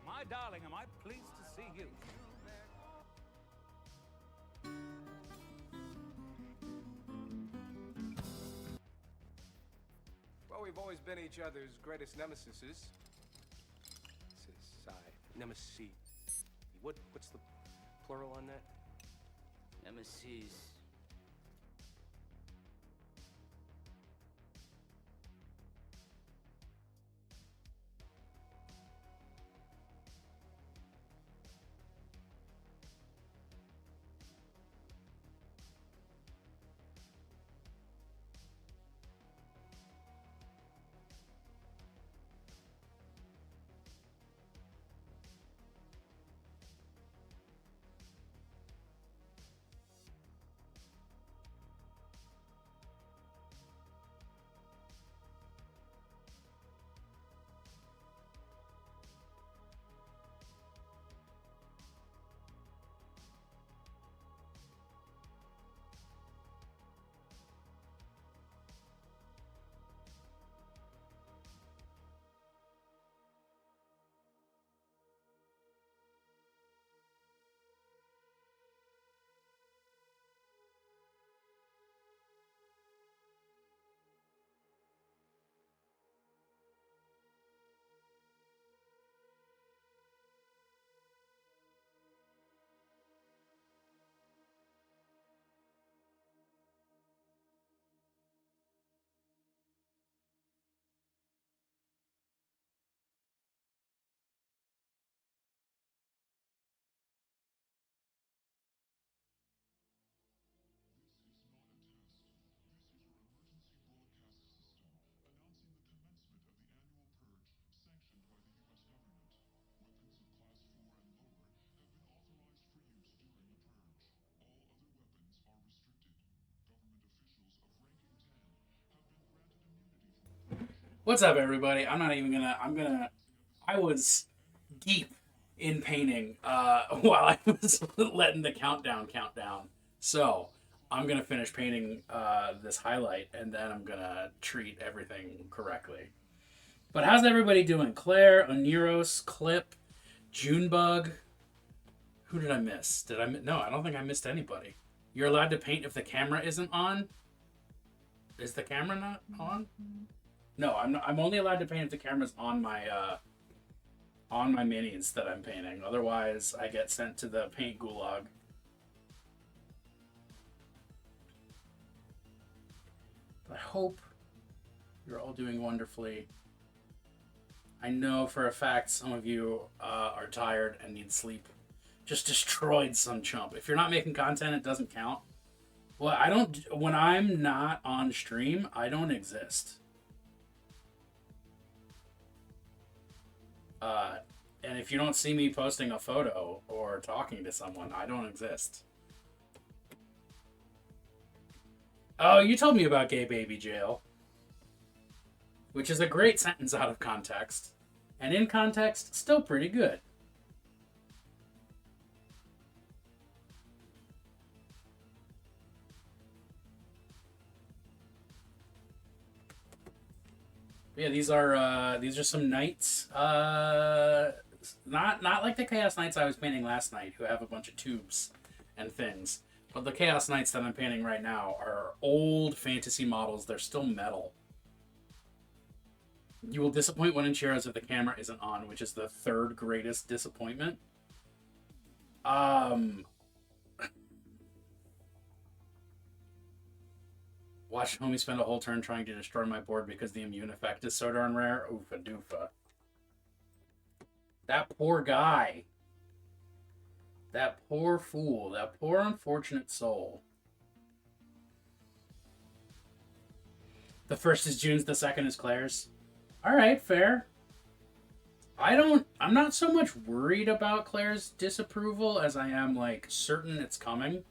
My darling, am I pleased to see you? Well, we've always been each other's greatest nemesises. Nemesis. What's the plural on that? Nemesis. What's up, everybody? I was deep in painting while I was letting the count down. So, I'm gonna finish painting this highlight, and then I'm gonna treat everything correctly. But how's everybody doing? Claire, Oniros, Clip, Junebug. Who did I miss? No, I don't think I missed anybody. You're allowed to paint if the camera isn't on? Is the camera not on? No, I'm not, I'm only allowed to paint if the camera's on my minis that I'm painting. Otherwise, I get sent to the paint gulag. But I hope you're all doing wonderfully. I know for a fact some of you are tired and need sleep. Just destroyed some chump. If you're not making content, it doesn't count. Well, I don't. When I'm not on stream, I don't exist. And if you don't see me posting a photo or talking to someone, I don't exist. Oh, you told me about gay baby jail. Which is a great sentence out of context. And in context, still pretty good. Yeah, these are some knights. Not like the Chaos Knights I was painting last night, who have a bunch of tubes and things. But the Chaos Knights that I'm painting right now are old fantasy models. They're still metal. You will disappoint one in Cheers if the camera isn't on, which is the third greatest disappointment. Watched homie spend a whole turn trying to destroy my board because the immune effect is so darn rare. Oofa doofa. That poor guy. That poor fool. That poor unfortunate soul. The first is June's, the second is Claire's. Alright, fair. I'm not so much worried about Claire's disapproval as I am, like, certain it's coming.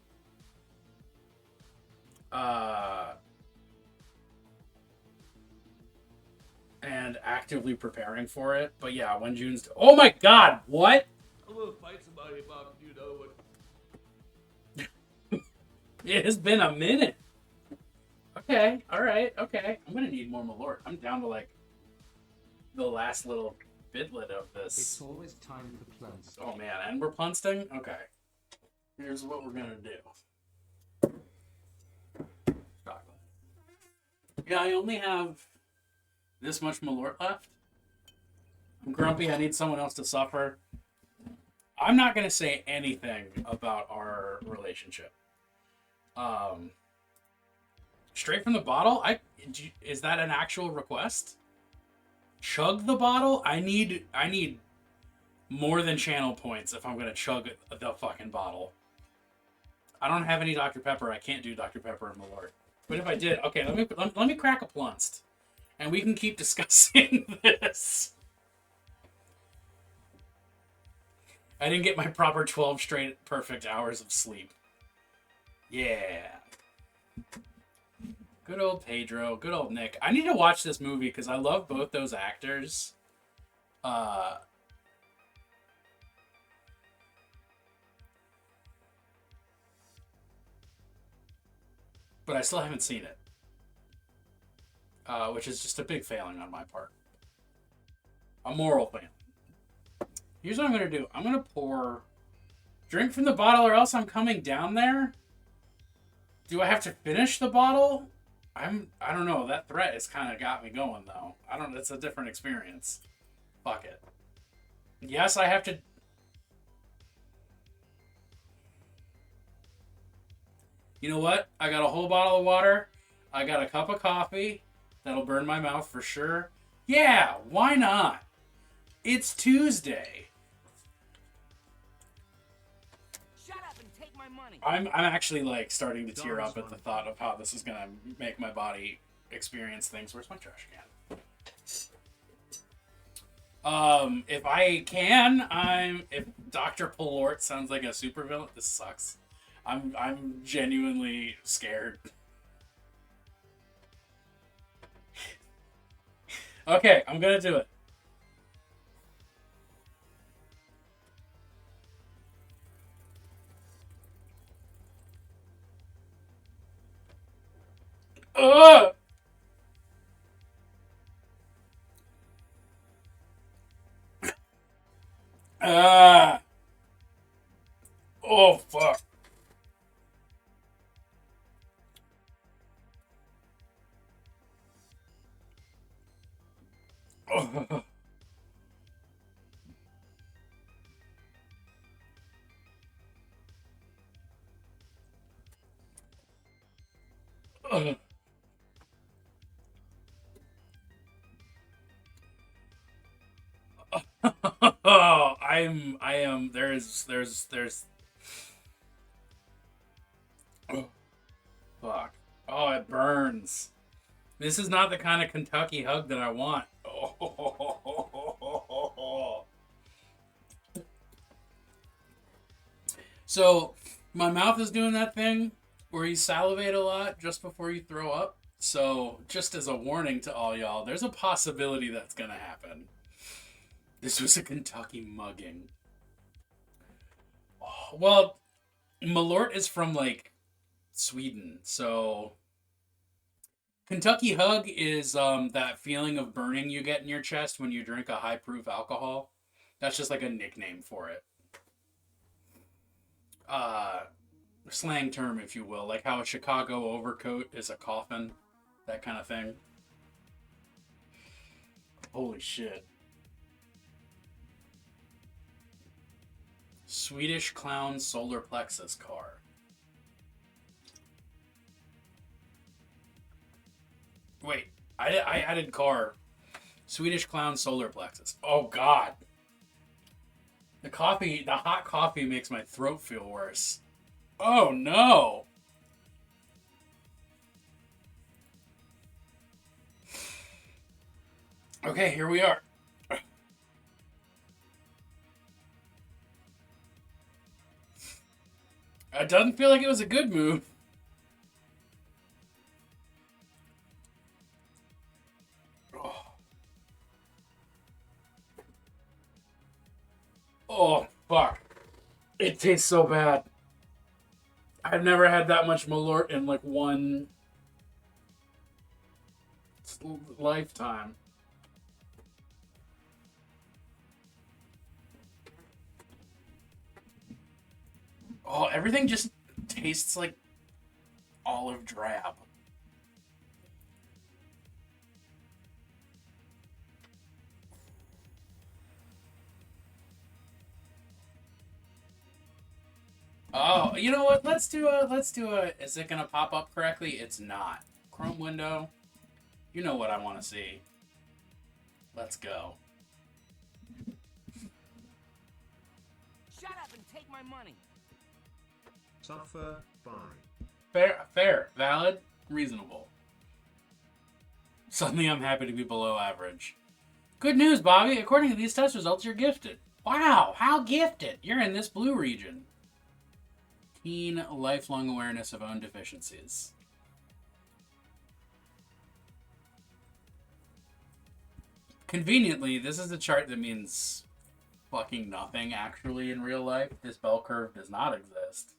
And actively preparing for it. But yeah, when June's... Oh my god, what? I'm gonna fight somebody about, you know what? It has been a minute. Okay, alright, okay. I'm gonna need more Malort. I'm down to, like, the last little bidlet of this. It's always time for plants. Oh man, and we're plunsting? Okay. Here's what we're gonna do. Chocolate. Yeah, I only have this much Malort left. I'm grumpy, I need someone else to suffer. I'm not gonna say anything about our relationship. Straight from the bottle? Is that an actual request? Chug the bottle? I need more than channel points if I'm gonna chug the fucking bottle. I don't have any Dr. Pepper. I can't do Dr. Pepper and Malort. But if I did, okay, let me crack a plunst, and we can keep discussing this. I didn't get my proper 12 straight perfect hours of sleep. Yeah. Good old Pedro. Good old Nick. I need to watch this movie because I love both those actors. But I still haven't seen it. Which is just a big failing on my part. A moral failing. Here's what I'm going to do. I'm going to pour... Drink from the bottle or else I'm coming down there? Do I have to finish the bottle? I don't know. That threat has kind of got me going, though. It's a different experience. Fuck it. Yes, I have to... You know what? I got a whole bottle of water. I got a cup of coffee. That'll burn my mouth for sure. Yeah, why not? It's Tuesday. Shut up and take my money. I'm actually like starting to tear up at the thought of how this is gonna make my body experience things. Where's my trash can? If I can, if Dr. Polort sounds like a supervillain, this sucks. I'm genuinely scared. Okay, I'm gonna do it. Ugh! Ah! Oh, fuck. Oh. Ugh. I am, there's, oh. Fuck. Oh, it burns. This is not the kind of Kentucky hug that I want. Oh. So, my mouth is doing that thing where you salivate a lot just before you throw up. So, just as a warning to all y'all, there's a possibility that's gonna happen. This was a Kentucky mugging. Oh, well, Malort is from, like, Sweden, so... Kentucky Hug is that feeling of burning you get in your chest when you drink a high-proof alcohol. That's just like a nickname for it. Slang term, if you will. Like how a Chicago overcoat is a coffin. That kind of thing. Holy shit. Swedish Clown Solar Plexus car. Wait, I added car. Swedish Clown Solar Plexus. Oh, God. The hot coffee makes my throat feel worse. Oh, no. Okay, here we are. It doesn't feel like it was a good move. Oh, fuck. It tastes so bad. I've never had that much Malort in, like, one lifetime. Oh, everything just tastes like olive drab. Oh, you know what? Let's do a, is it gonna pop up correctly? It's not. Chrome window. You know what I want to see. Let's go. Shut up and take my money. Suffer fine. Fair, valid, reasonable. Suddenly I'm happy to be below average. Good news, Bobby. According to these test results, you're gifted. Wow, how gifted? You're in this blue region. Keen, lifelong awareness of own deficiencies. Conveniently, this is a chart that means fucking nothing actually in real life. This bell curve does not exist.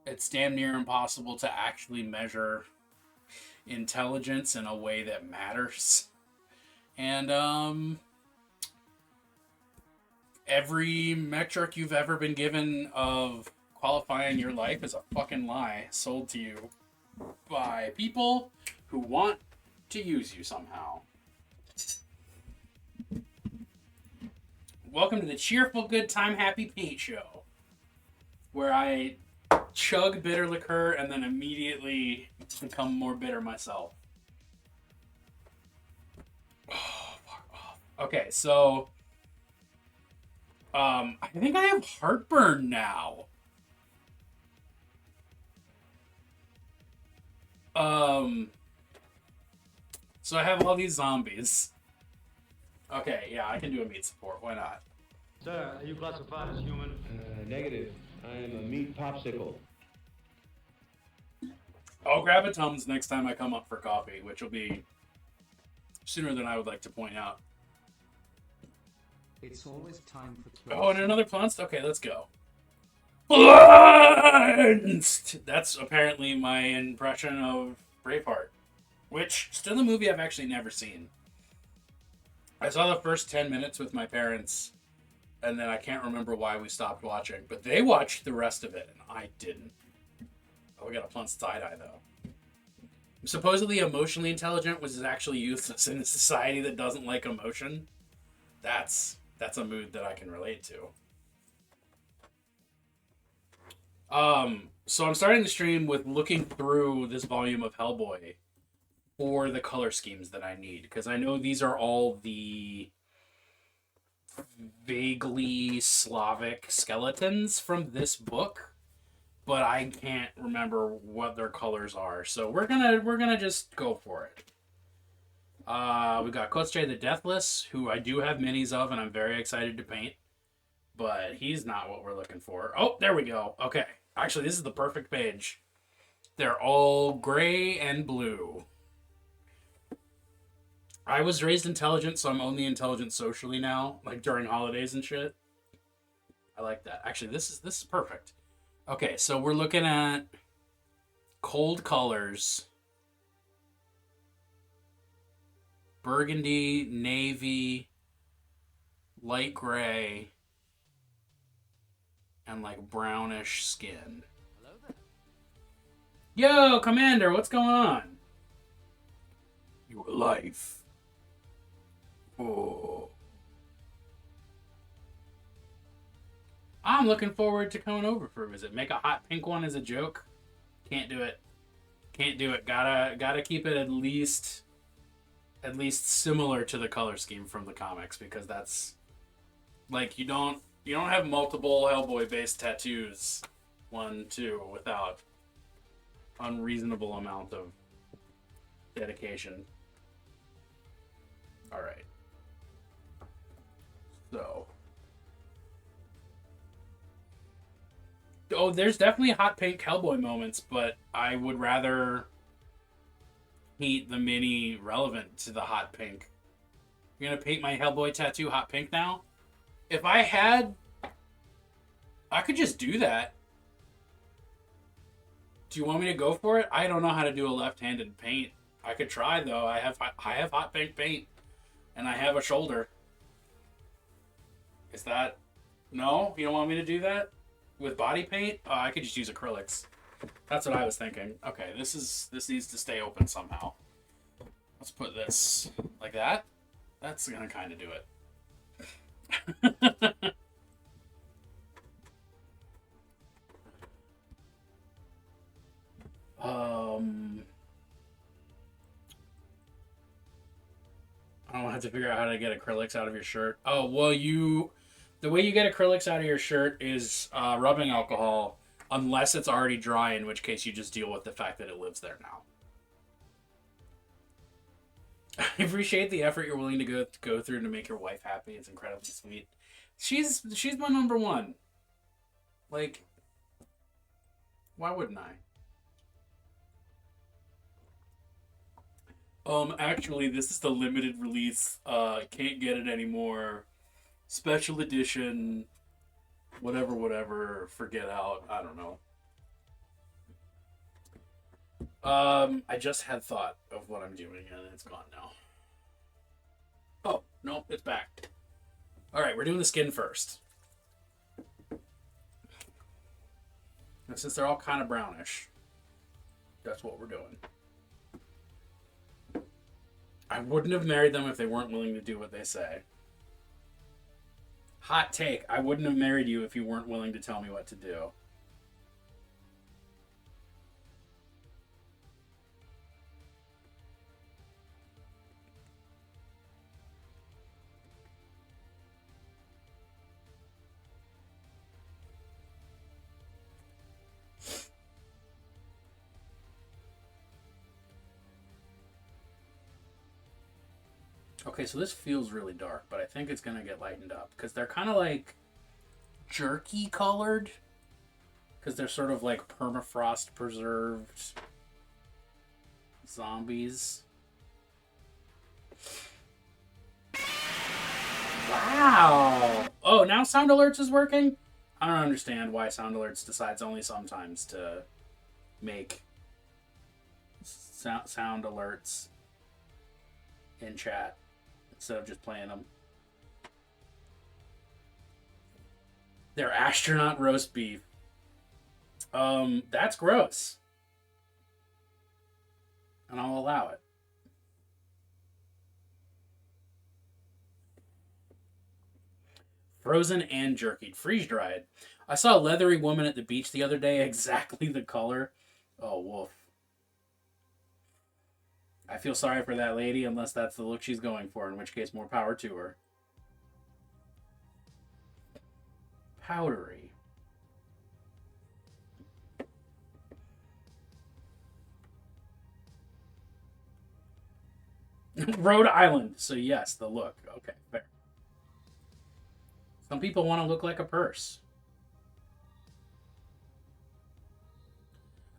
It's damn near impossible to actually measure intelligence in a way that matters. And, every metric you've ever been given of qualifying your life is a fucking lie sold to you by people who want to use you somehow. Welcome to the Cheerful Good Time Happy Paint Show, where I chug bitter liqueur and then immediately become more bitter myself. Oh, fuck off. Okay, so I think I have heartburn now. So I have all these zombies. Okay, yeah, I can do a meat support. Why not? Sir, are you classified as human? Negative. I am a meat popsicle. I'll grab a Tums next time I come up for coffee, which will be sooner than I would like to point out. It's always time for closing. Oh, and another Plunst? Okay, let's go. Plunst! That's apparently my impression of Braveheart, which, still a movie I've actually never seen. I saw the first 10 minutes with my parents, and then I can't remember why we stopped watching, but they watched the rest of it, and I didn't. Oh, we got a Plunst side-eye, though. Supposedly emotionally intelligent was actually useless in a society that doesn't like emotion. That's a mood that I can relate to. So I'm starting the stream with looking through this volume of Hellboy for the color schemes that I need, because I know these are all the vaguely Slavic skeletons from this book, but I can't remember what their colors are. So we're gonna just go for it. We got Kosuke the Deathless, who I do have minis of, and I'm very excited to paint. But he's not what we're looking for. Oh, there we go. Okay. Actually, this is the perfect page. They're all gray and blue. I was raised intelligent, so I'm only intelligent socially now, like during holidays and shit. I like that. Actually, this is perfect. Okay, so we're looking at cold colors. Burgundy, navy, light gray, and like brownish skin. Hello there. Yo, Commander, what's going on? Your life. Oh. I'm looking forward to coming over for a visit. Make a hot pink one as a joke. Can't do it. Can't do it. Gotta keep it at least similar to the color scheme from the comics, because that's like you don't have multiple Hellboy based tattoos, 1, 2, without unreasonable amount of dedication. All right. So. Oh, there's definitely hot pink Hellboy moments, but I would rather paint the mini relevant to the hot pink. You're gonna paint my Hellboy tattoo hot pink now? If I had, I could just do that. Do you want me to go for it? I don't know how to do a left-handed paint. I could try though. I have hot pink paint, and I have a shoulder. Is that no? You don't want me to do that with body paint? I could just use acrylics. That's what I was thinking. Okay, this needs to stay open somehow. Let's put this like that. That's gonna kind of do it. I don't have to figure out how to get acrylics out of your shirt. Oh, well, the way you get acrylics out of your shirt is rubbing alcohol, unless it's already dry, in which case you just deal with the fact that it lives there now. I appreciate the effort you're willing to go through to make your wife happy. It's incredibly sweet. She's my number one. Like, why wouldn't I? Actually, this is the limited release. Can't get it anymore. Special edition. Whatever. Forget out. I don't know. I just had thought of what I'm doing, and it's gone now. Oh, no, it's back. Alright, we're doing the skin first. And since they're all kind of brownish, that's what we're doing. I wouldn't have married them if they weren't willing to do what they say. Hot take, I wouldn't have married you if you weren't willing to tell me what to do. Okay, so this feels really dark, but I think it's going to get lightened up, because they're kind of like jerky colored, because they're sort of like permafrost preserved zombies. Wow! Oh, now Sound Alerts is working? I don't understand why Sound Alerts decides only sometimes to make sound alerts in chat instead of just playing them. They're astronaut roast beef. That's gross. And I'll allow it. Frozen and jerkied. Freeze-dried. I saw a leathery woman at the beach the other day, exactly the color. Oh, woof. I feel sorry for that lady, unless that's the look she's going for, in which case more power to her. Powdery. Rhode Island. So yes, the look. Okay, fair. Some people want to look like a purse.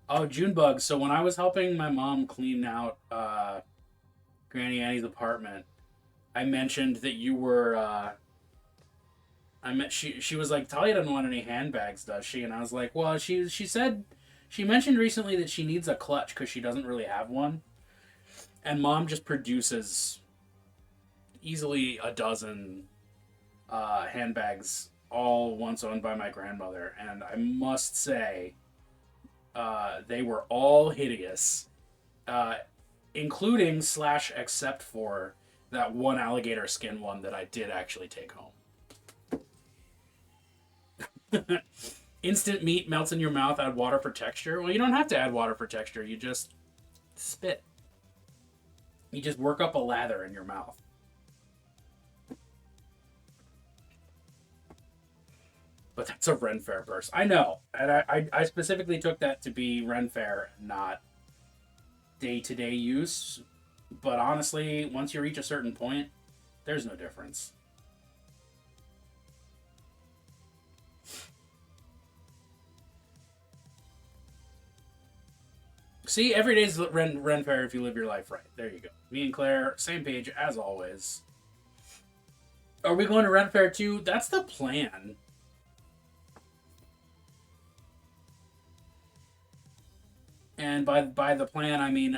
Oh, Junebug. So when I was helping my mom clean out Granny Annie's apartment, I mentioned that you were. She was like, Talia doesn't want any handbags, does she? And I was like, well, she said she mentioned recently that she needs a clutch because she doesn't really have one, and Mom just produces easily a dozen handbags, all once owned by my grandmother, and I must say, they were all hideous, including / except for that one alligator skin one that I did actually take home. Instant meat melts in your mouth, add water for texture. Well, you don't have to add water for texture. You just spit. You just work up a lather in your mouth. But that's a Ren Fair purse. I know. And I specifically took that to be Ren Fair, not day-to-day use. But honestly, once you reach a certain point, there's no difference. See, every day's Ren Fair if you live your life right. There you go. Me and Claire, same page as always. Are we going to Ren Fair too? That's the plan. And by the plan, I mean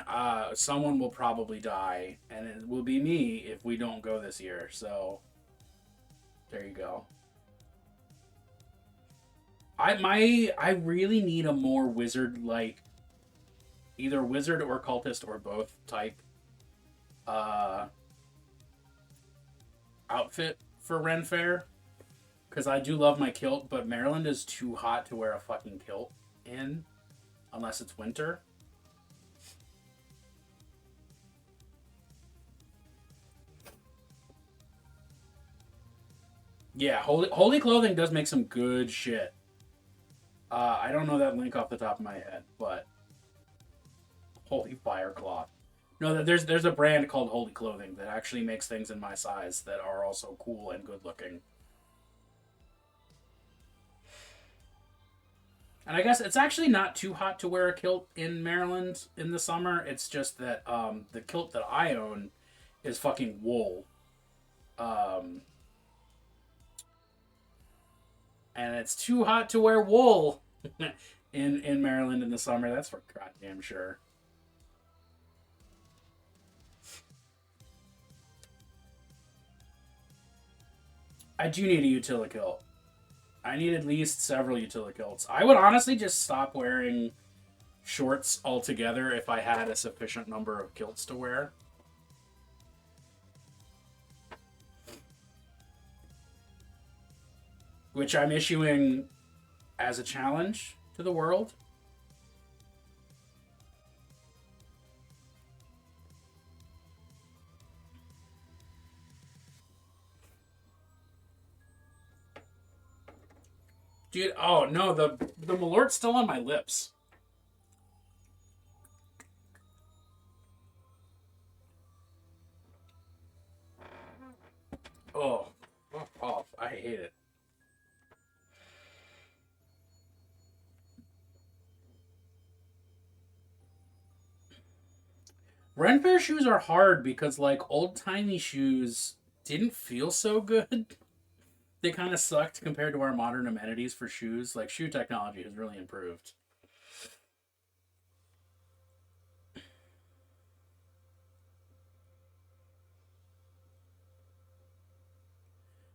someone will probably die, and it will be me if we don't go this year. So there you go. I really need a more wizard-like, either wizard or cultist or both type outfit for Ren Fair, because I do love my kilt, but Maryland is too hot to wear a fucking kilt in. Unless it's winter. Yeah, Holy Clothing does make some good shit. I don't know that link off the top of my head, but Holy Fire Cloth. No, there's a brand called Holy Clothing that actually makes things in my size that are also cool and good looking. And I guess it's actually not too hot to wear a kilt in Maryland in the summer. It's just that the kilt that I own is fucking wool. And it's too hot to wear wool in Maryland in the summer. That's for goddamn sure. I do need a utility kilt. I need at least several utility kilts. I would honestly just stop wearing shorts altogether if I had a sufficient number of kilts to wear. Which I'm issuing as a challenge to the world. Dude, oh no, the Malort's still on my lips. Oh, fuck off. I hate it. Ren Fair shoes are hard because, like, old-timey shoes didn't feel so good. They kind of sucked compared to our modern amenities for shoes. Like, shoe technology has really improved.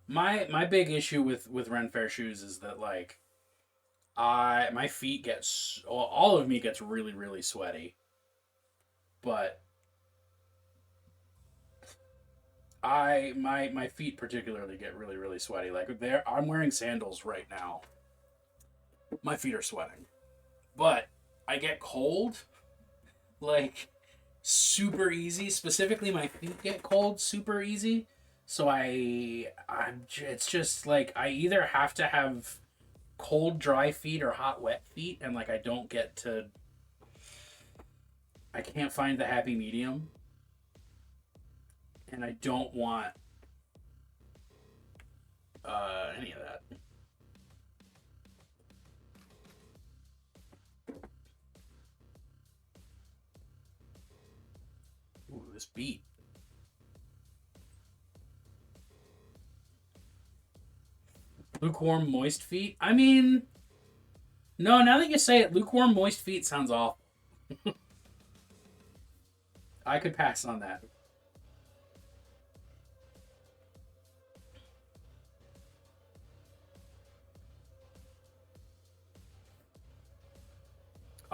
My big issue with Ren Fair shoes is that, like, my feet get all of me gets really, really sweaty. But my feet particularly get really, really sweaty. Like, I'm wearing sandals right now. My feet are sweating. But I get cold, like, super easy. Specifically, my feet get cold super easy. So it's just, like, I either have to have cold, dry feet or hot, wet feet. And, like, I can't find the happy medium. And I don't want any of that. Ooh, this beat. Lukewarm, moist feet? I mean, no, now that you say it, lukewarm, moist feet sounds awful. I could pass on that.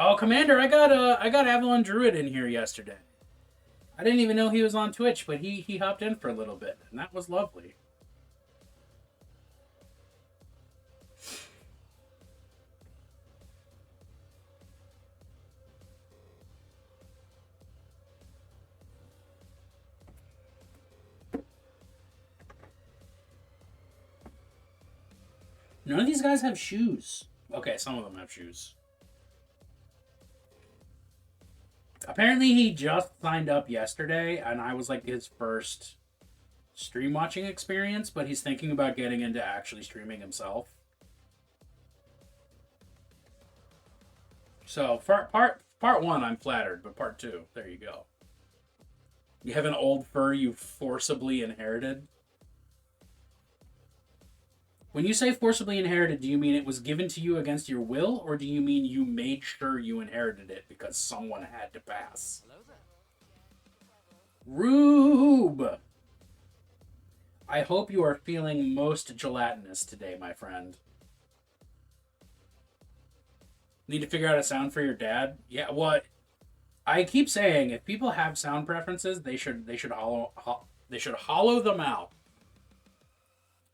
Oh, Commander, I got Avalon Druid in here yesterday. I didn't even know he was on Twitch, but he hopped in for a little bit, and that was lovely. None of these guys have shoes. Okay, some of them have shoes. Apparently he just signed up yesterday, and I was like his first stream watching experience, but he's thinking about getting into actually streaming himself. So part one, I'm flattered, but part two, there you go. You have an old fur you forcibly inherited. When you say forcibly inherited, do you mean it was given to you against your will, or do you mean you made sure you inherited it because someone had to pass? Rube! I hope you are feeling most gelatinous today, my friend. Need to figure out a sound for your dad? Yeah, what? I keep saying, if people have sound preferences, they should hollow them out.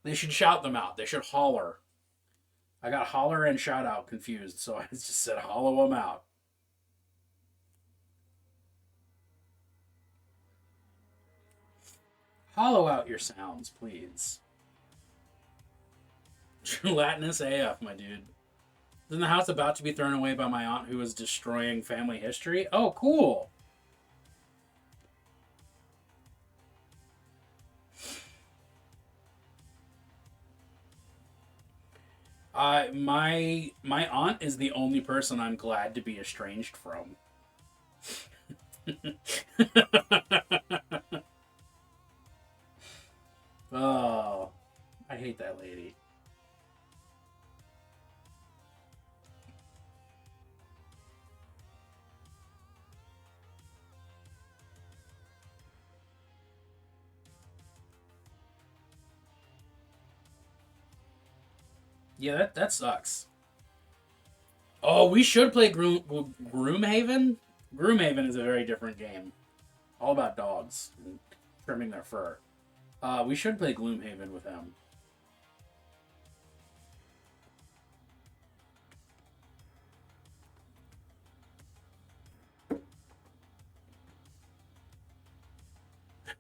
They should shout them out. They should holler. I got holler and shout out confused, so I just said hollow them out. Hollow out your sounds, please. Gelatinous AF, my dude. Isn't the house about to be thrown away by my aunt who is destroying family history? Oh, cool. My aunt is the only person I'm glad to be estranged from. Oh, I hate that lady. Yeah, that sucks. Oh, we should play Groomhaven? Groomhaven is a very different game. All about dogs and trimming their fur. We should play Gloomhaven with him.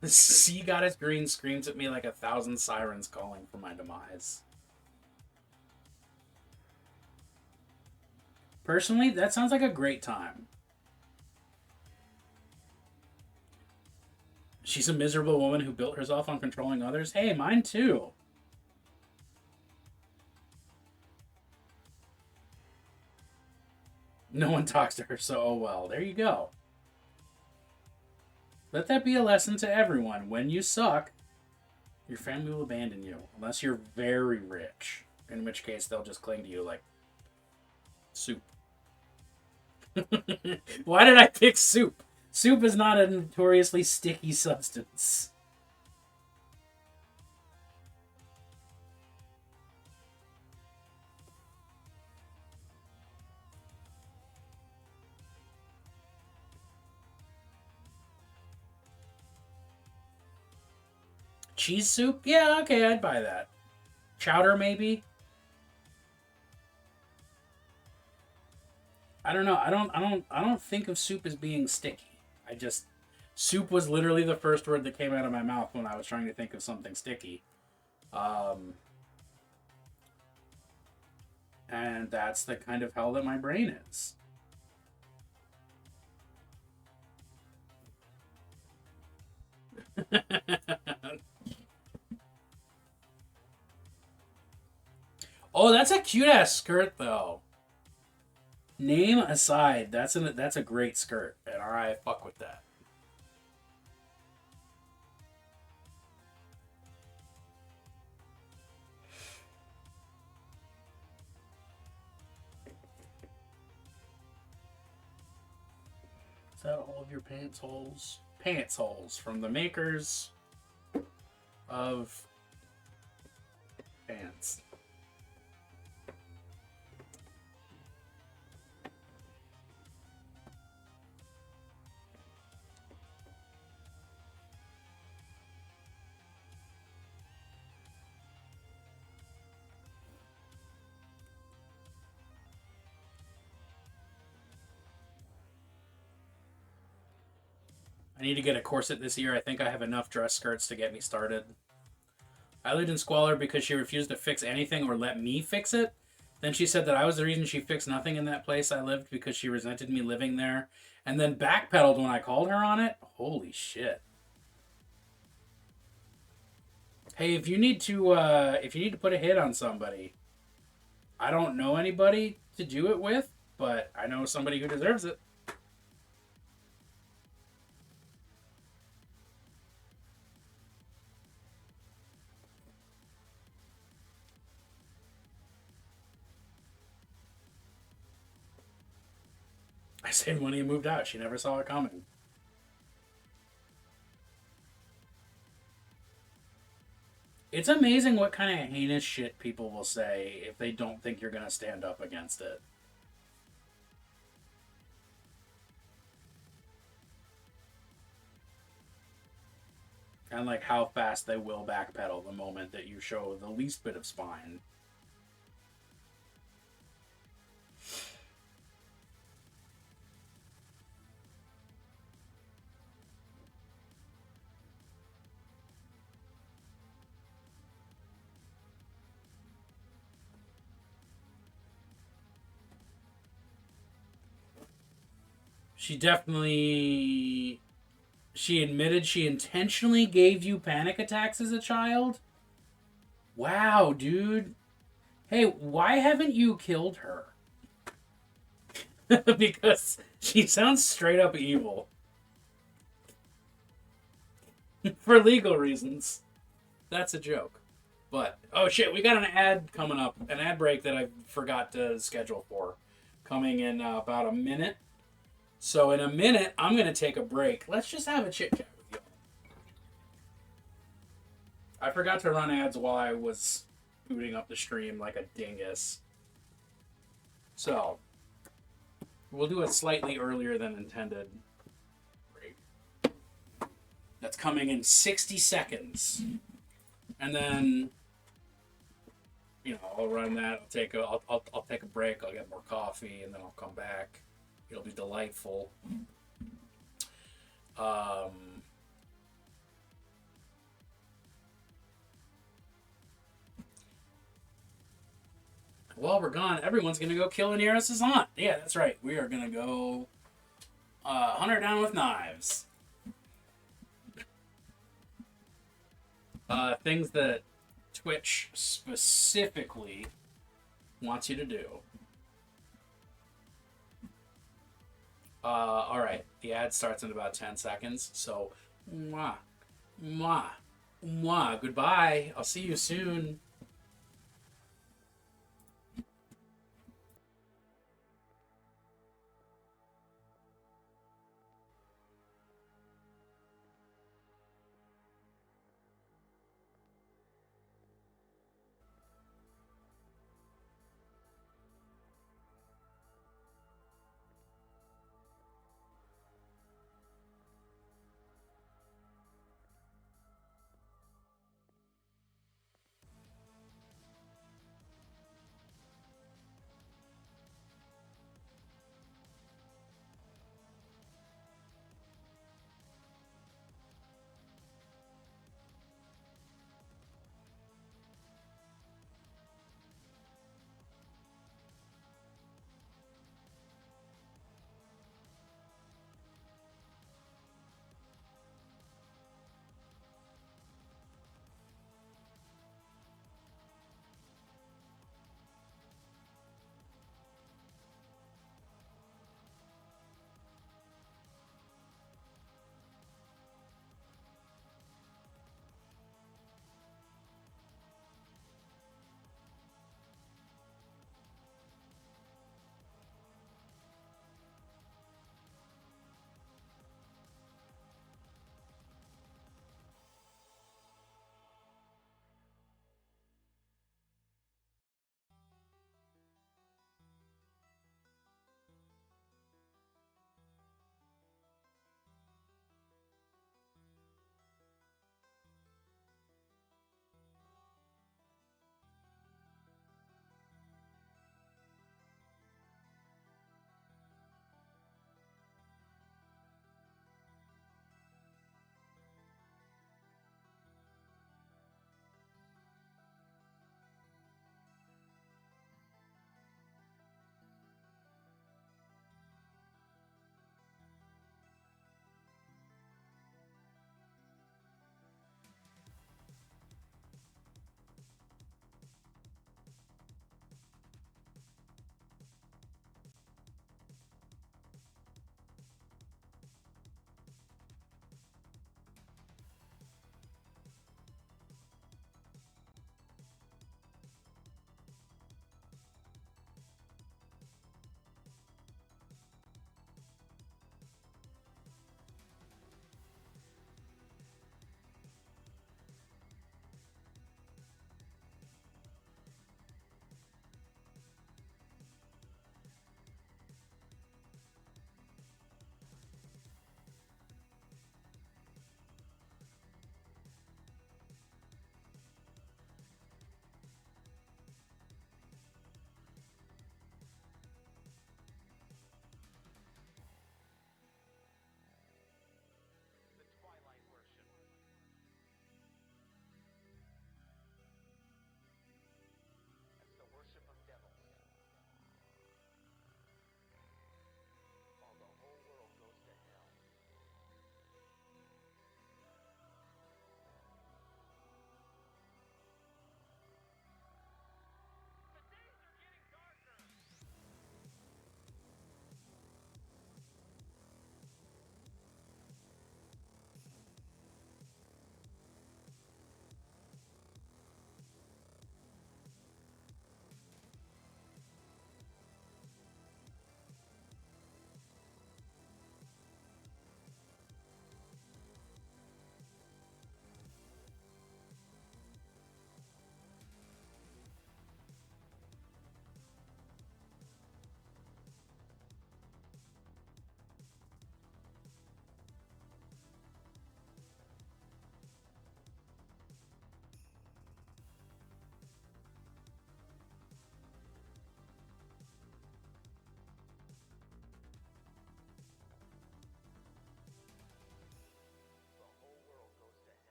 The sea goddess green screams at me like 1,000 sirens calling for my demise. Personally, that sounds like a great time. She's a miserable woman who built herself on controlling others. Hey, mine too. No one talks to her, so oh well. There you go. Let that be a lesson to everyone. When you suck, your family will abandon you. Unless you're very rich. In which case, they'll just cling to you like soup. Why did I pick soup? Soup is not a notoriously sticky substance. Cheese soup? Yeah, okay, I'd buy that. Chowder, maybe? I don't know. I don't think of soup as being sticky. Soup was literally the first word that came out of my mouth when I was trying to think of something sticky. And that's the kind of hell that my brain is. That's a cute ass skirt though. Name aside, that's a great skirt, and I fuck with that. Is that all of your pants holes? Pants holes from the makers of pants. I need to get a corset this year. I think I have enough dress skirts to get me started. I lived in squalor because she refused to fix anything or let me fix it. Then she said that I was the reason she fixed nothing in that place I lived because she resented me living there. And then backpedaled when I called her on it. Holy shit. Hey, if you need to put a hit on somebody, I don't know anybody to do it with, but I know somebody who deserves it. I saved money and moved out. She never saw it coming. It's amazing what kind of heinous shit people will say if they don't think you're going to stand up against it. And like how fast they will backpedal the moment that you show the least bit of spine. She admitted she intentionally gave you panic attacks as a child? Wow, dude. Hey, why haven't you killed her? Because she sounds straight up evil. For legal reasons. That's a joke. But, oh shit, we got an ad coming up. An ad break that I forgot to schedule for. Coming in about a minute. So in a minute, I'm going to take a break. Let's just have a chit-chat with you. I forgot to run ads while I was booting up the stream like a dingus. So, we'll do it slightly earlier than intended. Break. That's coming in 60 seconds. And then, I'll run that. I'll take a break. I'll get more coffee, and then I'll come back. It'll be delightful. While we're gone, everyone's going to go kill Rhaenyra's aunt. Yeah, that's right. We are going to go hunt her down with knives. Things that Twitch specifically wants you to do. Alright, the ad starts in about 10 seconds, so mwah, mwah, mwah, goodbye, I'll see you soon.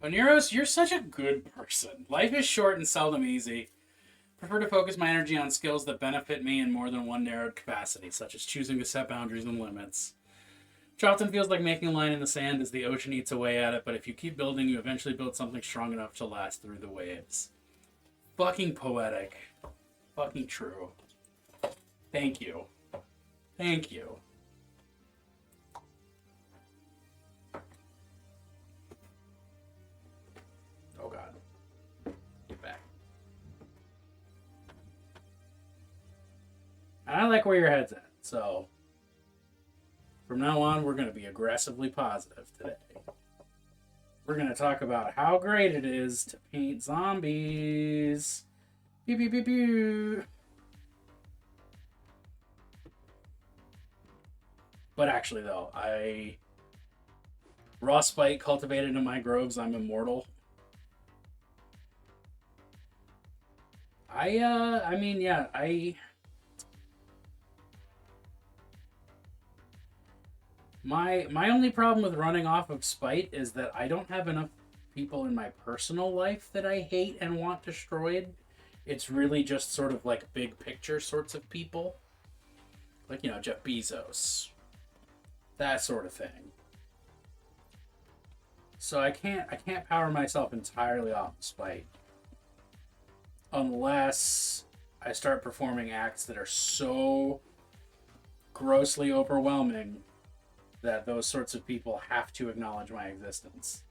Oneros, you're such a good person. Life is short and seldom easy. Prefer to focus my energy on skills that benefit me in more than one narrowed capacity, such as choosing to set boundaries and limits. Which often feels like making a line in the sand as the ocean eats away at it, but if you keep building, you eventually build something strong enough to last through the waves. Fucking poetic. Fucking true. Thank you. Thank you. Oh god. Get back. I like where your head's at, so from now on we're going to be aggressively positive today. We're going to talk about how great it is to paint zombies. Pew pew pew pew. But actually though, raw spite cultivated in my groves, I'm immortal. My only problem with running off of spite is that I don't have enough people in my personal life that I hate and want destroyed. It's really just sort of like big picture sorts of people. Like, you know, Jeff Bezos. That sort of thing. So I can't power myself entirely off of spite. Unless I start performing acts that are so grossly overwhelming that those sorts of people have to acknowledge my existence.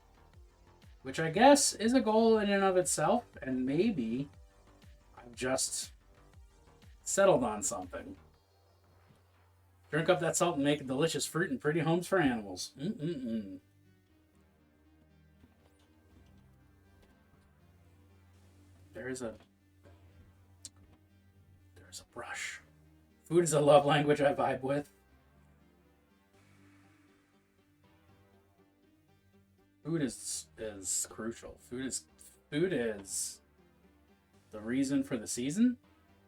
Which I guess is a goal in and of itself, and maybe I've just settled on something. Drink up that salt and make a delicious fruit and pretty homes for animals. Mm-mm-mm. There's a brush. Food is a love language I vibe with. Food is crucial. Food is the reason for the season?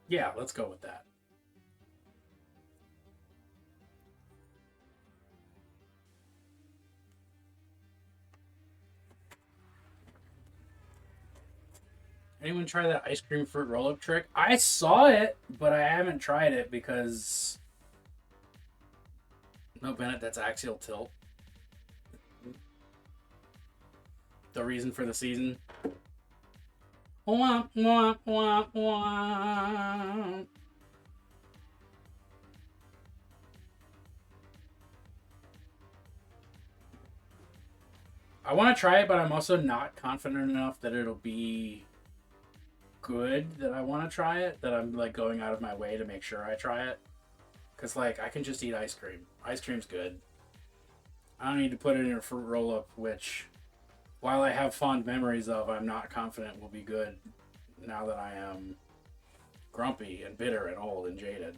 Yeah, let's go with that. Anyone try that ice cream fruit roll-up trick? I saw it, but I haven't tried it because... No, Bennett, that's axial tilt. The reason for the season. Womp, womp, womp, womp. I want to try it, but I'm also not confident enough that it'll be good that I want to try it, that I'm like going out of my way to make sure I try it. Because like I can just eat ice cream. Ice cream's good. I don't need to put it in a fruit roll-up, which, while I have fond memories of, I'm not confident will be good now that I am grumpy and bitter and old and jaded.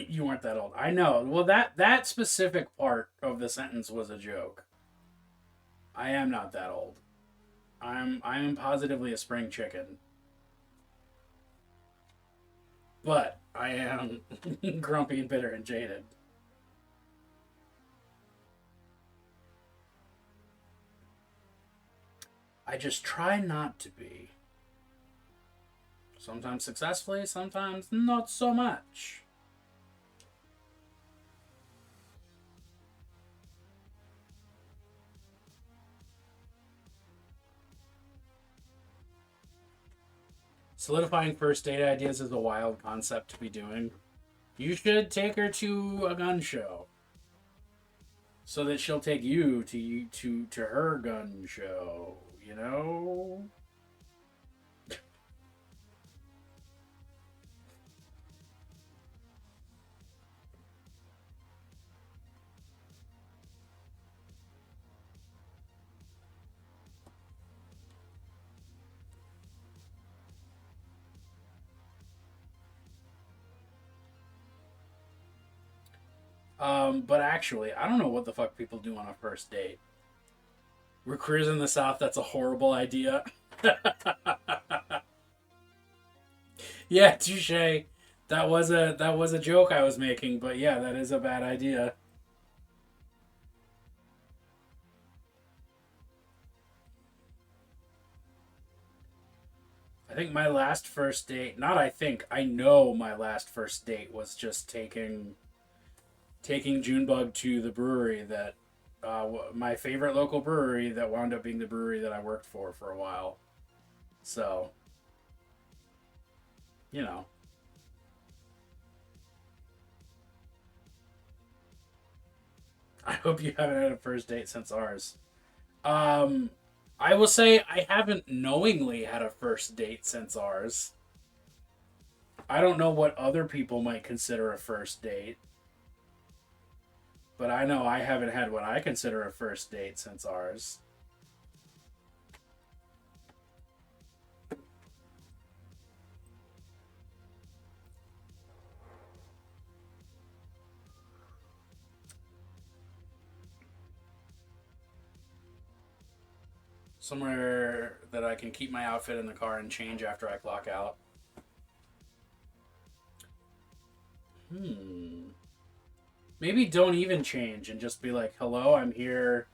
You weren't that old. I know. Well, that specific part of the sentence was a joke. I am not that old. I'm positively a spring chicken. But I am grumpy and bitter and jaded. I just try not to be. Sometimes successfully, sometimes not so much. Solidifying first date ideas is a wild concept to be doing. You should take her to a gun show, so that she'll take you to her gun show. You know. But actually, I don't know what the fuck people do on a first date. We're cruising the South. That's a horrible idea. Yeah, touche. That was a joke I was making, but yeah, that is a bad idea. I think my last first date, not I think, I know my last first date was just taking Junebug to the brewery that my favorite local brewery that wound up being the brewery that I worked for a while. So, you know. I hope you haven't had a first date since ours. I will say I haven't knowingly had a first date since ours. I don't know what other people might consider a first date. But I know I haven't had what I consider a first date since ours. Somewhere that I can keep my outfit in the car and change after I clock out. Maybe don't even change and just be like, hello, I'm here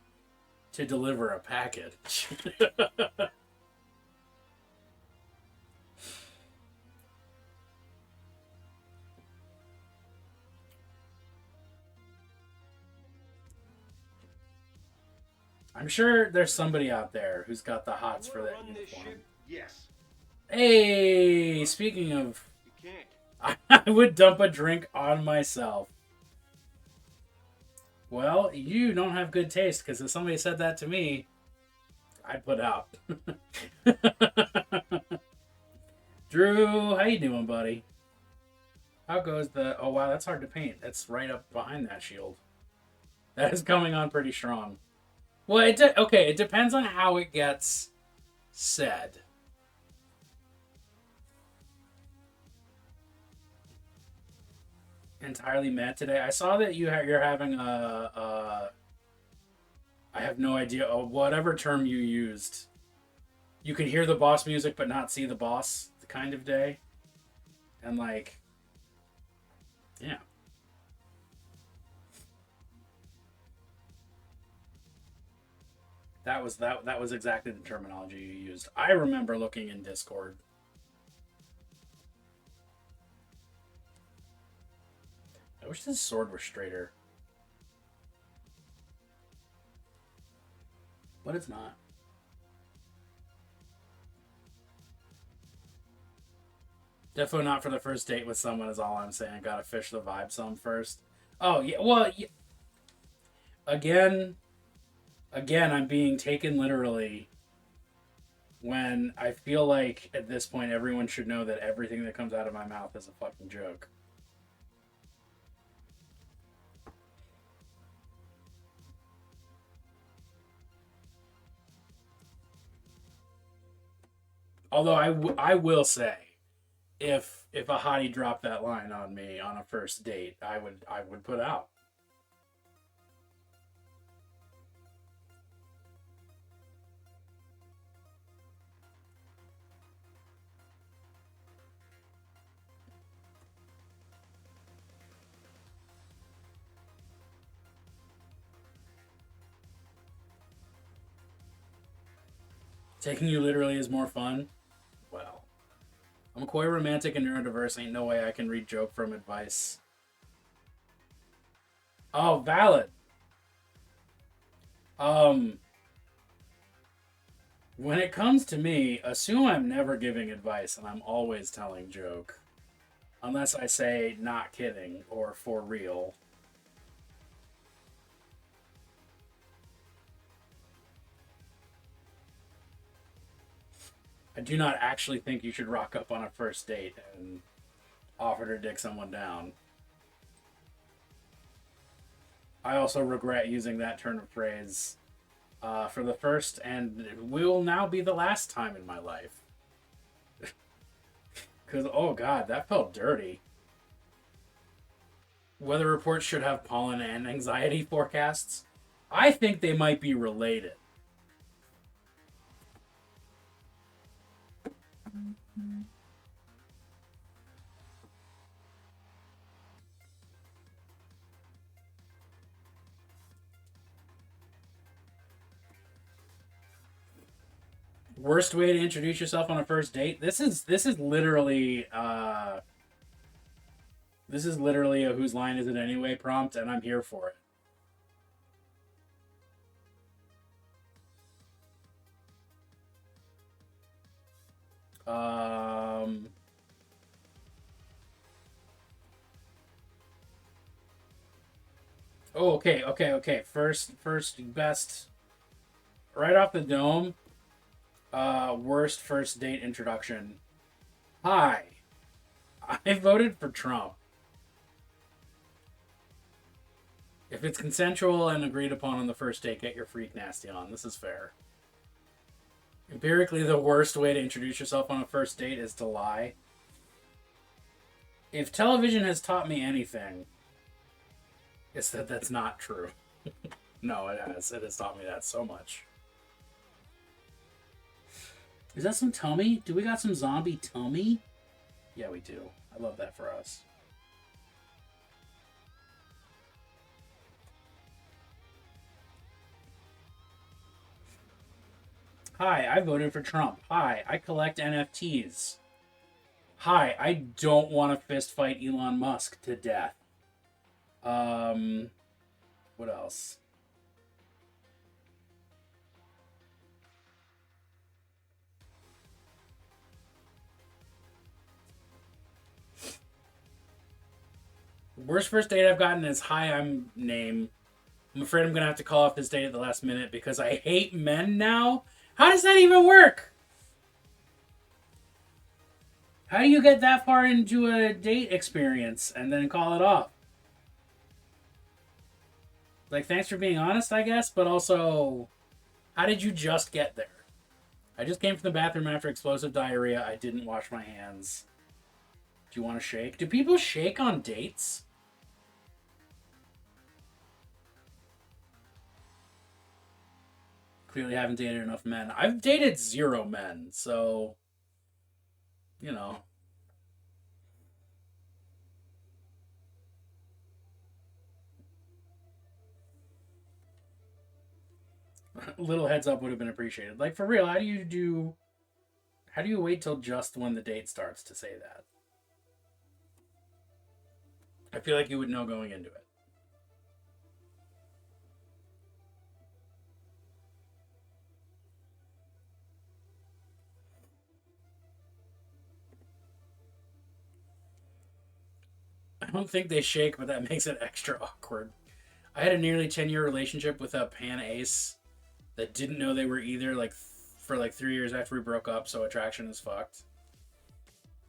to deliver a package. I'm sure there's somebody out there who's got the hots for that uniform. Yes. Hey, speaking of, You can't. I would dump a drink on myself. Well, you don't have good taste, because if somebody said that to me, I'd put out. Drew, how you doing, buddy? How goes the... Oh, wow, that's hard to paint. That's right up behind that shield. That is coming on pretty strong. Well, okay, it depends on how it gets said. Entirely mad today. I saw that you're having a I have no idea whatever term you used. You can hear the boss music but not see the boss kind of day, and like, yeah. That was exactly the terminology you used. I remember looking in Discord. I wish this sword were straighter. But it's not. Definitely not for the first date with someone is all I'm saying. Gotta fish the vibe some first. Oh, yeah, well, yeah. Again, I'm being taken literally when I feel like at this point everyone should know that everything that comes out of my mouth is a fucking joke. Although I will say, if a hottie dropped that line on me on a first date, I would put out. Taking you literally is more fun. Well, I'm a coy romantic and neurodiverse. Ain't no way I can read joke from advice. Oh, valid. When it comes to me, assume I'm never giving advice and I'm always telling joke. Unless I say not kidding or for real. I do not actually think you should rock up on a first date and offer to dick someone down. I also regret using that turn of phrase for the first and will now be the last time in my life. Because, oh god, that felt dirty. Weather reports should have pollen and anxiety forecasts. I think they might be related. Worst way to introduce yourself on a first date? This is literally a whose line is it anyway prompt, and I'm here for it. Oh, okay. First best right off the dome. Worst first date introduction. Hi, I voted for Trump. If it's consensual and agreed upon on the first date, get your freak nasty on. This is fair. Empirically, the worst way to introduce yourself on a first date is to lie. If television has taught me anything, it's that that's not true. No, it has. It has taught me that so much. Is that some tummy? Do we got some zombie tummy? Yeah, we do. I love that for us. Hi, I voted for Trump. Hi, I collect NFTs. Hi, I don't want to fist fight Elon Musk to death. What else? Worst first date I've gotten is hi, I'm name. I'm afraid I'm gonna have to call off this date at the last minute because I hate men now. How does that even work? How do you get that far into a date experience and then call it off? Like, thanks for being honest, I guess, but also, how did you just get there? I just came from the bathroom after explosive diarrhea. I didn't wash my hands. Do you want to shake? Do people shake on dates? Clearly haven't dated enough men. I've dated 0 men, so, you know. Little heads up would have been appreciated. Like, for real, how do you wait till just when the date starts to say that? I feel like you would know going into it. I don't think they shake, but that makes it extra awkward. I had a nearly 10-year relationship with a pan ace that didn't know they were either, like, for like 3 years after we broke up, so attraction is fucked.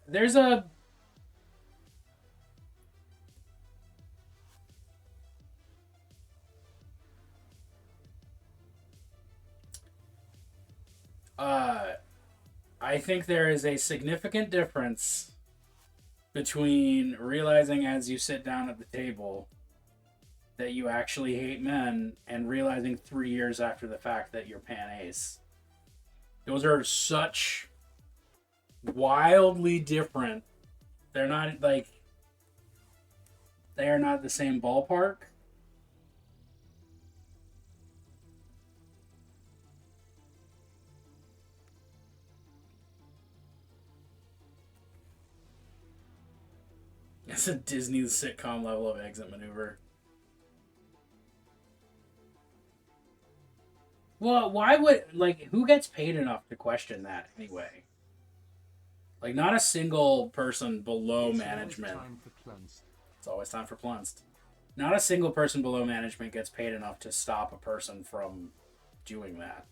There's a... I think there is a significant difference between realizing as you sit down at the table that you actually hate men and realizing 3 years after the fact that you're pan ace. Those are such wildly different. They're not like... They are not the same ballpark. It's a Disney sitcom level of exit maneuver. Well, why would... Like, who gets paid enough to question that anyway? Like, not a single person below management. It's always time for Plunst. Not a single person below management gets paid enough to stop a person from doing that.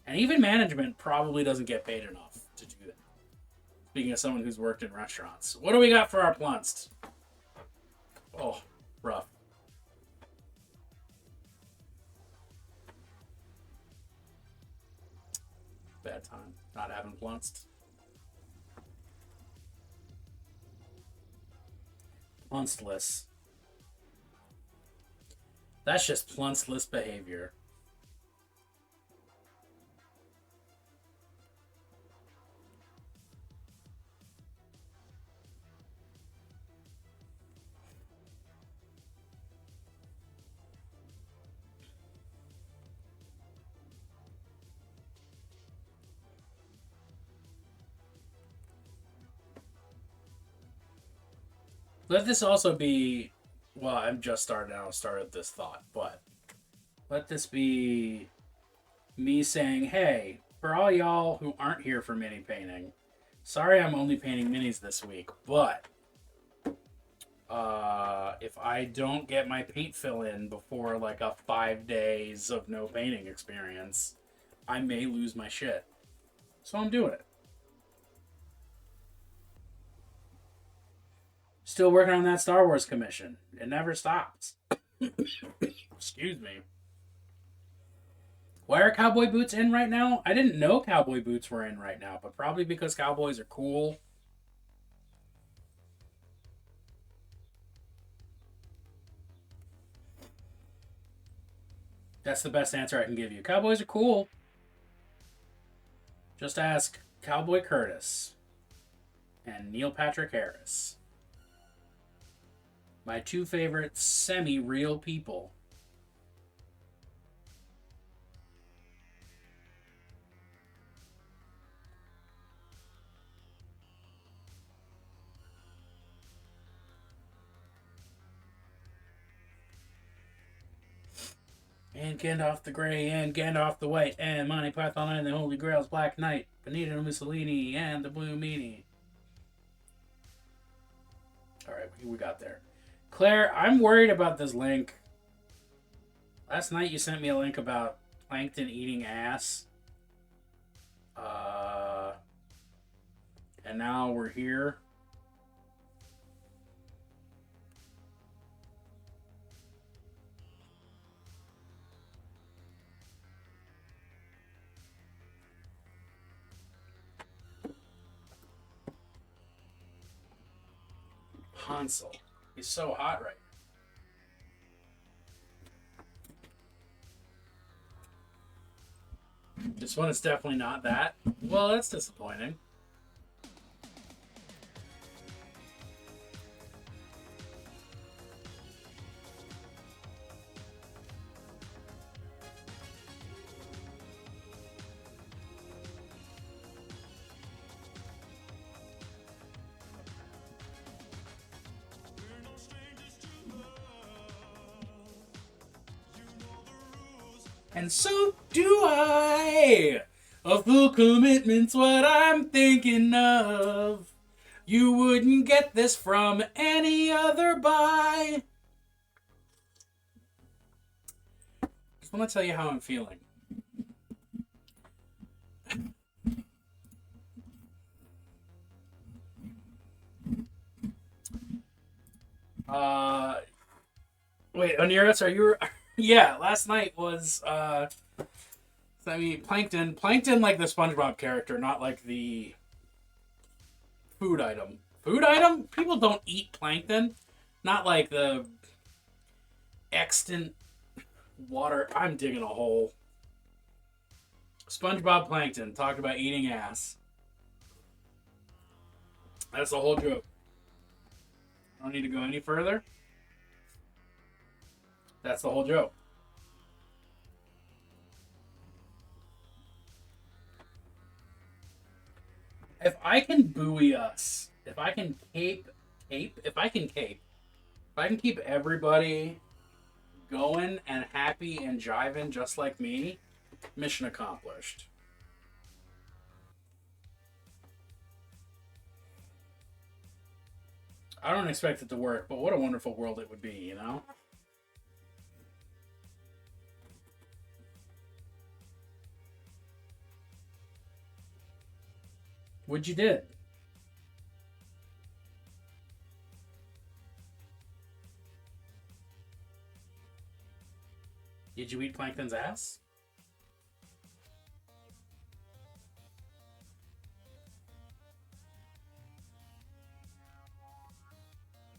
And even management probably doesn't get paid enough to do that. Speaking of someone who's worked in restaurants. What do we got for our Plunst? Oh, rough. Bad time. Not having Plunst. Plunstless. That's just plunstless behavior. Let this also be, well, I'm just started this thought, but let this be me saying, hey, for all y'all who aren't here for mini painting, sorry I'm only painting minis this week, but if I don't get my paint fill in before like a 5 days of no painting experience, I may lose my shit. So I'm doing it. Still working on that Star Wars commission. It never stops. Excuse me. Why are cowboy boots in right now? I didn't know cowboy boots were in right now, but probably because cowboys are cool. That's the best answer I can give you. Cowboys are cool. Just ask Cowboy Curtis and Neil Patrick Harris. My two favorite semi-real people. And Gandalf the Grey, and Gandalf the White, and Monty Python and the Holy Grail's Black Knight, Benito Mussolini, and the Blue Meanie. Alright, we got there. Claire, I'm worried about this link. Last night you sent me a link about plankton eating ass. And now we're here. Hansel. He's so hot right now. This one is definitely not that. Well, that's disappointing. And so do I. A full commitment's what I'm thinking of. You wouldn't get this from any other buy. Just want to tell you how I'm feeling. Wait, Oniris, are you... Yeah, last night was, Plankton. Plankton like the SpongeBob character, not like the food item. Food item? People don't eat plankton. Not like the extant water. I'm digging a hole. SpongeBob Plankton talked about eating ass. That's the whole joke. I don't need to go any further. That's the whole joke. If I can buoy us, if I can keep everybody going and happy and jiving just like me, mission accomplished. I don't expect it to work, but what a wonderful world it would be, you know? What'd you did? Did you eat Plankton's ass?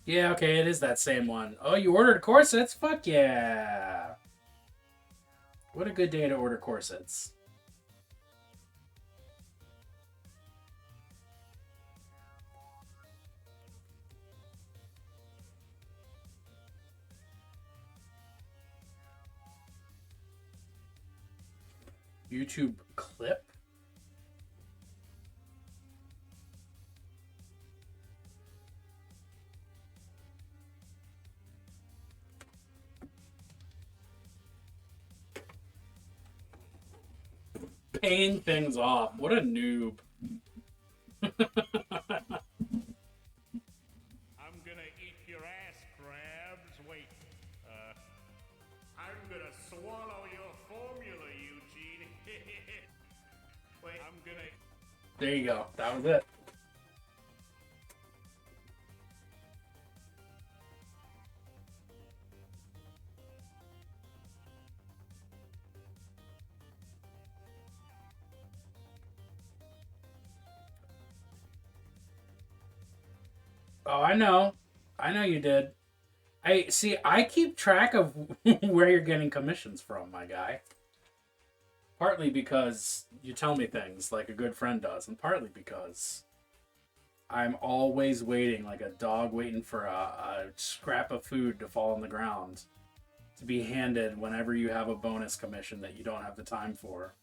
Yeah, okay, it is that same one. Oh, you ordered corsets? Fuck yeah. What a good day to order corsets. YouTube clip? Paying things off. What a noob. I'm gonna eat your ass, crabs. Wait, I'm gonna swallow your formula, Eugene. Wait, I'm gonna... There you go. That was it. Oh, I know. I know you did. I keep track of where you're getting commissions from, my guy. Partly because you tell me things like a good friend does, and partly because I'm always waiting like a dog waiting for a scrap of food to fall on the ground to be handed whenever you have a bonus commission that you don't have the time for.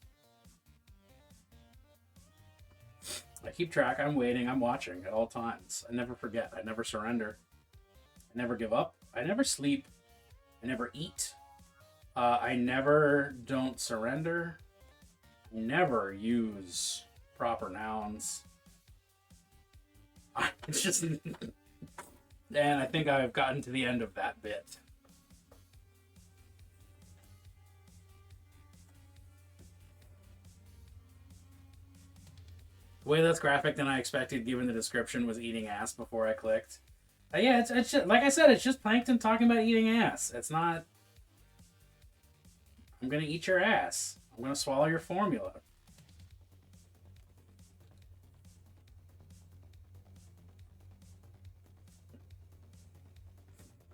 I keep track, I'm waiting, I'm watching at all times. I never forget, I never surrender. I never give up, I never sleep, I never eat. I never don't surrender. Never use proper nouns. It's just... And I think I've gotten to the end of that bit. The way that's graphic than I expected, given the description, was eating ass before I clicked. Yeah, it's just, like I said, it's just Plankton talking about eating ass. It's not... I'm gonna eat your ass. I'm gonna swallow your formula.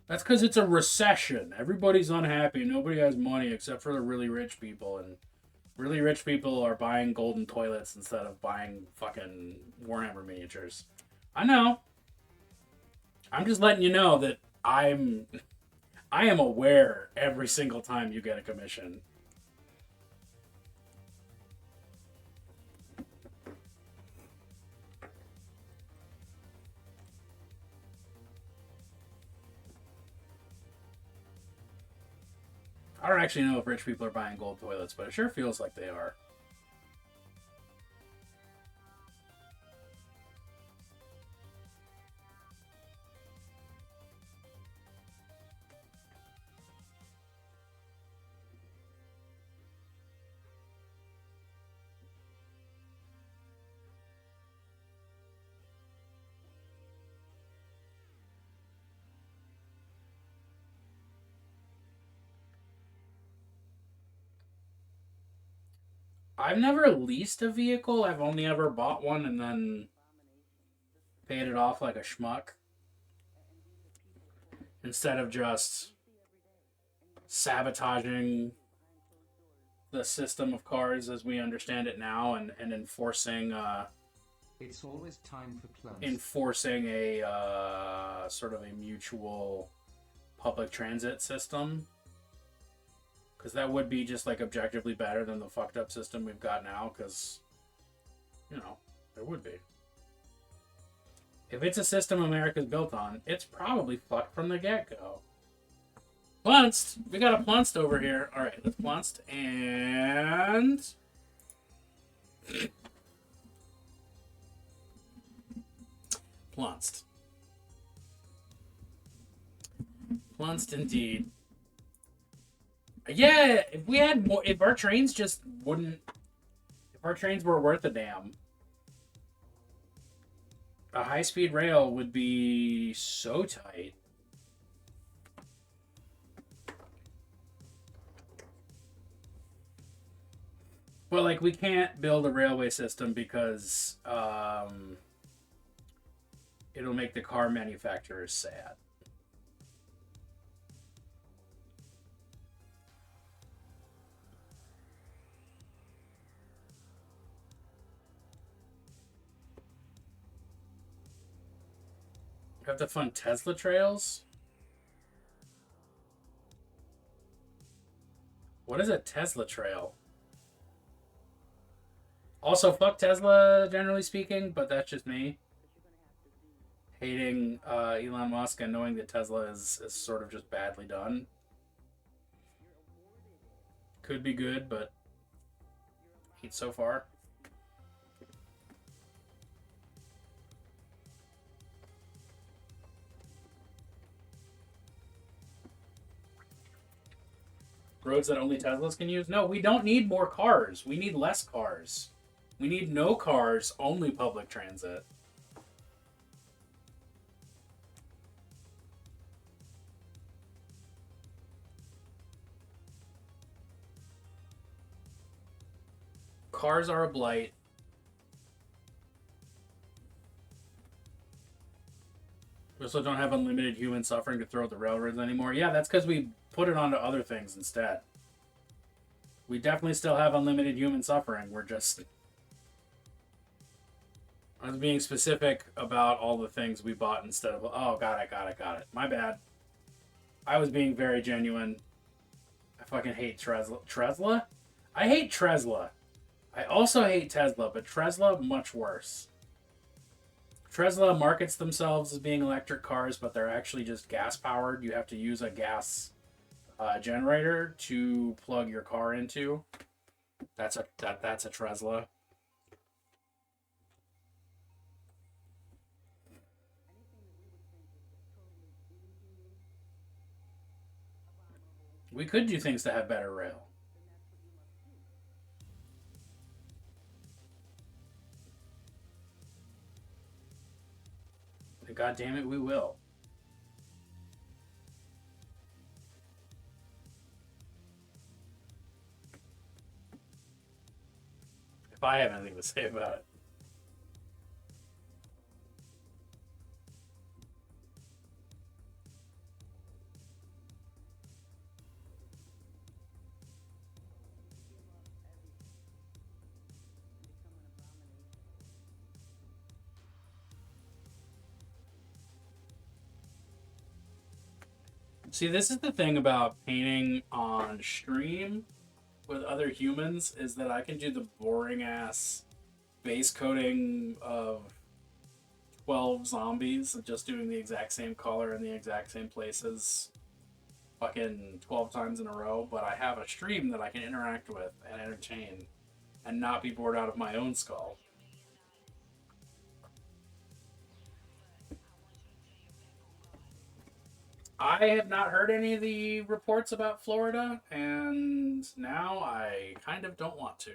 That's because it's a recession. Everybody's unhappy. Nobody has money except for the really rich people. And really rich people are buying golden toilets instead of buying fucking Warhammer miniatures. I know. I'm just letting you know that I am aware every single time you get a commission. I don't actually know if rich people are buying gold toilets, but it sure feels like they are. I've never leased a vehicle. I've only ever bought one and then paid it off like a schmuck. Instead of just sabotaging the system of cars as we understand it now and enforcing It's always time for close. enforcing a sort of a mutual public transit system. Because that would be just like objectively better than the fucked up system we've got now. Because, you know, there would be. If it's a system America's built on, it's probably fucked from the get-go. Plunced! We got a plunced over here. Alright, let's plunced. And... Plunced. Plunced indeed. Yeah, if we had more, if our trains just wouldn't, if our trains were worth a damn, a high-speed rail would be so tight. But, like, we can't build a railway system because, it'll make the car manufacturers sad. You have to fund Tesla trails? What is a Tesla trail? Also, fuck Tesla, generally speaking, but that's just me. Hating Elon Musk and knowing that Tesla is sort of just badly done. Could be good, but hate so far. Roads that only Teslas can use? No, we don't need more cars. We need less cars. We need no cars, only public transit. Cars are a blight. We also don't have unlimited human suffering to throw at the railroads anymore. Yeah, that's because we put it onto other things instead. We definitely still have unlimited human suffering. We're just... I was being specific about all the things we bought instead of... Oh, got it. My bad. I was being very genuine. I fucking hate Tesla. I hate Tesla. I also hate Tesla, but Tesla much worse. Tesla markets themselves as being electric cars, but they're actually just gas powered. You have to use a gas generator to plug your car into. That's a Tesla. We could do things to have better rail. God damn it, we will. If I have anything to say about it. See, this is the thing about painting on stream with other humans, is that I can do the boring ass base coating of 12 zombies, just doing the exact same color in the exact same places fucking 12 times in a row, but I have a stream that I can interact with and entertain and not be bored out of my own skull. I have not heard any of the reports about Florida, and now I kind of don't want to.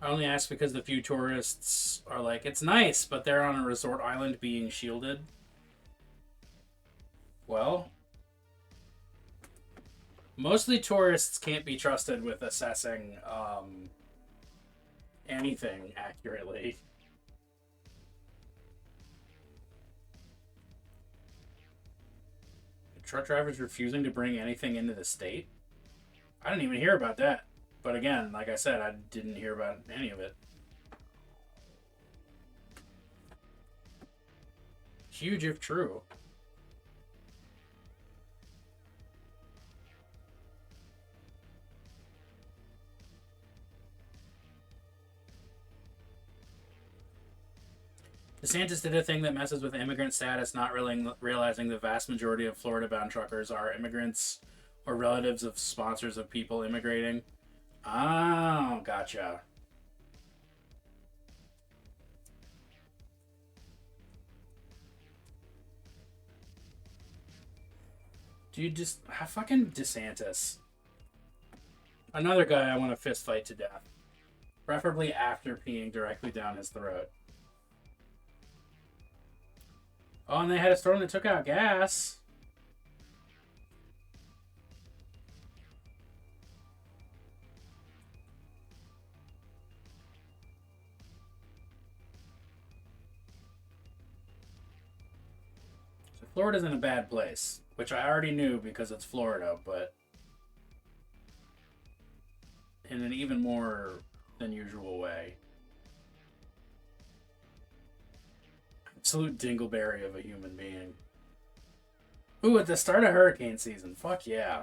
I only ask because the few tourists are like, it's nice, but they're on a resort island being shielded. Well, mostly tourists can't be trusted with assessing anything accurately. Truck drivers refusing to bring anything into the state? I didn't even hear about that. But again, like I said, I didn't hear about any of it. Huge if true. DeSantis did a thing that messes with immigrant status, not really realizing the vast majority of Florida-bound truckers are immigrants or relatives of sponsors of people immigrating. Oh, gotcha. Dude, just fucking DeSantis. Another guy I want to fist fight to death. Preferably after peeing directly down his throat. Oh, and they had a storm that took out gas. So Florida's in a bad place, which I already knew because it's Florida, but in an even more than usual way. Absolute dingleberry of a human being. Ooh, at the start of hurricane season. Fuck yeah.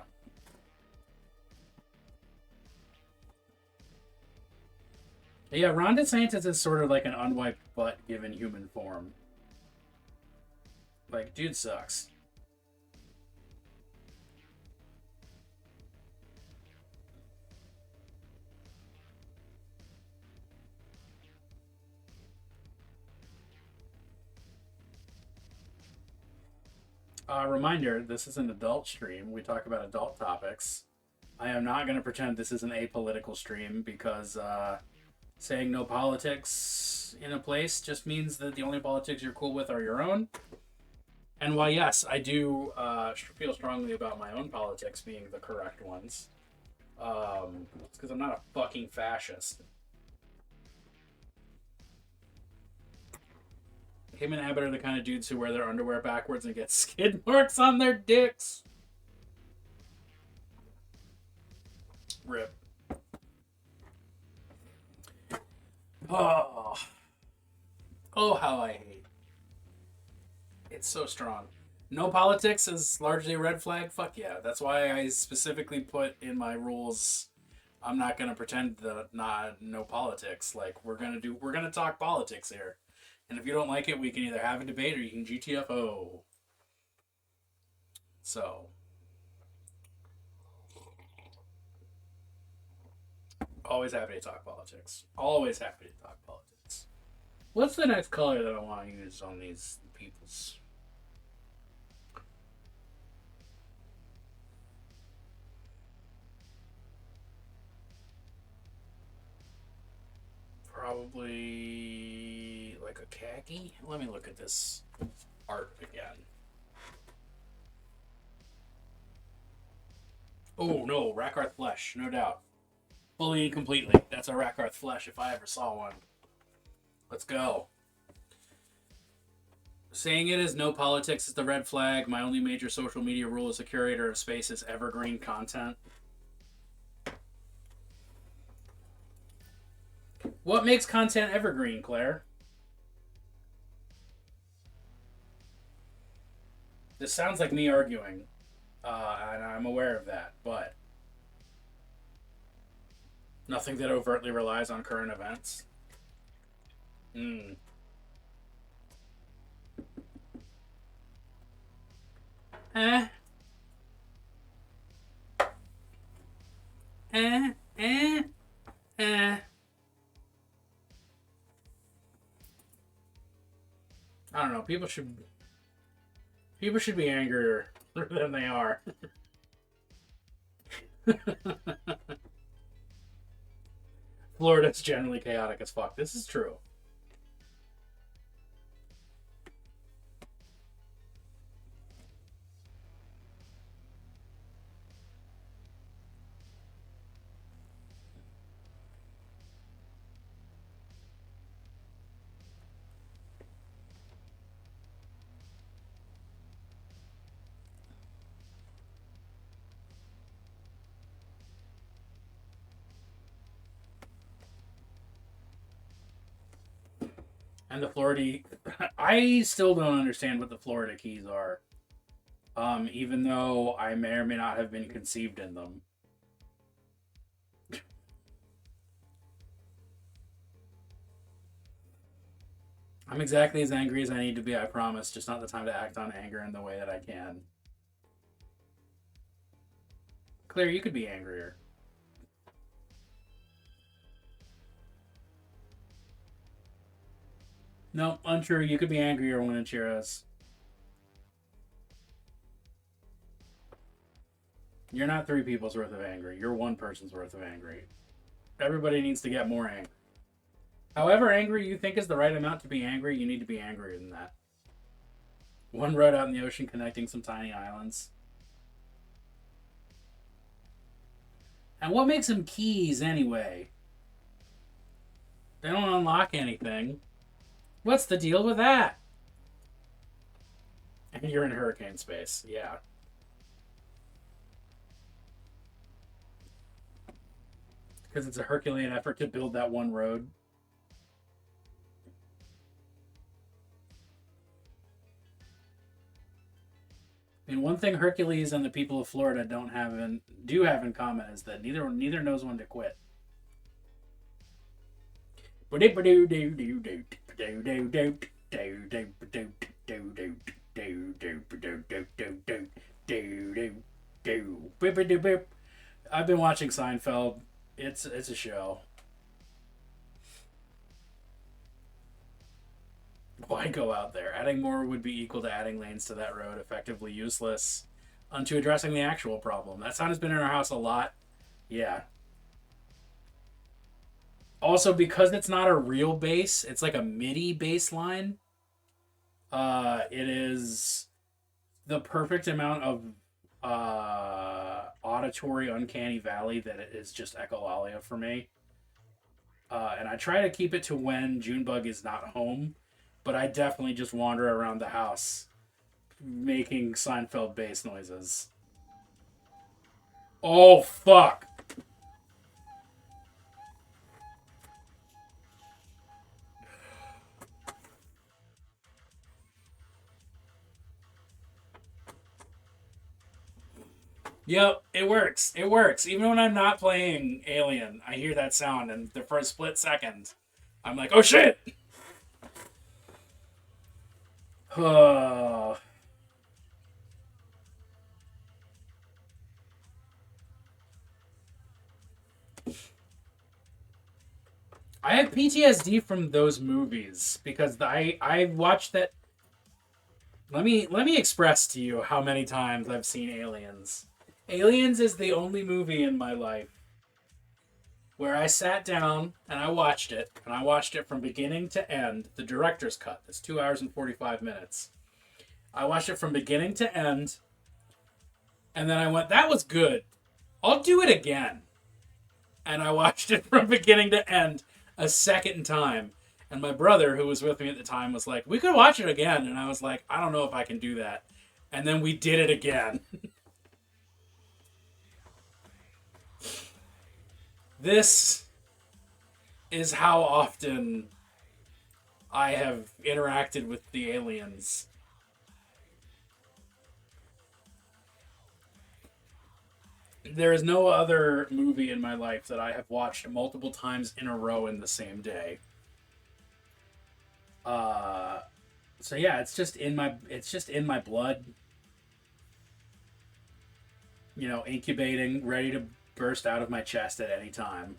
Yeah, Ron DeSantis is sort of like an unwiped butt given human form. Like, dude sucks. Reminder, this is an adult stream. We talk about adult topics. I am not going to pretend this is an apolitical stream because saying no politics in a place just means that the only politics you're cool with are your own. And while, yes, I do feel strongly about my own politics being the correct ones, it's because I'm not a fucking fascist. Him and Abbott are the kind of dudes who wear their underwear backwards and get skid marks on their dicks. Rip. Oh. Oh, how I hate. It's so strong. No politics is largely a red flag. Fuck yeah. That's why I specifically put in my rules, I'm not going to pretend that no politics. Like, we're going to talk politics here. And if you don't like it, we can either have a debate or you can GTFO. So. Always happy to talk politics. Always happy to talk politics. What's the next color that I want to use on these peoples? Probably like a khaki. Let me look at this art again. Oh no, Rakarth flesh, no doubt. Fully and completely. That's a Rakarth flesh if I ever saw one. Let's go. Saying it is no politics is the red flag. My only major social media rule as a curator of space is evergreen content. What makes content evergreen, Claire? This sounds like me arguing, and I'm aware of that, but nothing that overtly relies on current events. I don't know. People should be angrier than they are. Florida's generally chaotic as fuck. This is true. And the Florida... I still don't understand what the Florida keys are. Even though I may or may not have been conceived in them. I'm exactly as angry as I need to be, I promise. Just not the time to act on anger in the way that I can. Claire, you could be angrier. No, untrue. You could be angrier when it's yours. You're not 3 people's worth of angry. You're 1 person's worth of angry. Everybody needs to get more angry. However angry you think is the right amount to be angry, you need to be angrier than that. 1 road out in the ocean connecting some tiny islands. And what makes them keys anyway? They don't unlock anything. What's the deal with that? And you're in hurricane space, yeah. Because it's a Herculean effort to build that 1 road. And one thing Hercules and the people of Florida do have in common is that neither knows when to quit. I've been watching Seinfeld. It's a show. Why go out there? Adding more would be equal to adding lanes to that road, effectively useless, unto addressing the actual problem. That sound has been in our house a lot. Yeah. Also, because it's not a real bass, it's like a MIDI bass line. It is the perfect amount of auditory uncanny valley that it is just echolalia for me. And I try to keep it to when Junebug is not home, but I definitely just wander around the house making Seinfeld bass noises. Oh, fuck! Yep, it works. It works. Even when I'm not playing Alien, I hear that sound, and for a split second, I'm like, oh shit! I have PTSD from those movies because I watched that. Let me express to you how many times I've seen Aliens. Aliens is the only movie in my life where I sat down and I watched it from beginning to end. The director's cut. It's 2 hours and 45 minutes. I watched it from beginning to end, and then I went, that was good. I'll do it again. And I watched it from beginning to end a second time. And my brother, who was with me at the time, was like, we could watch it again. And I was like, I don't know if I can do that. And then we did it again. This is how often I have interacted with the aliens. There is no other movie in my life that I have watched multiple times in a row in the same day. So yeah, it's just in my blood. You know, incubating, ready to burst out of my chest at any time.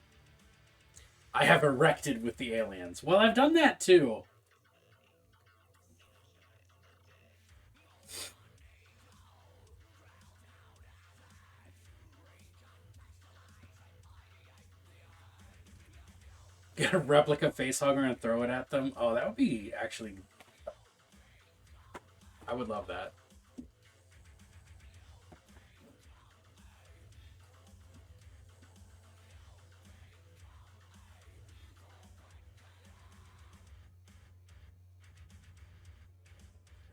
I have erected with the aliens. Well, I've done that too. Get a replica facehugger and throw it at them. Oh, that would be actually... I would love that.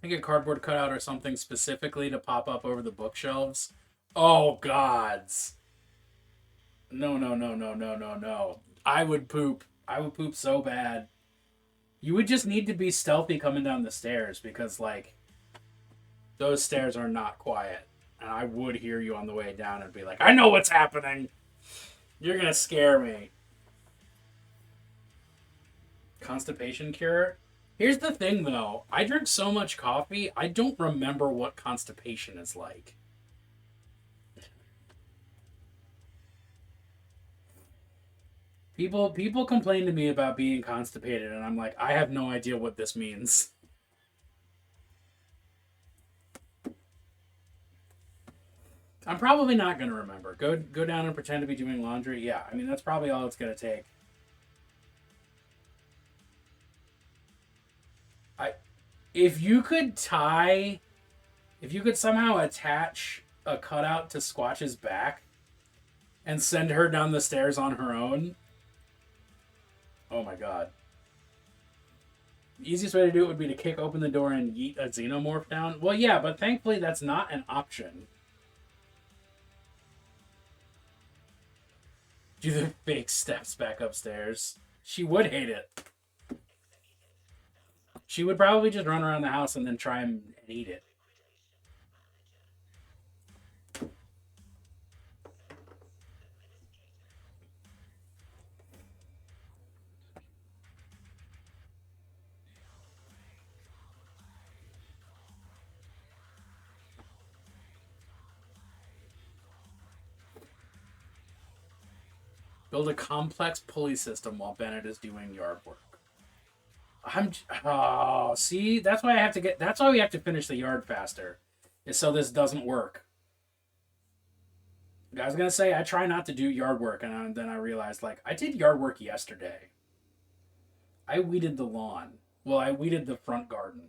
I think a cardboard cutout or something specifically to pop up over the bookshelves. Oh, gods. No, no, no, no, no, no, no. I would poop. I would poop so bad. You would just need to be stealthy coming down the stairs because, like, those stairs are not quiet. And I would hear you on the way down and be like, I know what's happening. You're going to scare me. Constipation cure? Here's the thing, though. I drink so much coffee, I don't remember what constipation is like. People complain to me about being constipated, and I'm like, I have no idea what this means. I'm probably not going to remember. Go down and pretend to be doing laundry. Yeah, I mean, that's probably all it's going to take. If you could somehow attach a cutout to Squatch's back and send her down the stairs on her own, oh my god. The easiest way to do it would be to kick open the door and yeet a xenomorph down. Well, yeah, but thankfully that's not an option. Do the fake steps back upstairs. She would hate it. She would probably just run around the house and then try and eat it. Build a complex pulley system while Bennett is doing yard work. See, that's why we have to finish the yard faster, is so this doesn't work. I was gonna say I try not to do yard work, and then I realized, like, I did yard work yesterday. I weeded the lawn. Well, I weeded the front garden.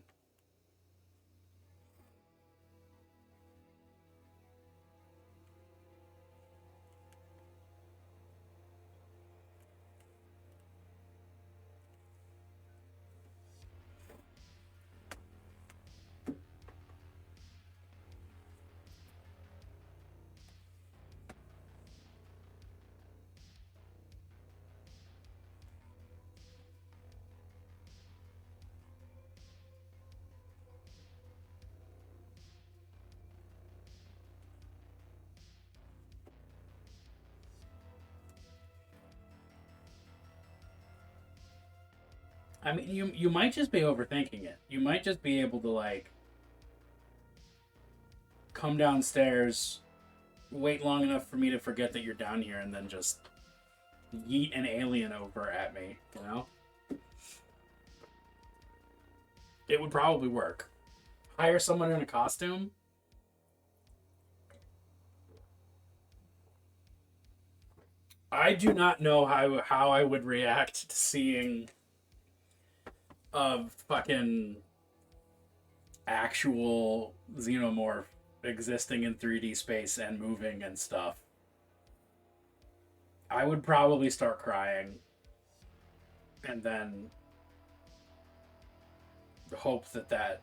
I mean, you might just be overthinking it. You might just be able to, like, come downstairs, wait long enough for me to forget that you're down here, and then just yeet an alien over at me, you know? It would probably work. Hire someone in a costume. I do not know how I would react to seeing a fucking actual xenomorph existing in 3D space and moving and stuff. I would probably start crying and then hope that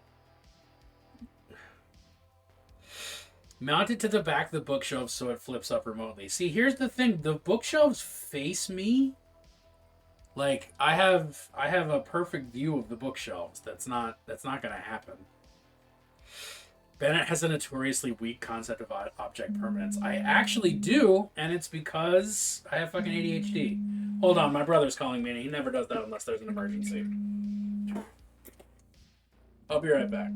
mount it to the back of the bookshelf so it flips up remotely. See, here's the thing. The bookshelves face me. Like, I have a perfect view of the bookshelves. That's not going to happen. Bennett has a notoriously weak concept of object permanence. I actually do, and it's because I have fucking ADHD. Hold on, my brother's calling me, and he never does that unless there's an emergency. I'll be right back.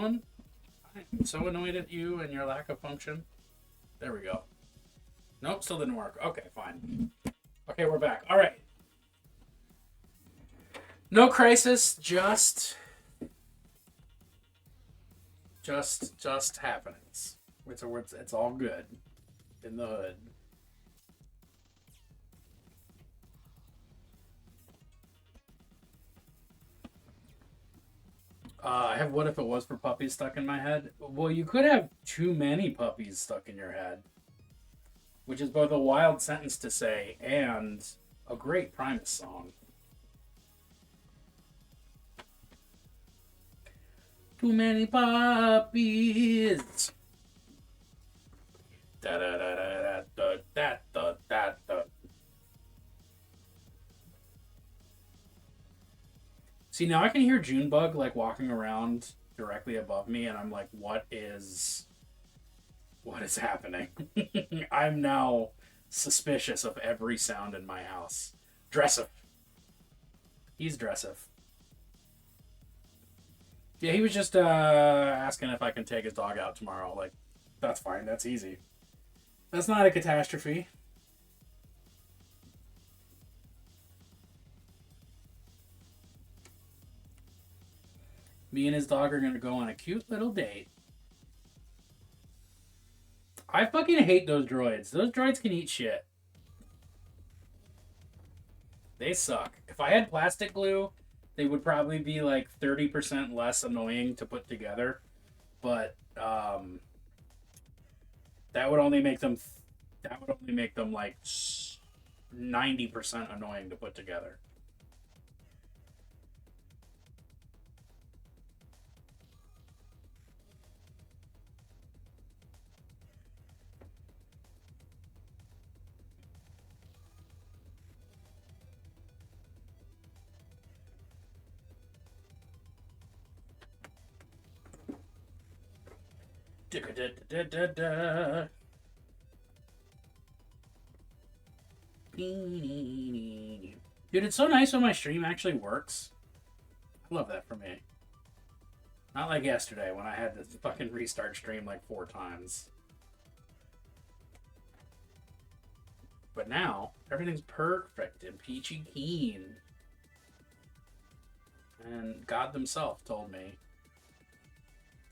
going? I'm so annoyed at you and your lack of function. There we go. Nope, still didn't work. Okay, fine. Okay, we're back. All right. No crisis, just happenings. It's all good in the hood. I have what if it was for puppies stuck in my head. Well, you could have too many puppies stuck in your head, which is both a wild sentence to say and a great Primus song. Too many puppies. Da da da da da da da da da. See, now I can hear Junebug like walking around directly above me, and I'm like, what is happening? I'm now suspicious of every sound in my house. Dressif. He's Dressif. Yeah, he was just asking if I can take his dog out tomorrow. Like, that's fine. That's easy. That's not a catastrophe. Me and his dog are going to go on a cute little date. I fucking hate those droids. Those droids can eat shit. They suck. If I had plastic glue, they would probably be like 30% less annoying to put together. But that would only make them like 90% annoying to put together. Dude, it's so nice when my stream actually works. I love that for me. Not like yesterday when I had to fucking restart stream like 4 times. But now, everything's perfect and peachy keen. And God himself told me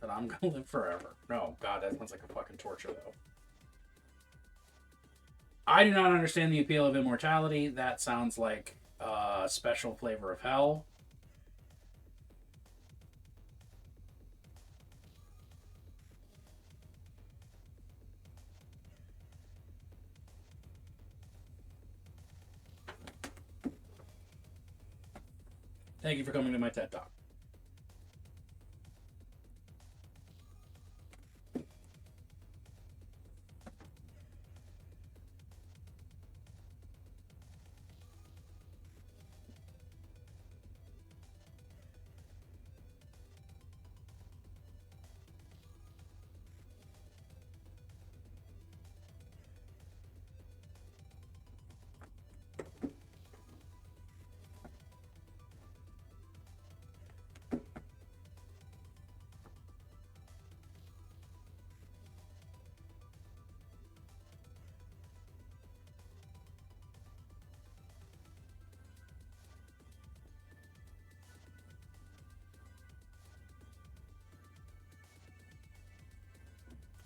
that I'm gonna live forever. No, God, that sounds like a fucking torture, though. I do not understand the appeal of immortality. That sounds like a special flavor of hell. Thank you for coming to my TED Talk.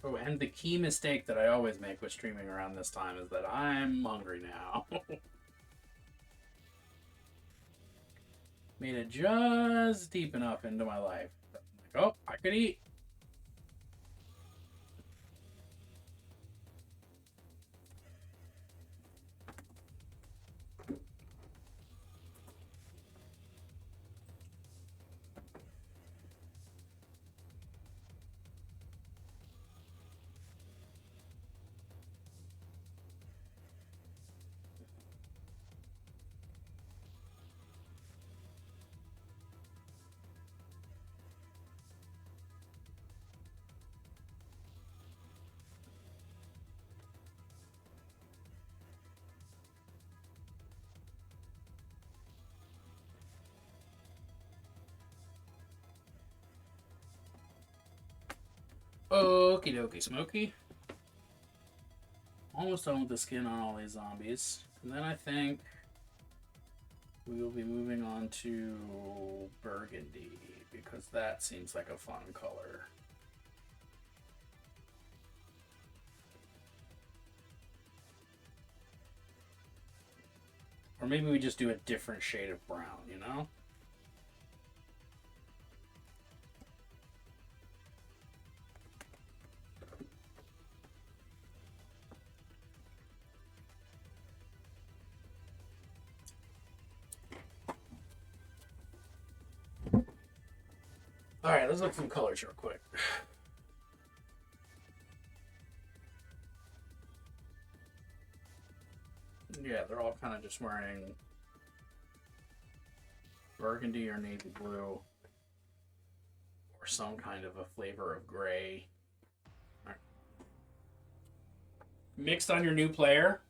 Oh, and the key mistake that I always make with streaming around this time is that I'm hungry now. Made it just deep enough into my life. Like, oh, I could eat. Okie dokie, Smokey. Almost done with the skin on all these zombies. And then I think we will be moving on to burgundy, because that seems like a fun color. Or maybe we just do a different shade of brown, you know? Alright, let's look at some colors real quick. Yeah, they're all kind of just wearing burgundy or navy blue, or some kind of a flavor of gray. All right. Mixed on your new player.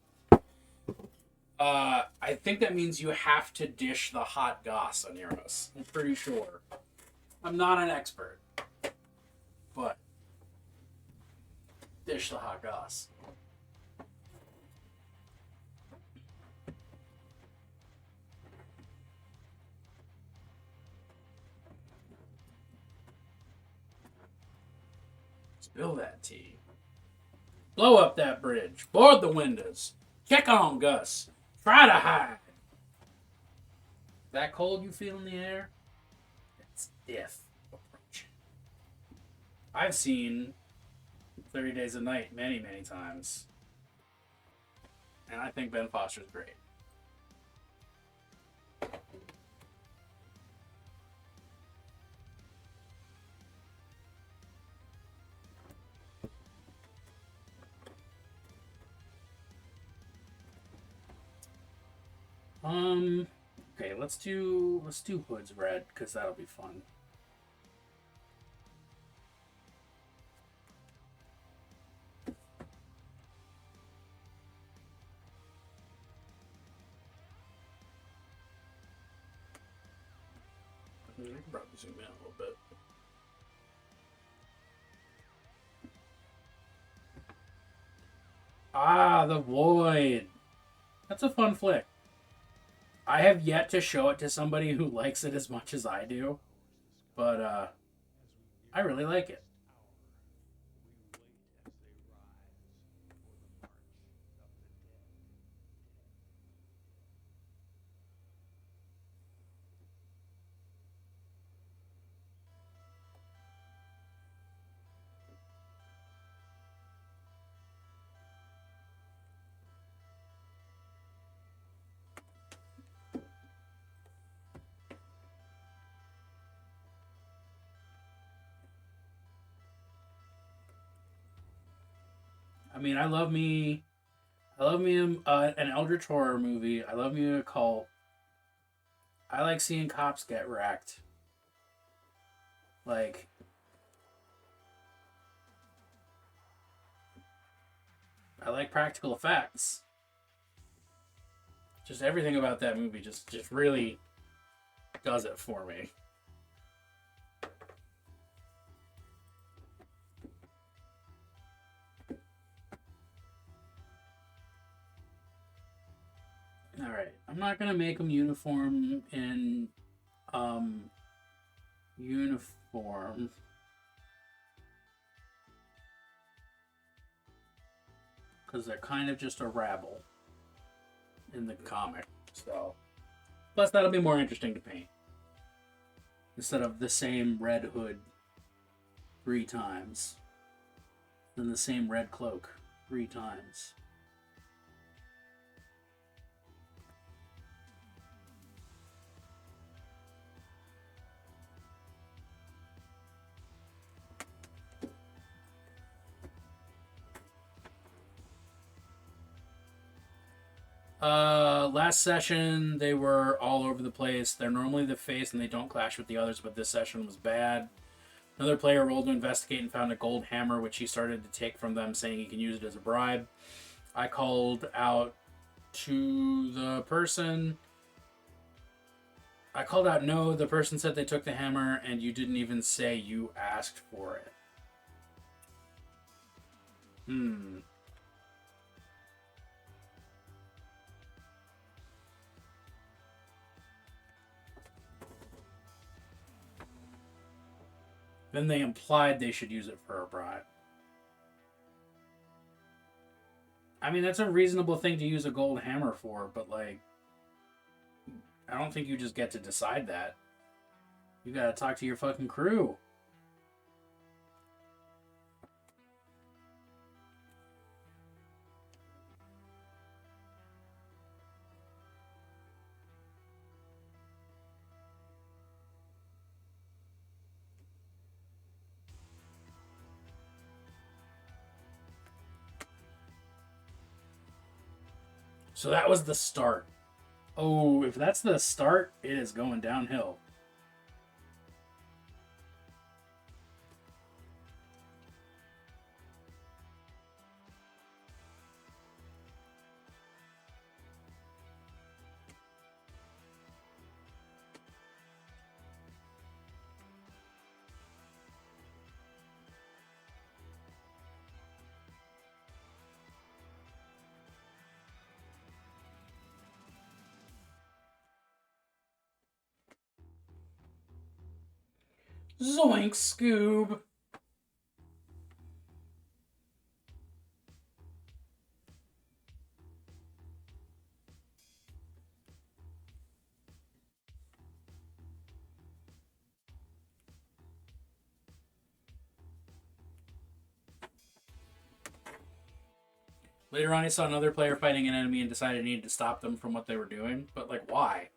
I think that means you have to dish the hot goss on Euros. I'm pretty sure. I'm not an expert, but dish the hot goss. Spill that tea. Blow up that bridge. Board the windows. Check on Gus. Try to hide. That cold you feel in the air? That's death approaching. I've seen 30 Days a Night many, many times. And I think Ben Foster's great. Okay, let's do Hood's red, because that'll be fun. I can probably zoom in a little bit. Ah, The Void. That's a fun flick. I have yet to show it to somebody who likes it as much as I do, but I really like it. I mean, I love me an Eldritch horror movie. I love me a cult. I like seeing cops get wrecked. Like, I like practical effects. Just everything about that movie just really does it for me. Alright, I'm not gonna make them uniform in uniform. Because they're kind of just a rabble in the comic. So, plus that'll be more interesting to paint. Instead of the same red hood 3 times. Then the same red cloak 3 times. Last session, they were all over the place. They're normally the face and they don't clash with the others, but this session was bad. Another player rolled to investigate and found a gold hammer, which he started to take from them, saying he can use it as a bribe. I called out to the person. I called out no. The person said they took the hammer, and you didn't even say you asked for it. Hmm. Then they implied they should use it for a bribe. I mean, that's a reasonable thing to use a gold hammer for, but, like, I don't think you just get to decide that. You gotta talk to your fucking crew. So that was the start. Oh, if that's the start, it is going downhill. Zoink, Scoob! Later on, he saw another player fighting an enemy and decided he needed to stop them from what they were doing. But, like, why?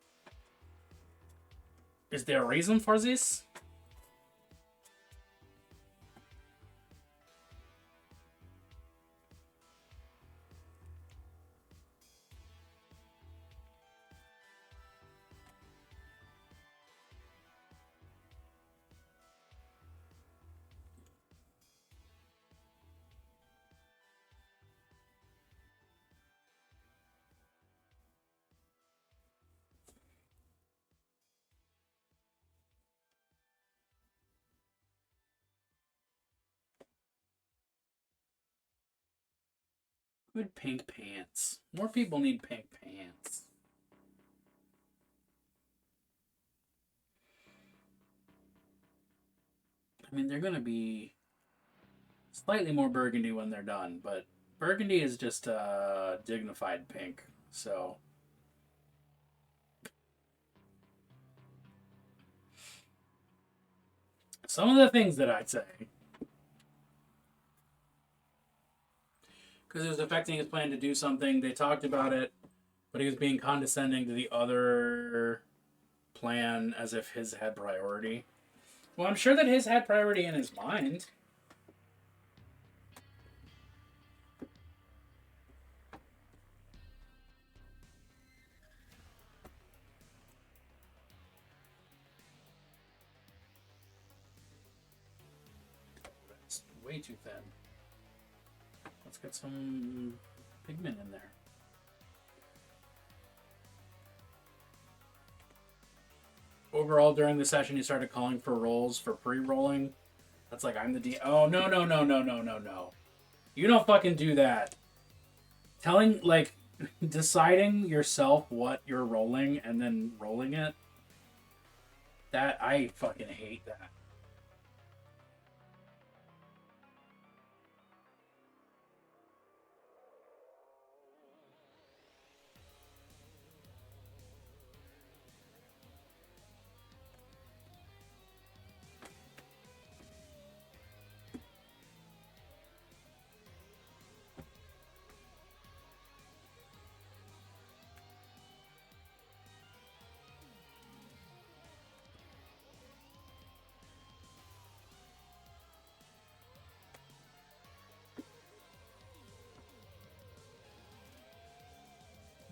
Is there a reason for this? Good pink pants. More people need pink pants. I mean, they're going to be slightly more burgundy when they're done, but burgundy is just dignified pink, so... Some of the things that I'd say... Because it was affecting his plan to do something, they talked about it, but he was being condescending to the other plan as if his had priority. Well, I'm sure that his had priority in his mind. It's way too thin. Let's get some pigment in there. Overall, during the session, he started calling for rolls for pre-rolling. That's like, I'm the D... Oh, no. You don't fucking do that. Telling, like, deciding yourself what you're rolling and then rolling it. That, I fucking hate that.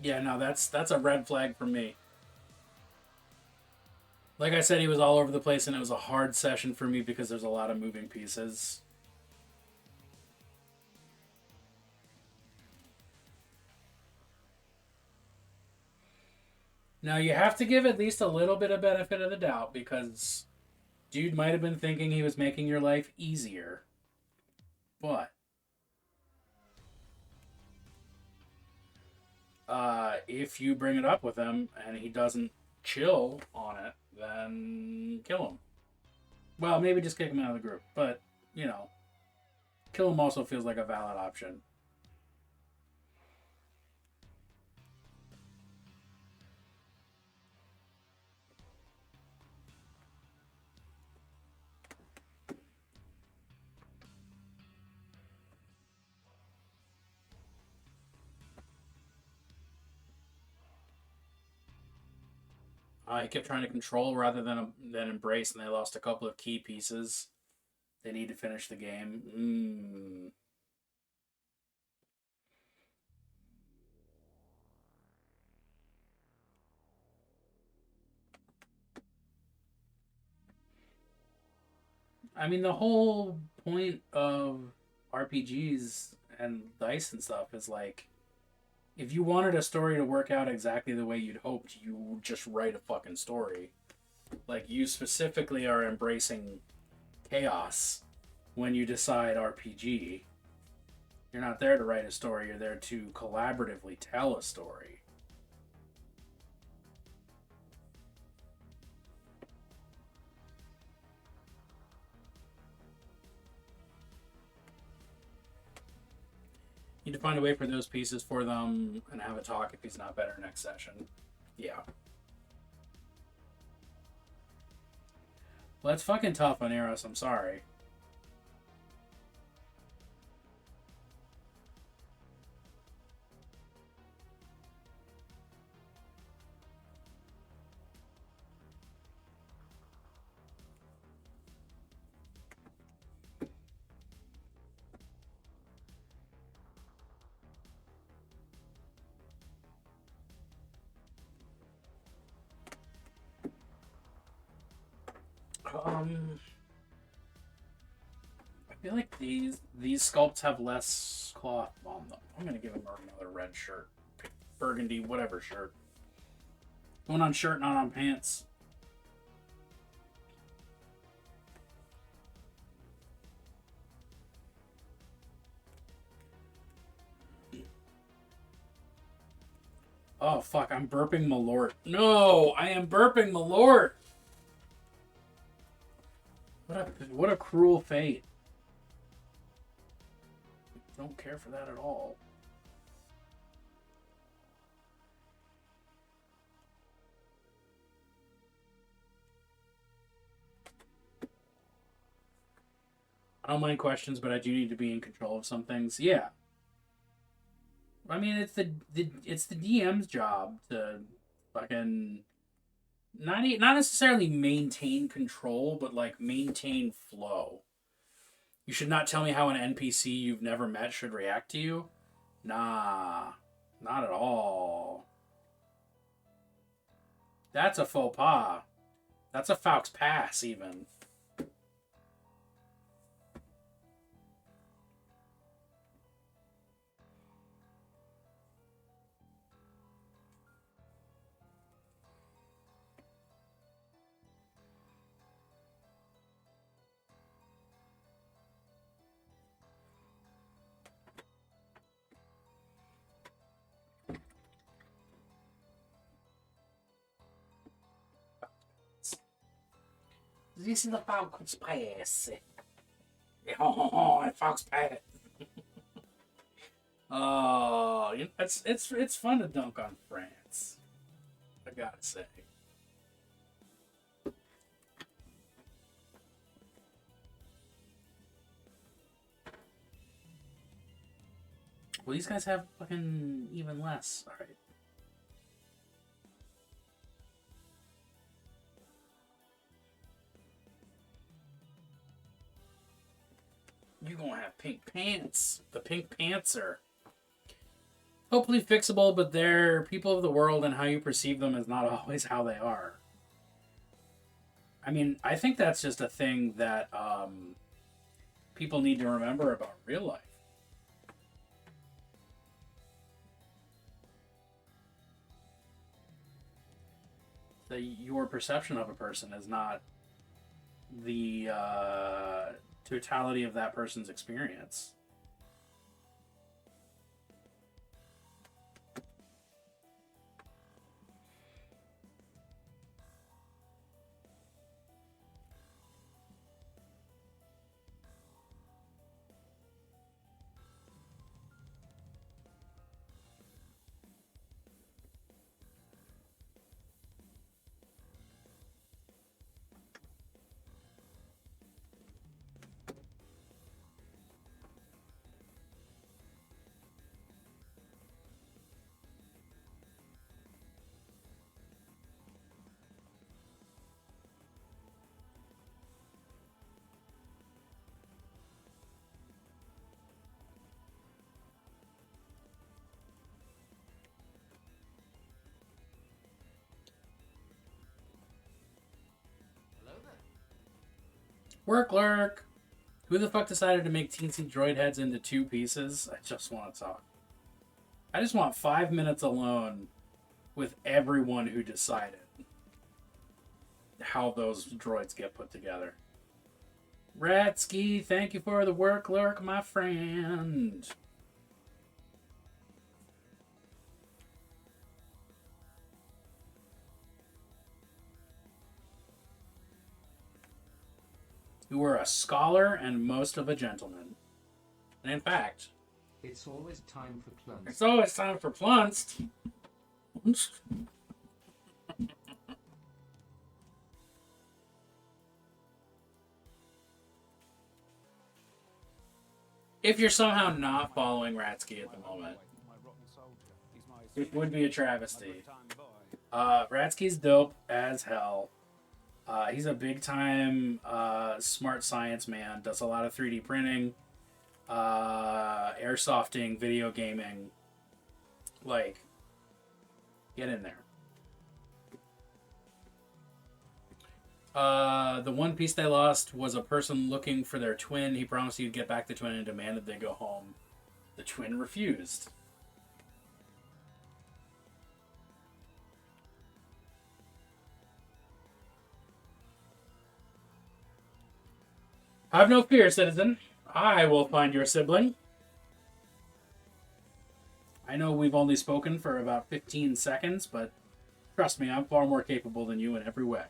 Yeah, no, that's a red flag for me. Like I said, he was all over the place, and it was a hard session for me because there's a lot of moving pieces. Now, you have to give at least a little bit of benefit of the doubt, because dude might have been thinking he was making your life easier. But if you bring it up with him and he doesn't chill on it, then kill him. Well, maybe just kick him out of the group, but, you know, kill him also feels like a valid option. He kept trying to control rather than embrace, and they lost a couple of key pieces. They need to finish the game. I mean, the whole point of RPGs and dice and stuff is like, if you wanted a story to work out exactly the way you'd hoped, you just write a fucking story. Like, you specifically are embracing chaos when you decide RPG. You're not there to write a story, you're there to collaboratively tell a story. Need to find a way for those pieces for them and have a talk if he's not better next session. Yeah. Well, that's fucking tough on Eros, I'm sorry. I feel like these sculpts have less cloth on them. I'm gonna give him another red shirt, burgundy, whatever shirt. Going on shirt, not on pants. Oh fuck! I'm burping Malort. No, I am burping Malort. What a cruel fate. Don't care for that at all. I don't mind questions, but I do need to be in control of some things. Yeah. I mean, it's the DM's job to fucking not necessarily maintain control, but like maintain flow. You should not tell me how an NPC you've never met should react to you. Nah, not at all. That's a faux pas. That's a Faux Pass, even. This is the Faux Pass. Oh, Faux Pass. Oh, it's fun to dunk on France. I gotta say. Well, these guys have fucking even less. All right. You're gonna have pink pants. The Pink Pantser. Hopefully fixable, but they're people of the world, and how you perceive them is not always how they are. I mean, I think that's just a thing that people need to remember about real life. That your perception of a person is not the totality of that person's experience. Work lurk. Who the fuck decided to make teensy droid heads into 2 pieces? I just want to talk. I just want 5 minutes alone with everyone who decided how those droids get put together. Ratsky, thank you for the work lurk, my friend. You were a scholar and most of a gentleman. And in fact, It's always time for cluns. it's always time for Plunst. If you're somehow not following Ratsky at the moment, it would be a travesty. Ratsky's dope as hell. He's a big time smart science man. Does a lot of 3D printing, airsofting, video gaming. Like, get in there. The one piece they lost was a person looking for their twin. He promised he'd get back the twin and demanded they go home. The twin refused. Have no fear, citizen. I will find your sibling. I know we've only spoken for about 15 seconds, but trust me, I'm far more capable than you in every way.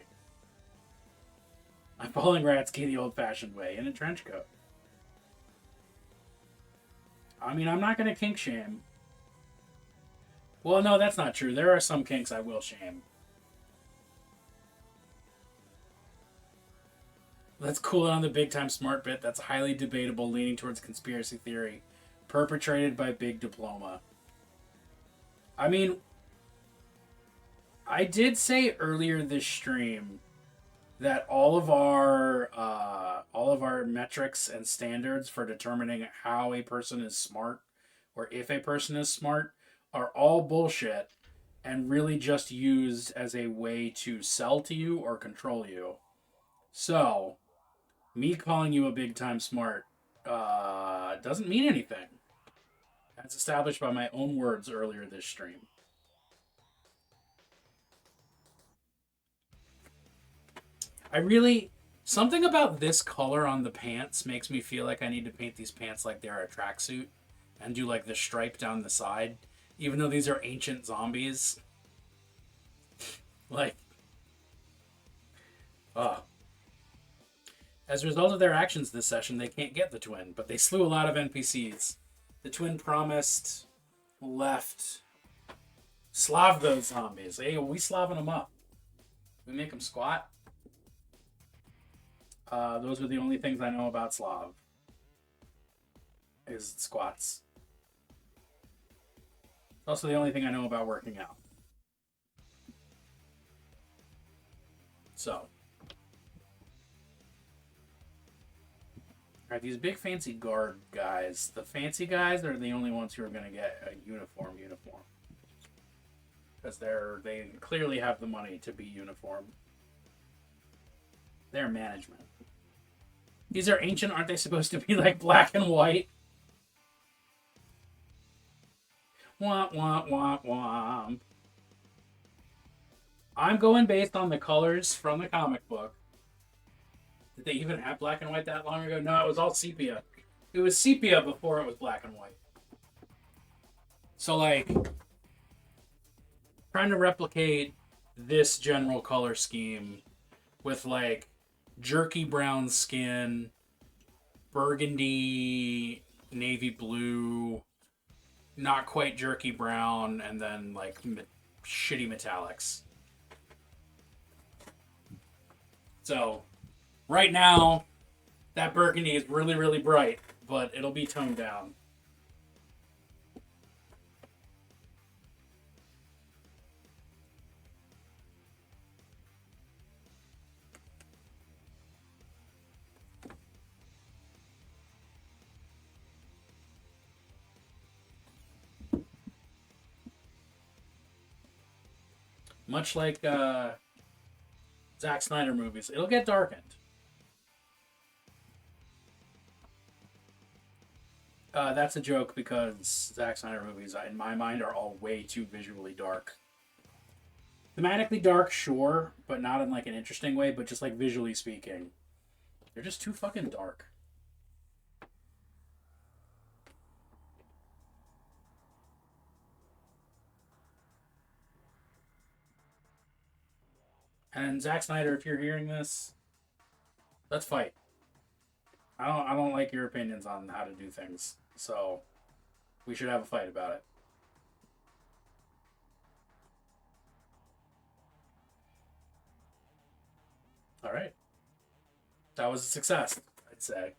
I'm following Ratsky the old-fashioned way, in a trench coat. I mean, I'm not going to kink shame. Well, no, that's not true. There are some kinks I will shame. Let's cool it on the big-time smart bit that's highly debatable, leaning towards conspiracy theory, perpetrated by Big Diploma. I mean, I did say earlier this stream that all of our metrics and standards for determining how a person is smart or if a person is smart are all bullshit and really just used as a way to sell to you or control you. So, me calling you a big time smart doesn't mean anything. That's established by my own words earlier this stream. Something about this color on the pants makes me feel like I need to paint these pants like they're a tracksuit and do like the stripe down the side, even though these are ancient zombies. Like, as a result of their actions this session, they can't get the twin, but they slew a lot of NPCs. The twin promised, left, Slav those zombies. Hey, we slaving them up. We make them squat. Those are the only things I know about Slav. Is squats. It's also the only thing I know about working out. So. Alright, these big fancy guard guys. The fancy guys are the only ones who are going to get a uniform. Because they clearly have the money to be uniform. They're management. These are ancient, aren't they supposed to be like black and white? Womp, womp, womp, womp. I'm going based on the colors from the comic book. Did they even have black and white that long ago? No, it was all sepia. It was sepia before it was black and white. So, like, trying to replicate this general color scheme with, like, jerky brown skin, burgundy, navy blue, not quite jerky brown, and then, like, shitty metallics. So, right now, that burgundy is really, really bright, but it'll be toned down. Much like Zack Snyder movies, it'll get darkened. That's a joke because Zack Snyder movies, in my mind, are all way too visually dark. Thematically dark, sure, but not in like an interesting way. But just like visually speaking, they're just too fucking dark. And Zack Snyder, if you're hearing this, let's fight. I don't like your opinions on how to do things. So we should have a fight about it. All right. That was a success, I'd say.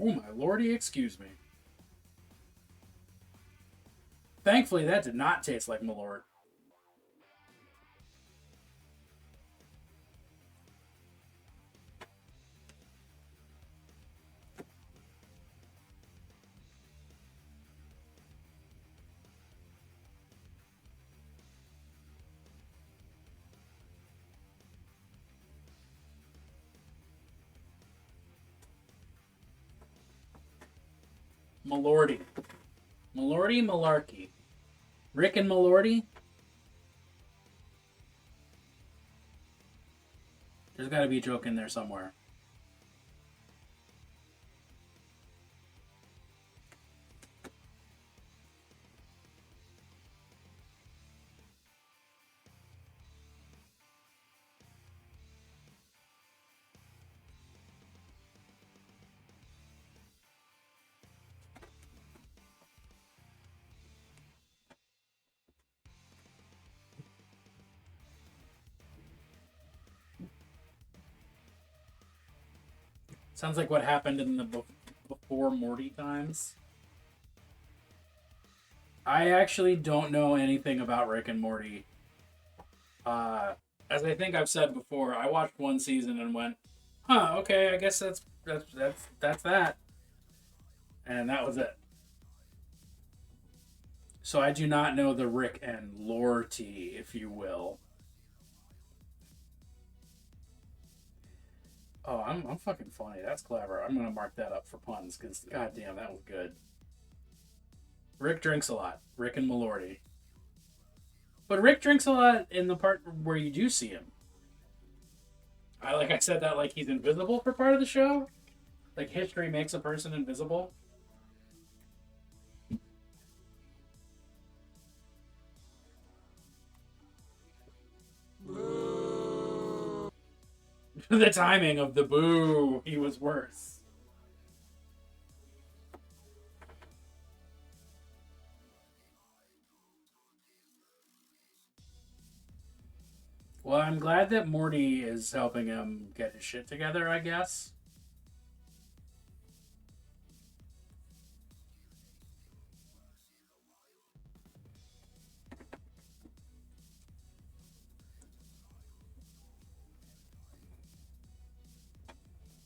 Oh my lordy, excuse me. Thankfully, that did not taste like Malort. Malordy. Malordy, Malarkey. Rick and Malordy? There's got to be a joke in there somewhere. Sounds like what happened in the before Morty times. I actually don't know anything about Rick and Morty. As I think I've said before, I watched one season and went, "Huh, okay, I guess that's that," and that was it. So I do not know the Rick and Lorty, if you will. Oh, I'm fucking funny. That's clever. I'm gonna mark that up for puns because goddamn, that was good. Rick drinks a lot. Rick and Malorty. But Rick drinks a lot in the part where you do see him. I said that like he's invisible for part of the show. Like history makes a person invisible. The timing of the boo, he was worse. Well, I'm glad that Morty is helping him get his shit together, I guess.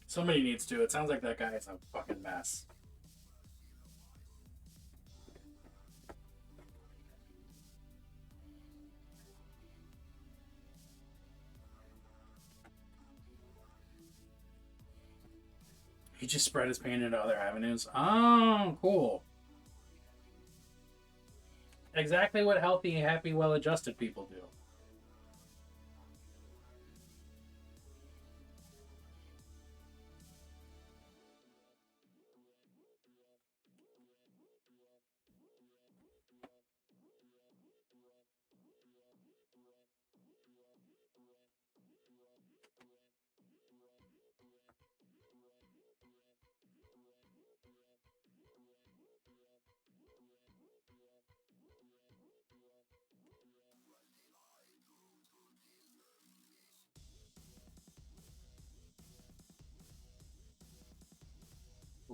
Somebody needs to. It sounds like that guy is a fucking mess. He just spread his pain into other avenues. Oh, cool. Exactly what healthy, happy, well-adjusted people do.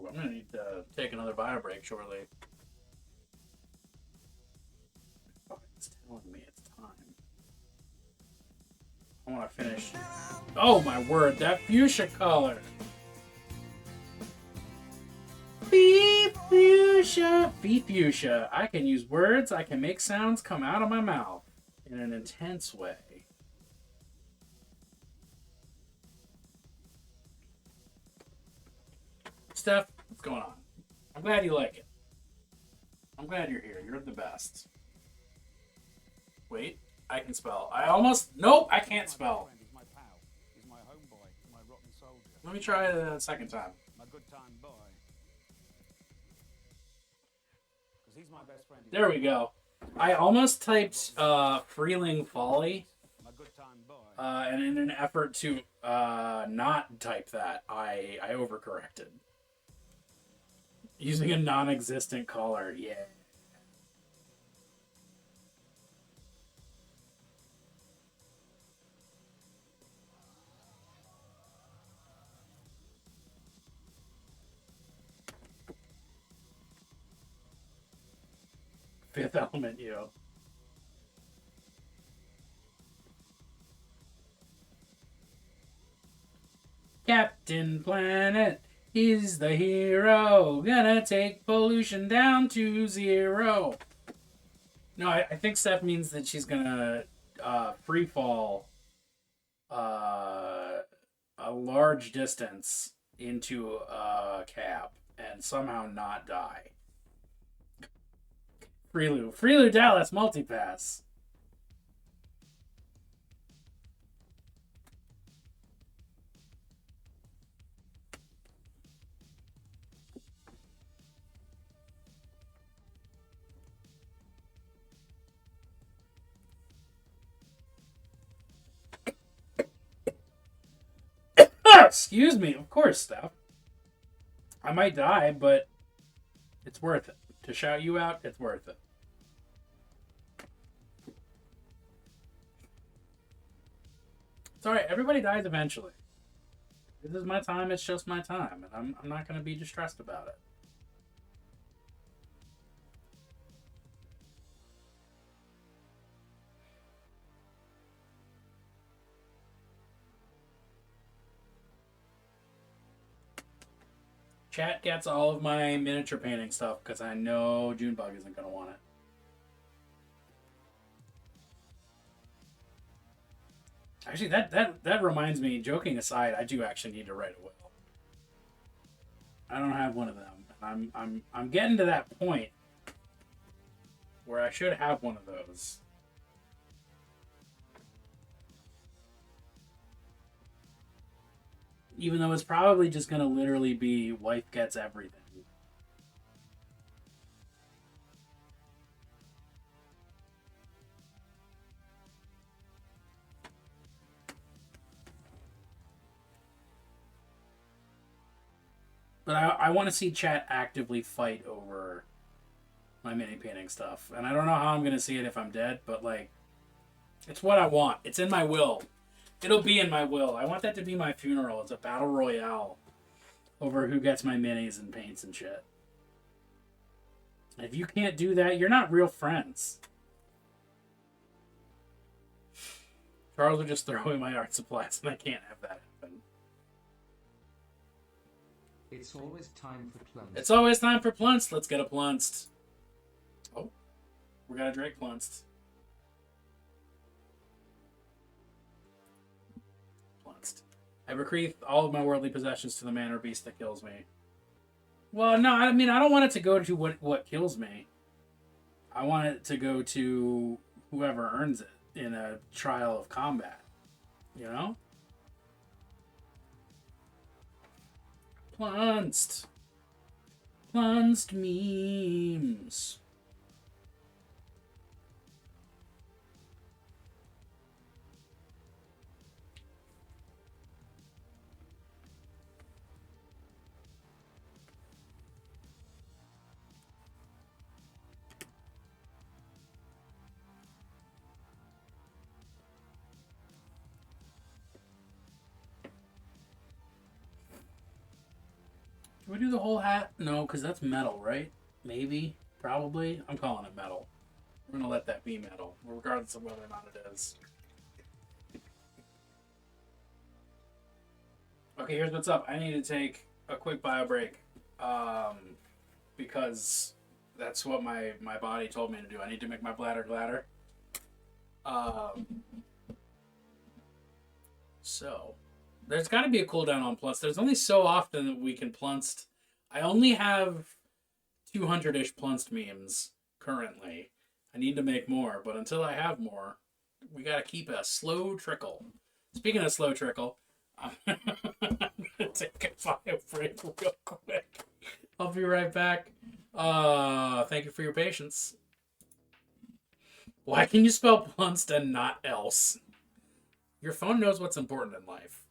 I'm gonna need to take another bio break shortly. Oh, it's telling me it's time. I want to finish. Oh my word, that fuchsia color! Beep fuchsia! Beep fuchsia. I can use words, I can make sounds come out of my mouth in an intense way. Steph, what's going on? I'm glad you like it. I'm glad you're here. You're the best. Wait, I can spell. Nope, I can't spell. He's my pal. He's my homeboy, my rotten soldier. Let me try it a second time. My good time boy. Because he's my best friend. There we go. I almost typed Freeling Folly. My good time boy. And in an effort to not type that, I overcorrected. Using a non-existent caller, yeah. Fifth Element, you. Captain Planet, he's the hero. Gonna take pollution down to 0. No, I think Steph means that she's gonna free fall a large distance into a cab and somehow not die. Freelu Dallas multipass. Excuse me, of course, Steph. I might die, but it's worth it. To shout you out, it's worth it. It's alright, everybody dies eventually. This is my time, it's just my time, and I'm not going to be distressed about it. Chat gets all of my miniature painting stuff because I know Junebug isn't going to want it. Actually, that reminds me, joking aside, I do actually need to write a will. I don't have one of them. I'm getting to that point where I should have one of those. Even though it's probably just going to literally be wife gets everything. But I want to see chat actively fight over my mini painting stuff. And I don't know how I'm going to see it if I'm dead, but like, it's what I want. It's in my will. It'll be in my will. I want that to be my funeral. It's a battle royale over who gets my minis and paints and shit. If you can't do that, you're not real friends. Charles would just throw away my art supplies, and I can't have that happen. It's always time for plunge. It's always time for plunced. Let's get a plunced. Oh, we got a Drake plunced. I bequeath all of my worldly possessions to the man or beast that kills me. Well, no, I mean, I don't want it to go to what kills me. I want it to go to whoever earns it in a trial of combat. You know? Plunced. Plunced memes. Can we do the whole hat? No, because that's metal, right? Maybe. Probably. I'm calling it metal. We're going to let that be metal, regardless of whether or not it is. Okay, here's what's up. I need to take a quick bio break. Because that's what my body told me to do. I need to make my bladder gladder. So, there's got to be a cooldown on Plunst. There's only so often that we can Plunst. I only have 200-ish Plunst memes currently. I need to make more, but until I have more, we got to keep a slow trickle. Speaking of slow trickle, I'm going to take a bio break real quick. I'll be right back. Thank you for your patience. Why can you spell Plunst and not else? Your phone knows what's important in life.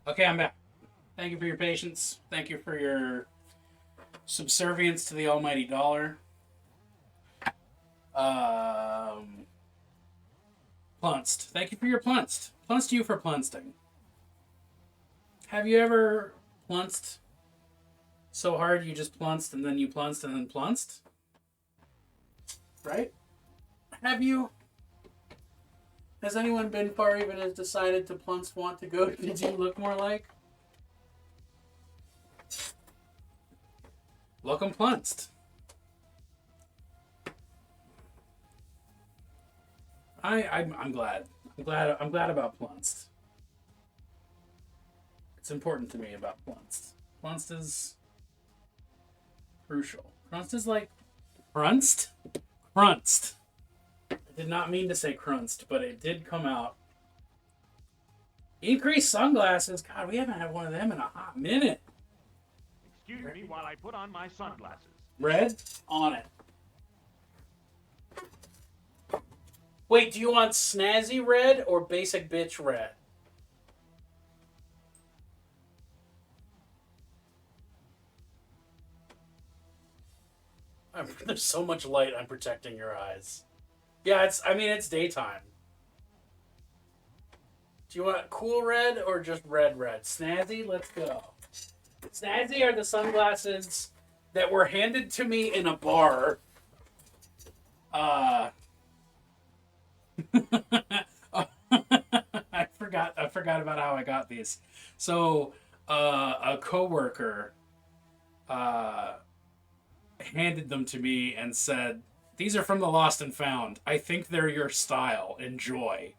Okay, I'm back. Thank you for your patience. Thank you for your subservience to the almighty dollar. Plunced. Thank you for your plunced. Plunced you for plunsting. Have you ever plunced so hard you just plunced and then you plunced and then plunced? Right? Have you? Has anyone been far even has decided to plunce want to go? Did you look more like? Welcome plunced. I'm glad. I'm glad about plunced. It's important to me about plunced. Plunced is crucial. Plunced is like crunched? Crunched. I did not mean to say crunched, but it did come out. Increased sunglasses. God, we haven't had one of them in a hot minute. Excuse me while I put on my sunglasses. Red? On it. Wait, do you want snazzy red or basic bitch red? There's so much light, I'm protecting your eyes. Yeah, it's daytime. Do you want cool red or just red? Snazzy, let's go. Snazzy are the sunglasses that were handed to me in a bar. I forgot about how I got these. So, a coworker handed them to me and said, "These are from the Lost and Found. I think they're your style. Enjoy."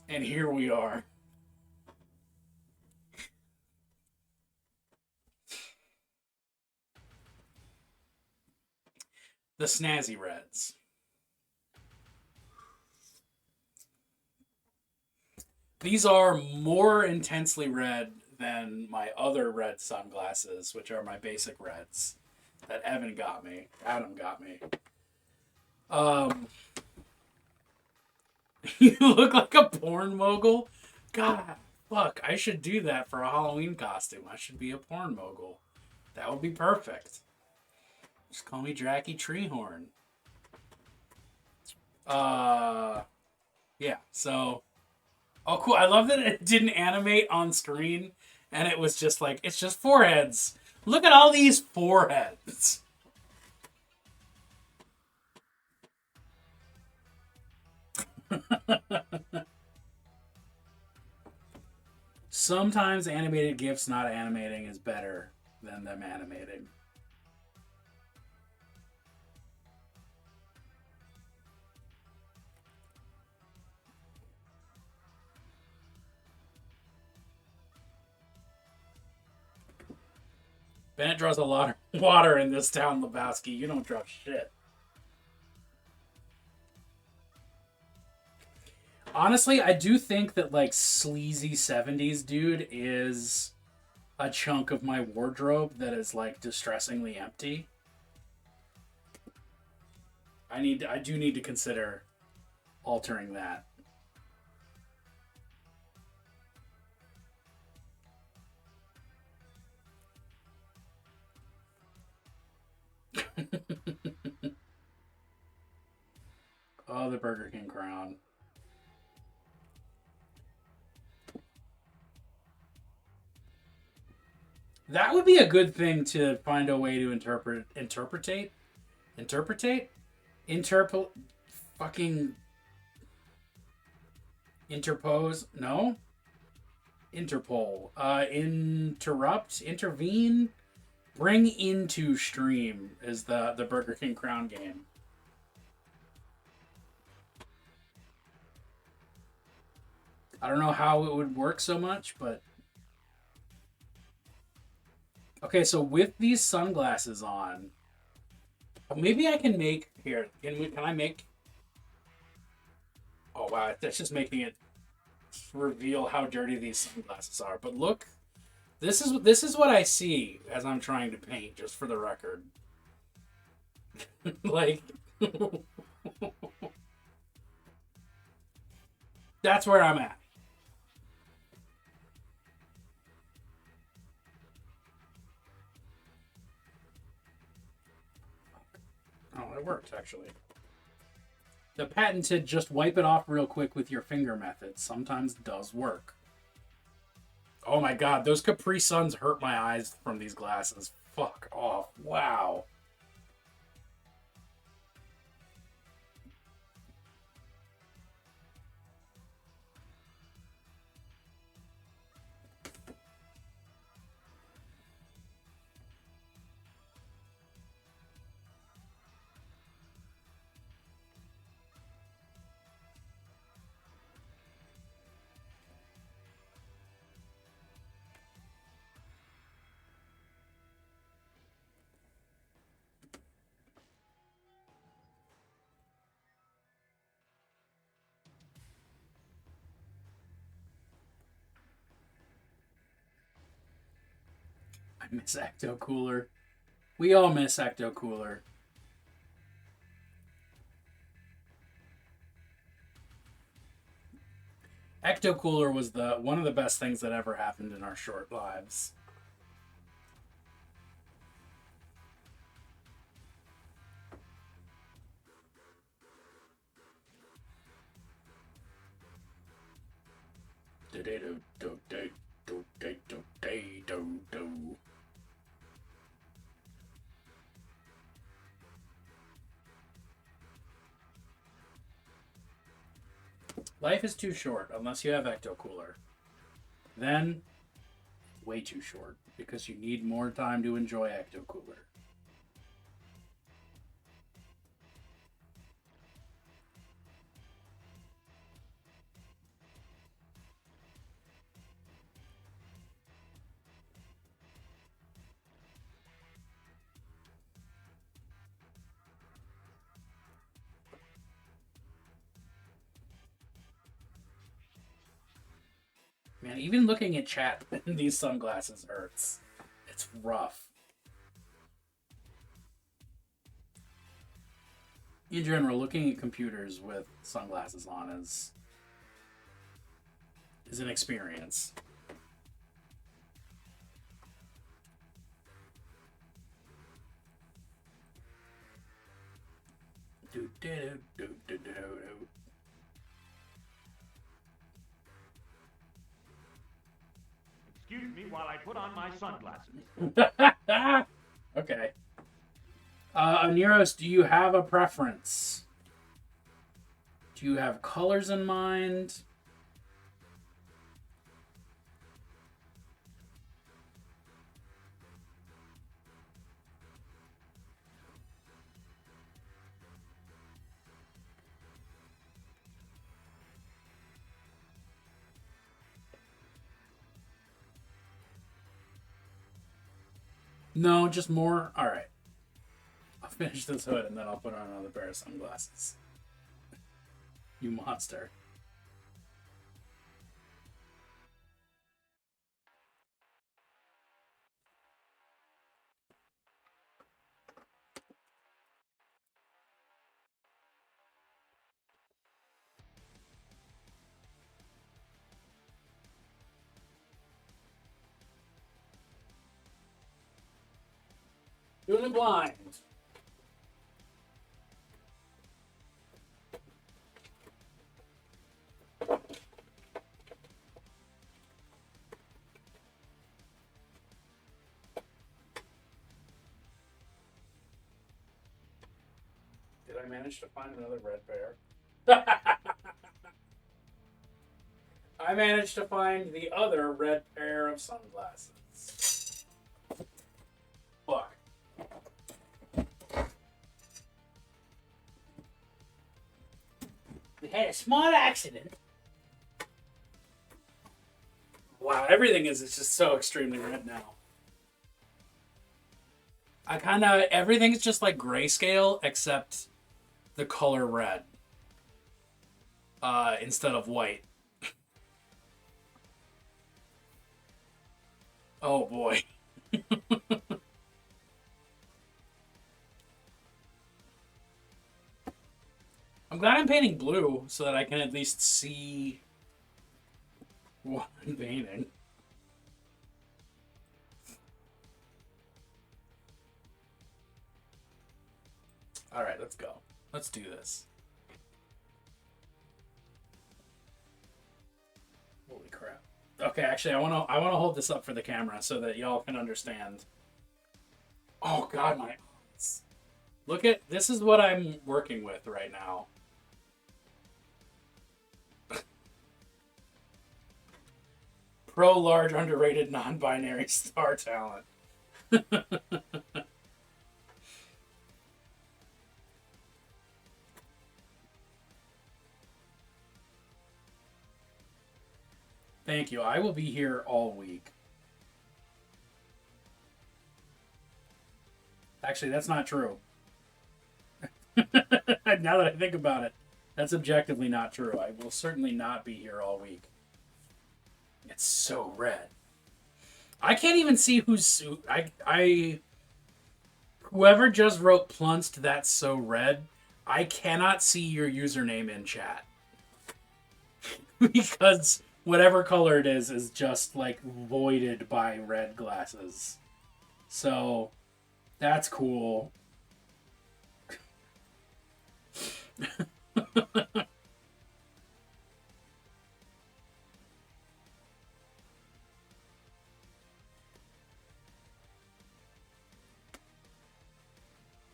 And here we are. The Snazzy Reds. These are more intensely red than my other red sunglasses, which are my basic reds that Adam got me. You look like a porn mogul? God, fuck, I should do that for a Halloween costume. I should be a porn mogul. That would be perfect. Just call me Dracky Treehorn. Yeah, so... Oh, cool. I love that it didn't animate on screen, and it was just like, it's just foreheads. Look at all these foreheads. Sometimes animated GIFs not animating is better than them animating. Bennett draws a lot of water in this town, Lebowski. You don't draw shit. Honestly, I do think that, like, sleazy 70s dude is a chunk of my wardrobe that is, like, distressingly empty. I do need to consider altering that. Oh, the Burger King crown. That would be a good thing to find a way to interpose, no? Interpol. Intervene? Bring into stream is the Burger King crown game. I don't know how it would work so much, but... Okay, so with these sunglasses on, maybe I can make... Here, can I make... Oh, wow, that's just making it reveal how dirty these sunglasses are. But look, this is what I see as I'm trying to paint, just for the record. Like... That's where I'm at. Oh, it worked, actually. The patented just wipe it off real quick with your finger method sometimes does work. Oh my god, those Capri Suns hurt my eyes from these glasses. Fuck off. Wow. I miss Ecto Cooler. We all miss Ecto Cooler. Ecto Cooler was one of the best things that ever happened in our short lives. Life is too short unless you have Ecto Cooler. Then, way too short because you need more time to enjoy Ecto Cooler. Man, even looking at chat in these sunglasses hurts. It's rough. In general, looking at computers with sunglasses on is an experience. Excuse me while I put on my sunglasses. Okay. Aniros, do you have a preference? Do you have colors in mind? No, just more? Alright. I'll finish this hood and then I'll put on another pair of sunglasses. You monster. Doing it blind. Did I manage to find another red pair? I managed to find the other red pair of sunglasses. Fuck. We had a small accident. Wow, everything is just so extremely red now. Everything's just like grayscale except the color red. Instead of white. Oh boy. I'm glad I'm painting blue so that I can at least see what I'm painting. All right, let's go. Let's do this. Holy crap. Okay, actually, I want to hold this up for the camera so that y'all can understand. Oh god, my eyes. Look at this is what I'm working with right now. Pro large underrated non-binary star talent. Thank you. I will be here all week. Actually, that's not true. Now that I think about it, that's objectively not true. I will certainly not be here all week. It's so red. I can't even see who's... Whoever just wrote Plunced, that's so red, I cannot see your username in chat. Because whatever color it is just, like, voided by red glasses. So, that's cool.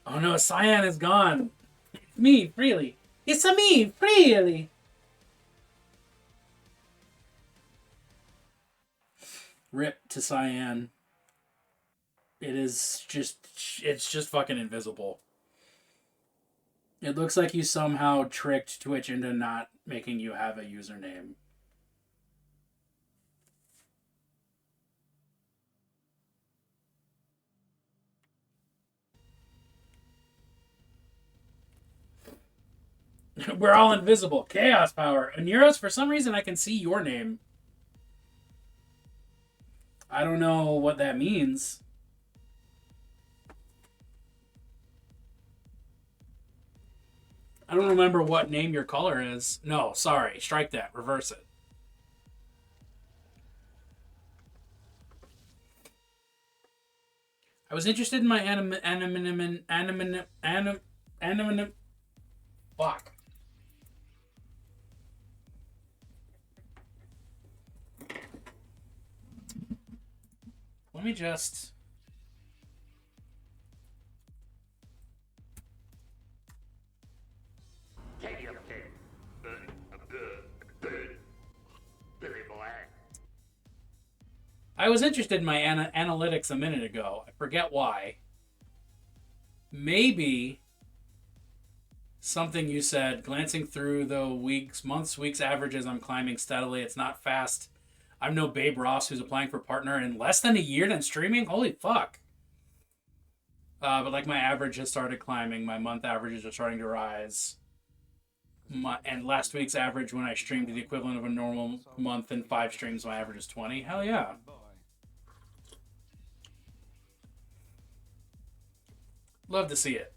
Oh no, Cyan is gone. It's me, Freely. It's a me, Freely. Rip to Cyan. It's just fucking invisible. It looks like you somehow tricked Twitch into not making you have a username. We're all invisible. Chaos power. Aneros, for some reason I can see your name. I don't know what that means. I don't remember what name your color is. No, sorry. Strike that. Reverse it. I was interested in my fuck. Let me just... I was interested in my analytics a minute ago. I forget why. Maybe something you said, glancing through the months, weeks averages, I'm climbing steadily. It's not fast. I'm no Babe Ross who's applying for partner in less than a year than streaming. Holy fuck. But like my average has started climbing. My month averages are starting to rise. And last week's average when I streamed the equivalent of a normal month in 5 streams, my average is 20. Hell yeah. Love to see it.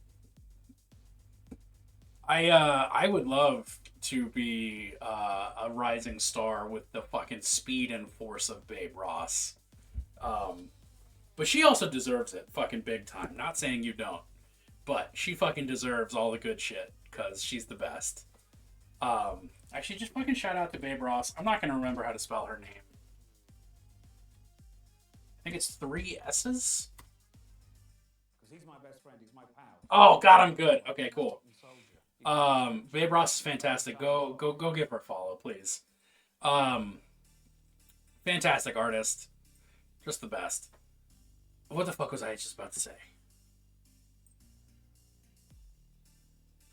I would love to be a rising star with the fucking speed and force of Babe Ross. But she also deserves it fucking big time. Not saying you don't. But she fucking deserves all the good shit because she's the best. Actually, just fucking shout out to Babe Ross. I'm not going to remember how to spell her name. I think it's 3 S's? He's my best friend. He's my pal. Oh, God, I'm good. Okay, cool. Babe Ross is fantastic. Go give her a follow, please. Fantastic artist. Just the best. What the fuck was I just about to say?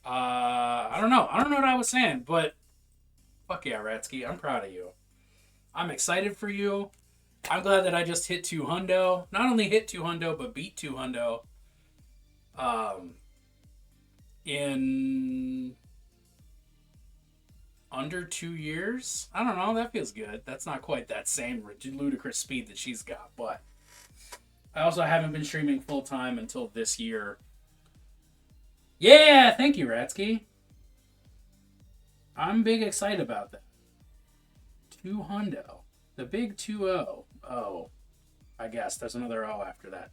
I don't know. I don't know what I was saying, but fuck yeah, Ratsky. I'm proud of you. I'm excited for you. I'm glad that I just hit 200. Not only hit 200, but beat 200. In under 2 years. I don't know. That feels good. That's not quite that same ludicrous speed that she's got, but I also haven't been streaming full time until this year. Yeah, thank you, Ratsky. I'm big excited about that. 200. The big 2-0. Oh, I guess there's another O after that.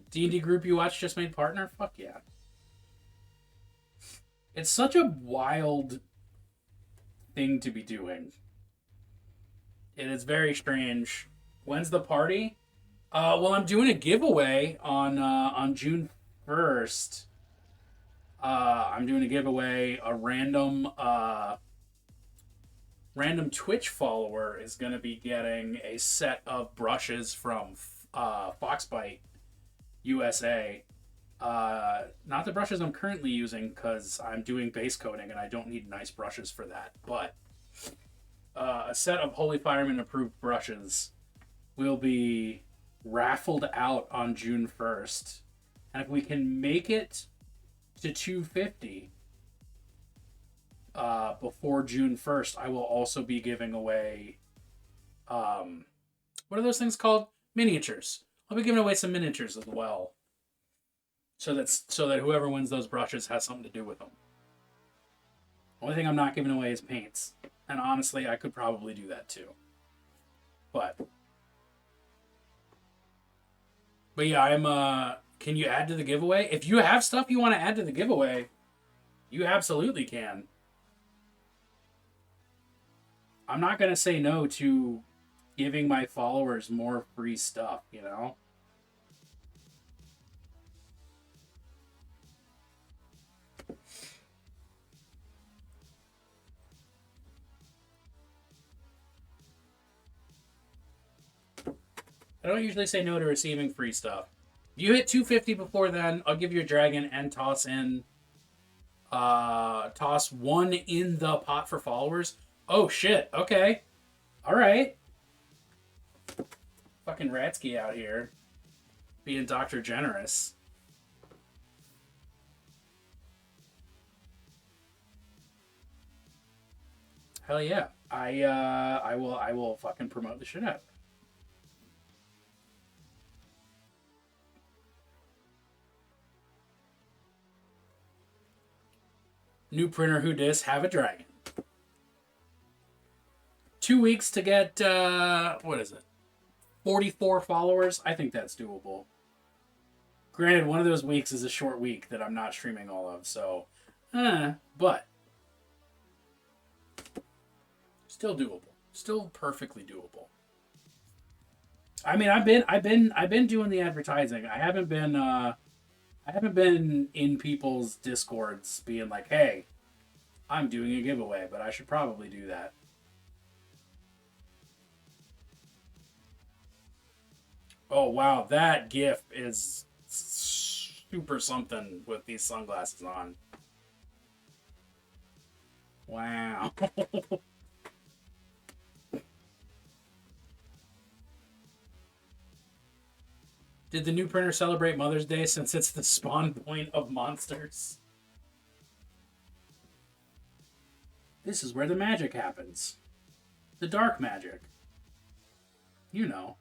D&D group you watch just made partner? Fuck yeah. It's such a wild thing to be doing. It is very strange. When's the party? Well, I'm doing a giveaway on June 1st. I'm doing a giveaway. A random Twitch follower is going to be getting a set of brushes from Foxbite USA. Not the brushes I'm currently using because I'm doing base coating and I don't need nice brushes for that. But a set of Holy Fireman approved brushes will be raffled out on June 1st. And if we can make it to 250 before June 1st, I will also be giving away what are those things called? Miniatures. I'll be giving away some miniatures as well. So that whoever wins those brushes has something to do with them. Only thing I'm not giving away is paints. And honestly, I could probably do that too. But yeah, I'm can you add to the giveaway? If you have stuff you want to add to the giveaway, you absolutely can. I'm not going to say no to giving my followers more free stuff, you know? I don't usually say no to receiving free stuff. If you hit 250 before then, I'll give you a dragon and toss one in the pot for followers. Oh shit, okay. Alright. Fucking Ratsky out here. Being Dr. Generous. Hell yeah. I will fucking promote the shit out of it. New printer who dis have a dragon. 2 weeks to get what is it? 44 followers? I think that's doable. Granted, one of those weeks is a short week that I'm not streaming all of, so but still doable. Still perfectly doable. I mean, I've been doing the advertising. I haven't been in people's Discords being like, "Hey, I'm doing a giveaway, but I should probably do that." Oh wow, that GIF is super something with these sunglasses on. Wow. Did the new printer celebrate Mother's Day since it's the spawn point of monsters? This is where the magic happens. The dark magic. You know.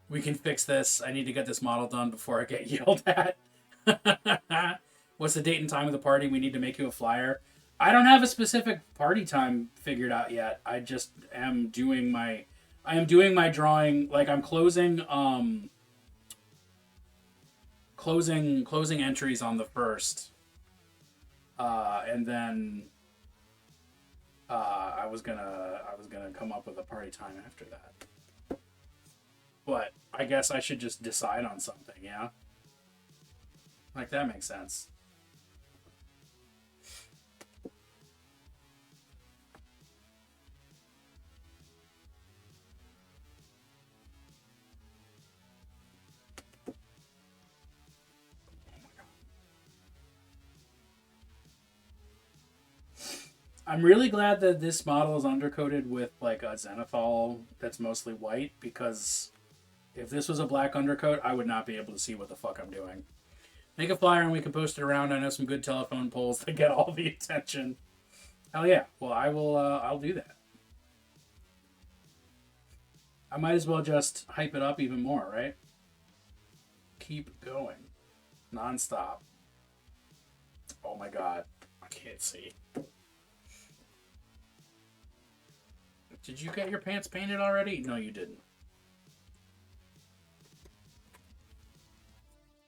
We can fix this. I need to get this model done before I get yelled at. What's the date and time of the party? We need to make you a flyer. I don't have a specific party time figured out yet. I just am doing my drawing. Like I'm closing entries on the 1st. And then I was gonna come up with a party time after that. But I guess I should just decide on something, yeah? Like that makes sense. I'm really glad that this model is undercoated with like a zenithal that's mostly white, because if this was a black undercoat, I would not be able to see what the fuck I'm doing. Make a flyer and we can post it around. I know some good telephone poles that get all the attention. Hell yeah. Well, I'll do that. I might as well just hype it up even more, right? Keep going. Non-stop. Oh my god. I can't see. Did you get your pants painted already? No, you didn't.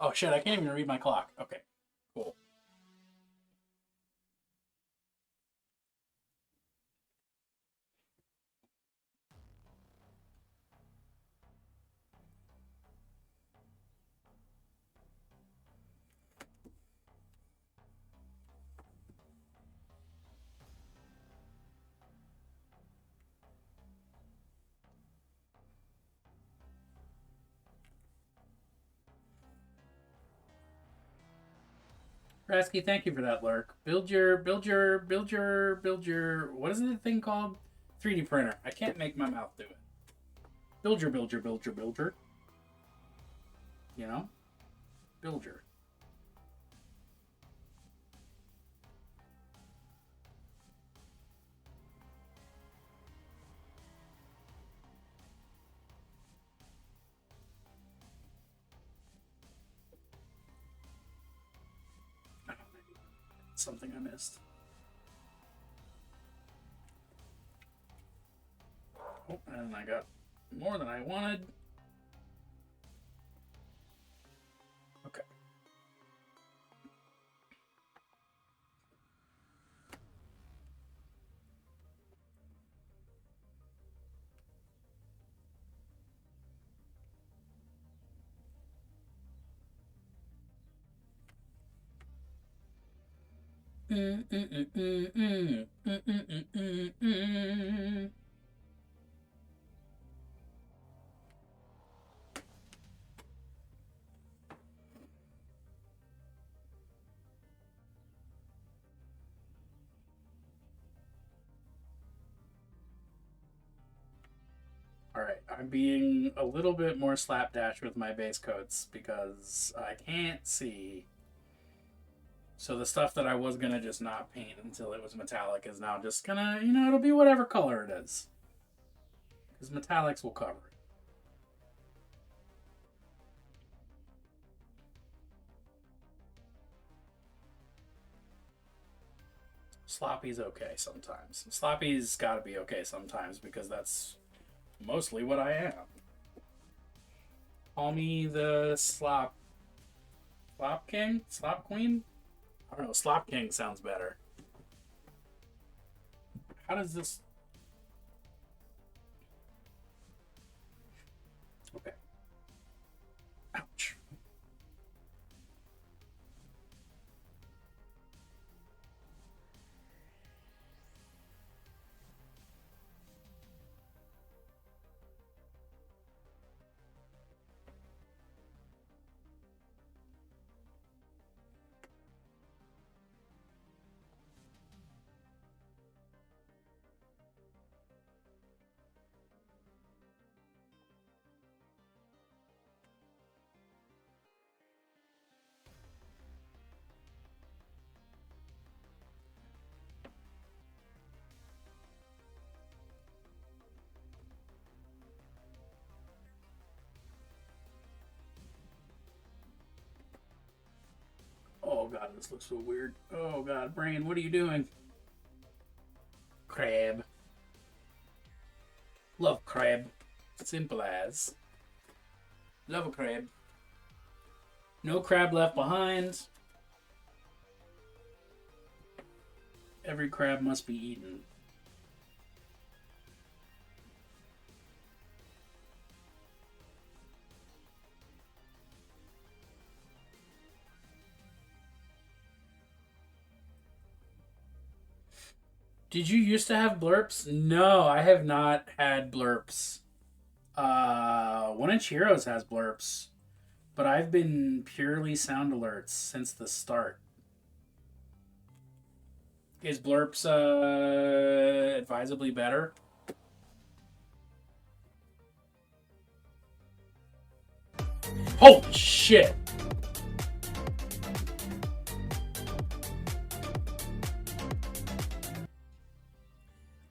Oh shit, I can't even read my clock. Okay, cool. Rasky, thank you for that lurk. Build your, what is the thing called? 3D printer. I can't make my mouth do it. Build your. You know? Build your. Something I missed. Oh, and I got more than I wanted. Okay. Alright, I'm being a little bit more slapdash with my base coats because I can't see. So the stuff that I was going to just not paint until it was metallic is now just going to, it'll be whatever color it is. Because metallics will cover it. Sloppy's okay sometimes. Sloppy's got to be okay sometimes because that's mostly what I am. Call me the Slop King? Slop Queen? I don't know. Slop King sounds better. How does this... Okay. Ouch. Oh god, this looks so weird. Oh god, Brain, what are you doing? Crab. Love crab. Simple as. Love a crab. No crab left behind. Every crab must be eaten. Did you used to have blurps? No, I have not had blurps. One Inch Heroes has blurps, but I've been purely sound alerts since the start. Is blurps advisably better? Holy shit!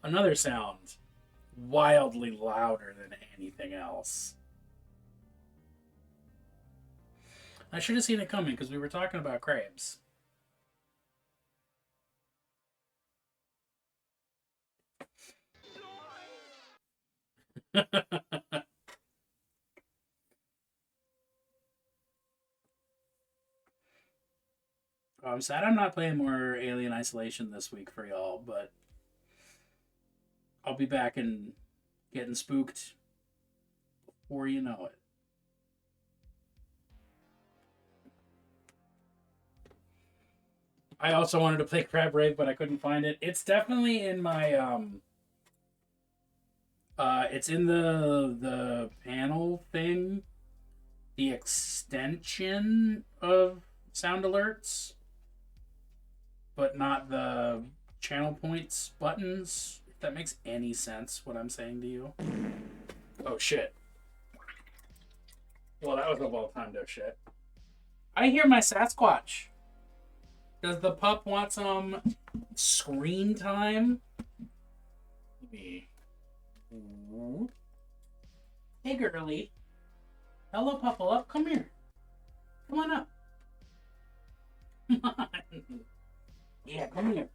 Another sound wildly louder than anything else. I should have seen it coming because we were talking about crabs. I'm sad I'm not playing more Alien Isolation this week for y'all, but I'll be back and getting spooked before you know it. I also wanted to play Crab Rave, but I couldn't find it. It's definitely in my it's in the panel thing, the extension of sound alerts, but not the channel points buttons. If that makes any sense, what I'm saying to you. Oh shit. Well, that was a well-timed oh shit. I hear my Sasquatch. Does the pup want some screen time? Let me... Hey, girly. Hello, Puffle Up. Come here. Come on up. Come on. Yeah, come here.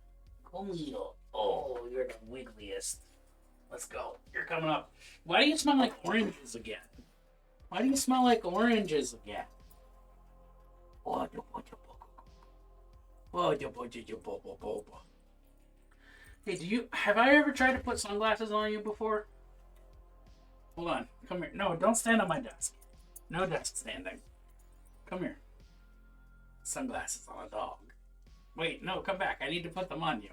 Come here. Oh, you're the wiggliest. Let's go. You're coming up. Why do you smell like oranges again? Why do you smell like oranges again? Hey, have I ever tried to put sunglasses on you before? Hold on. Come here. No, don't stand on my desk. No desk standing. Come here. Sunglasses on a dog. Wait, no, come back. I need to put them on you.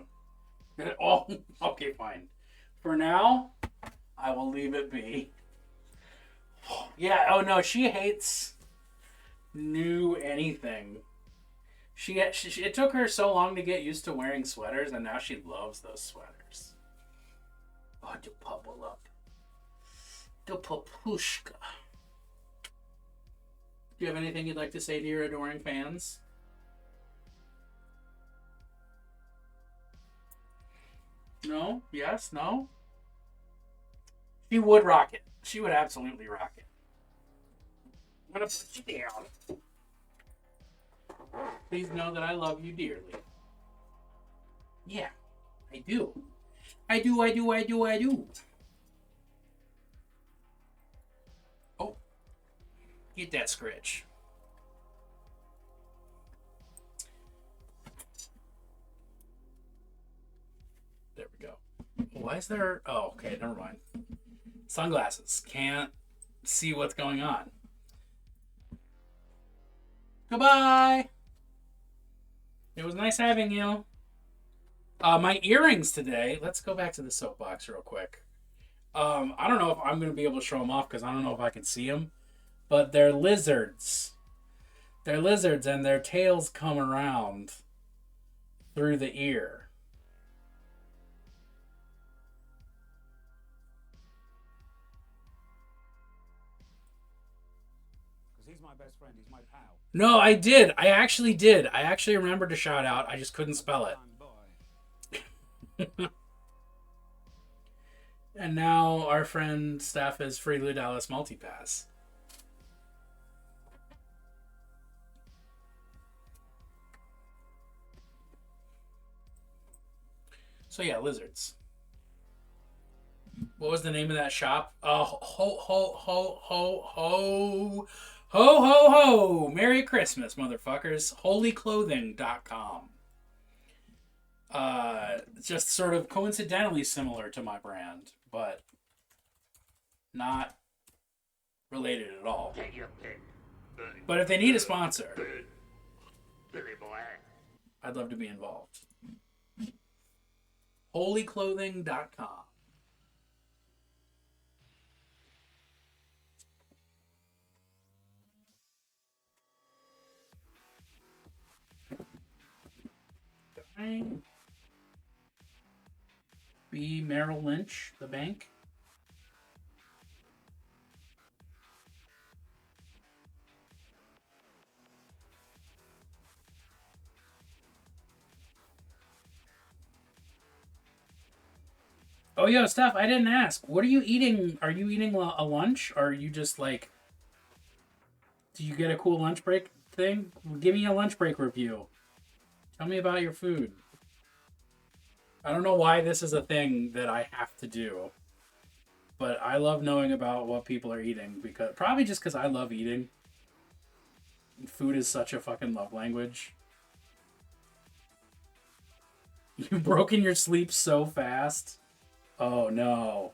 Oh, okay, fine. For now, I will leave it be. Yeah, oh no, she hates new anything. It took her so long to get used to wearing sweaters, and now she loves those sweaters. Oh, to bubble up. The papushka. Do you have anything you'd like to say to your adoring fans? No? Yes? No? She would rock it. She would absolutely rock it. I'm gonna put you down. Please know that I love you dearly. Yeah, I do. I do. Oh, get that scritch. There we go. Why is there... Oh, okay, never mind. Sunglasses. Can't see what's going on. Goodbye! It was nice having you. My earrings today. Let's go back to the soapbox real quick. I don't know if I'm going to be able to show them off because I don't know if I can see them. But they're lizards. They're lizards and their tails come around through the ear. Because he's my best friend, he's my pal. No, I did. I actually did. I actually remembered to shout out. I just couldn't spell it. And now our friend Steph is Freely Dallas Multipass. So yeah, lizards. What was the name of that shop? Ho ho ho! Merry Christmas, motherfuckers. Holyclothing.com. Just sort of coincidentally similar to my brand, but not related at all. Get your pick. But if they need a sponsor, Billy boy. I'd love to be involved. Holyclothing.com. Be Merrill Lynch, the bank. Oh, yo, Steph, I didn't ask. What are you eating? Are you eating a lunch? Or are you just like... Do you get a cool lunch break thing? Give me a lunch break review. Tell me about your food. I don't know why this is a thing that I have to do. But I love knowing about what people are eating. Probably just because I love eating. Food is such a fucking love language. You broke in your sleep so fast. Oh no.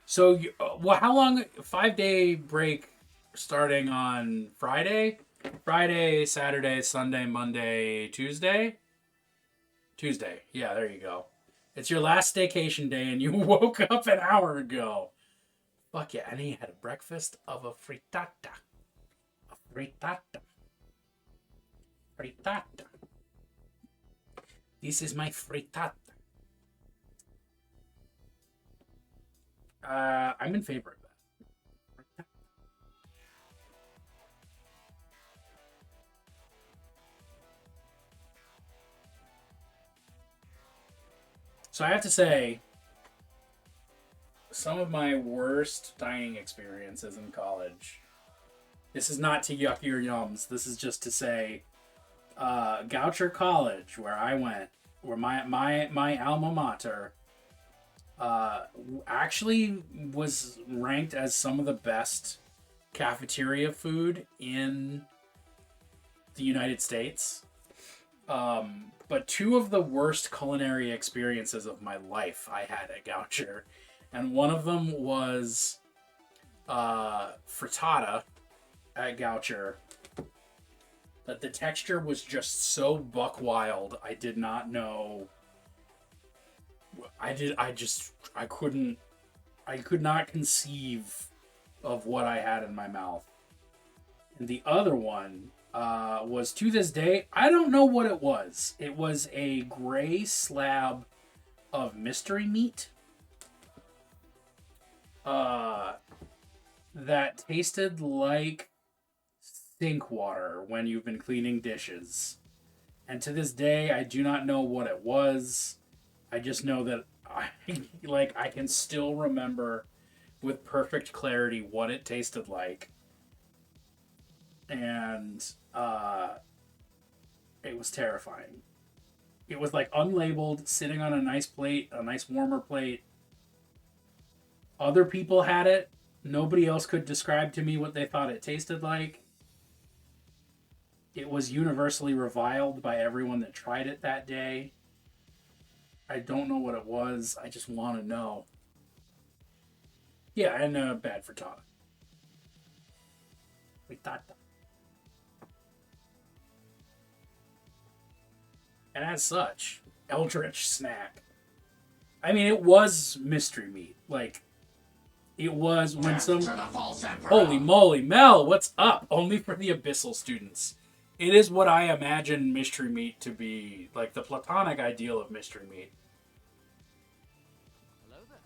So, well, how long? 5-day break starting on Friday? Friday, Saturday, Sunday, Monday, Tuesday? Tuesday. Yeah, there you go. It's your last staycation day and you woke up an hour ago. Fuck yeah. And he had a breakfast of a frittata. A frittata. Frittata. This is my frittata. I'm in favor of that. So I have to say, some of my worst dining experiences in college. This is not to yuck your yums. This is just to say, Goucher College, where I went, where my alma mater, actually was ranked as some of the best cafeteria food in the United States. But two of the worst culinary experiences of my life I had at Goucher. And one of them was frittata at Goucher. That the texture was just so buck wild. I did not know. I could not conceive of what I had in my mouth. And the other one was, to this day, I don't know what it was. It was a gray slab of mystery meat that tasted like sink water when you've been cleaning dishes. And to this day, I do not know what it was. I just know that I can still remember with perfect clarity what it tasted like. And it was terrifying. It was like unlabeled, sitting on a nice plate, a nice warmer plate. Other people had it. Nobody else could describe to me what they thought it tasted like. It was universally reviled by everyone that tried it that day. I don't know what it was. I just want to know. Yeah, and bad frittata. Frittata. And as such, eldritch snack. I mean, it was mystery meat. Like, it was when some... Holy moly, Mel, what's up? Only for the Abyssal students. It is what I imagine mystery meat to be. Like, the platonic ideal of mystery meat. Hello there.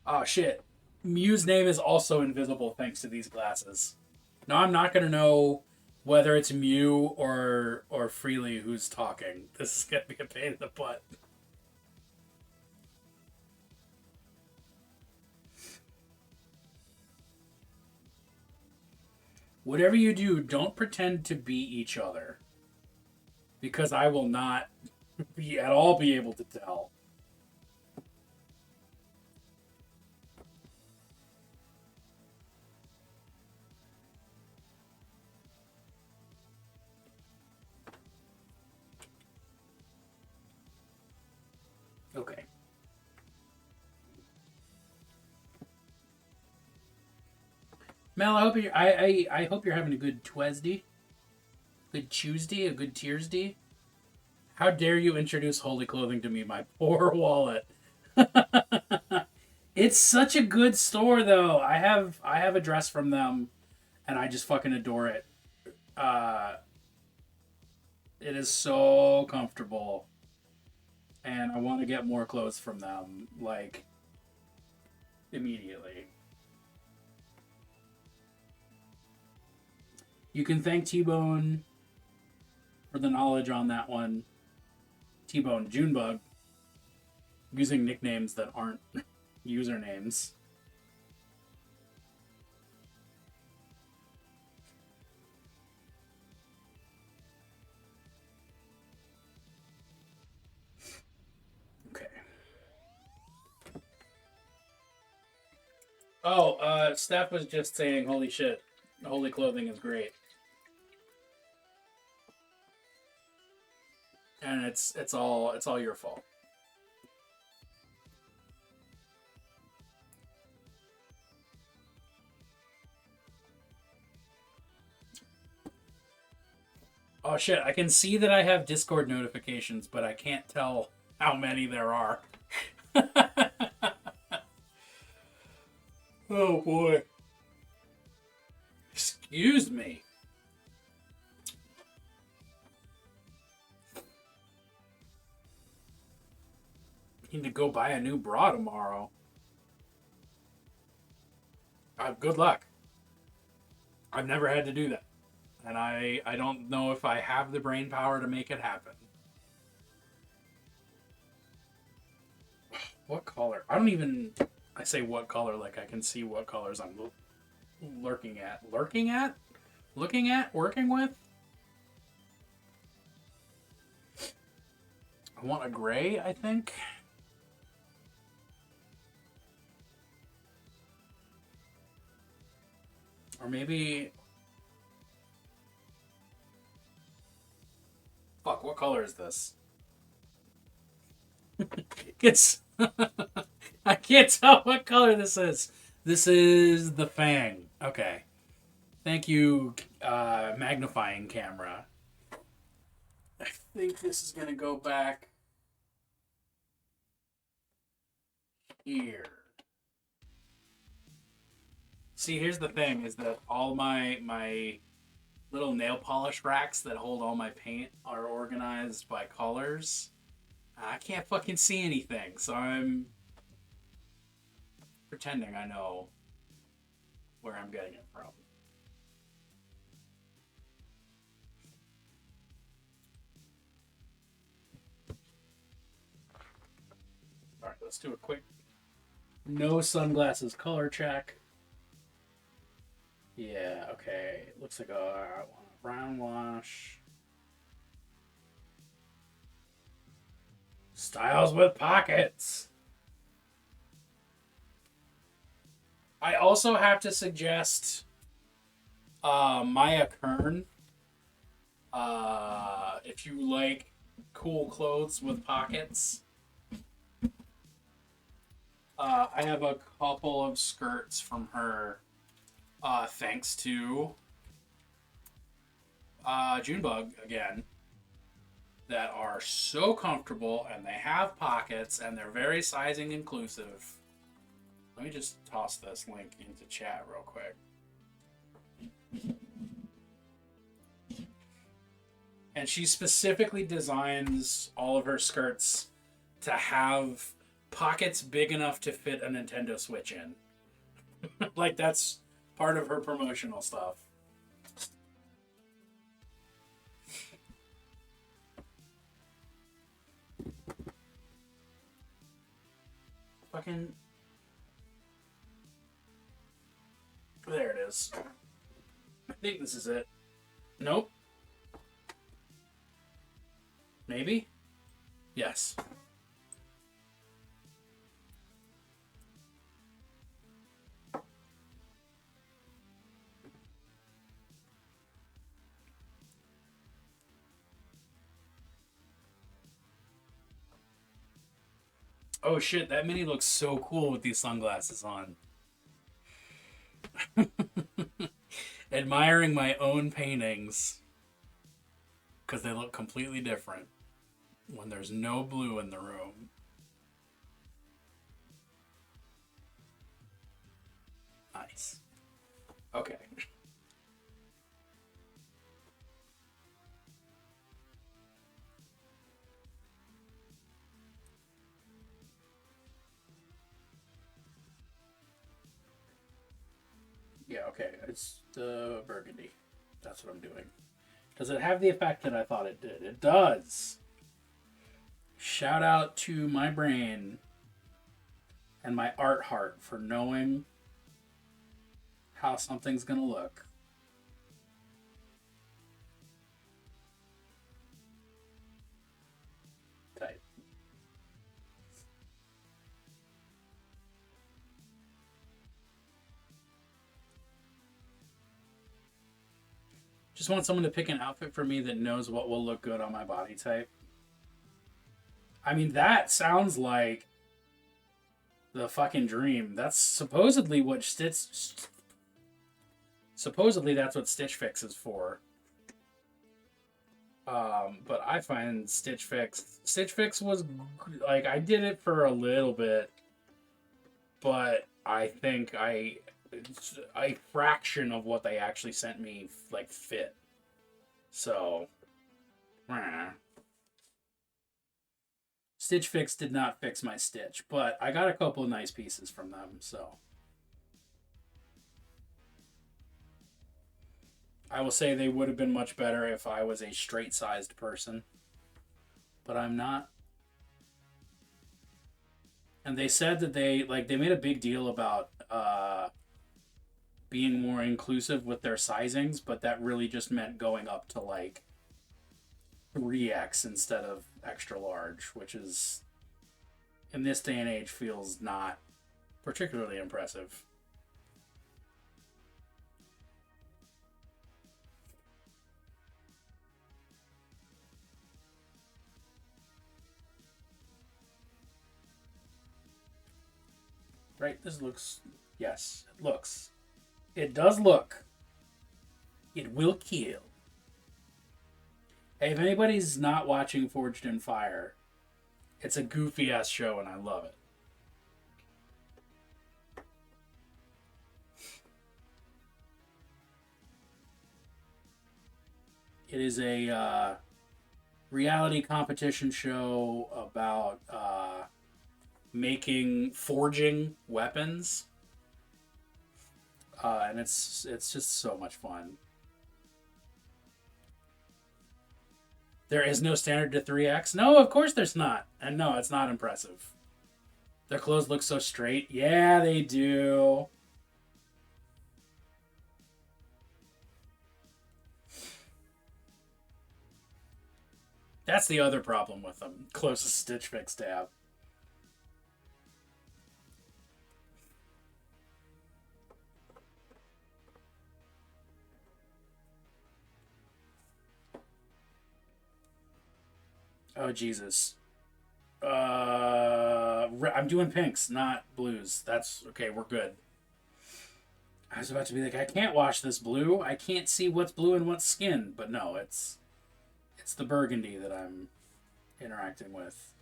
Oh, shit. Mew's name is also invisible thanks to these glasses. Now, I'm not going to know whether it's Mew or Freely who's talking. This is going to be a pain in the butt. Whatever you do, don't pretend to be each other. Because I will not be at all be able to tell. Okay. Mel, I hope you're having a good Tuesday. Good Tuesday, a good Tearsday. How dare you introduce holy clothing to me, my poor wallet. It's such a good store though. I have a dress from them and I just fucking adore it. It is so comfortable. And I want to get more clothes from them, like, immediately. You can thank T-Bone for the knowledge on that one. T-Bone Junebug. Using nicknames that aren't usernames. Okay. Oh, Steph was just saying, holy shit, holy clothing is great. and it's all your fault. Oh shit, I can see that I have Discord notifications, but I can't tell how many there are. Oh boy. Excuse me. Need to go buy a new bra tomorrow. Good luck. I've never had to do that. And I don't know if I have the brain power to make it happen. What color? I don't even... I say what color like I can see what colors I'm lurking at. Lurking at? Looking at? Working with? I want a gray, I think. Or maybe... Fuck, what color is this? It's... I can't tell what color this is. This is the Fang. Okay. Thank you, magnifying camera. I think this is going to go back here. See, here's the thing, is that all my little nail polish racks that hold all my paint are organized by colors. I can't fucking see anything, so I'm pretending I know where I'm getting it from. Alright, let's do a quick no sunglasses color check. Yeah, okay. Looks like a brown wash. Styles with pockets. I also have to suggest Maya Kern. If you like cool clothes with pockets. I have a couple of skirts from her. Thanks to Junebug again, that are so comfortable and they have pockets and they're very sizing inclusive. Let me just toss this link into chat real quick. And she specifically designs all of her skirts to have pockets big enough to fit a Nintendo Switch in. Like, that's part of her promotional stuff. Fucking... There it is. I think this is it. Nope. Maybe? Yes. Oh shit, that mini looks so cool with these sunglasses on. Admiring my own paintings because they look completely different when there's no blue in the room. Nice. Okay. Yeah, okay. It's the burgundy. That's what I'm doing. Does it have the effect that I thought it did? It does. Shout out to my brain and my art heart for knowing how something's gonna look. Tight. Just want someone to pick an outfit for me that knows what will look good on my body type. I mean, that sounds like the fucking dream. That's supposedly what Supposedly that's what Stitch Fix is for. But I find Stitch Fix was like, I did it for a little bit, but I think a fraction of what they actually sent me like fit. So, Stitch Fix did not fix my Stitch, but I got a couple of nice pieces from them, so. I will say they would have been much better if I was a straight-sized person. But I'm not. And they said that they made a big deal about being more inclusive with their sizings, but that really just meant going up to like 3X instead of extra large, which is, in this day and age, feels not particularly impressive. Right, this looks... Yes, it looks. It does look. It will kill. Hey, if anybody's not watching Forged in Fire, it's a goofy-ass show and I love it. It is a reality competition show about forging weapons, and it's just so much fun. There is no standard to 3X. No, of course there's not, and no, it's not impressive. Their clothes look so straight. Yeah, they do. That's the other problem with them. Closest Stitch Fix tab. Oh, Jesus. I'm doing pinks, not blues. That's okay, we're good. I was about to be like, I can't wash this blue. I can't see what's blue and what's skin. But no, it's the burgundy that I'm interacting with.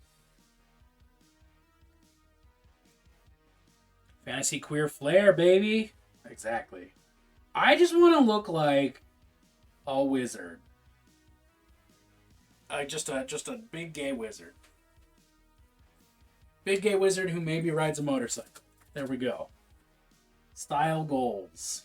Fantasy queer flair, baby. Exactly. I just want to look like a wizard. Just a big gay wizard. Big gay wizard who maybe rides a motorcycle. There we go. Style goals.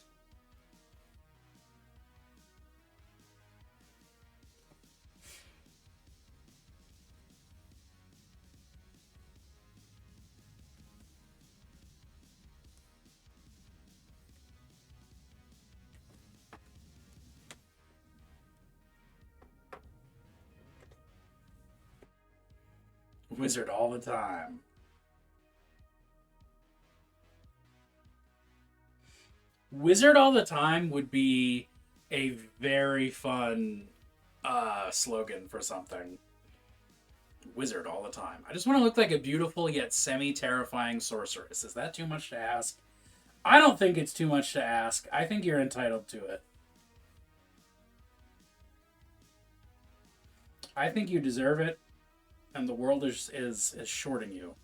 Wizard all the time. Wizard all the time would be a very fun slogan for something. Wizard all the time. I just want to look like a beautiful yet semi-terrifying sorceress. Is that too much to ask? I don't think it's too much to ask. I think you're entitled to it. I think you deserve it, and the world is shorting you.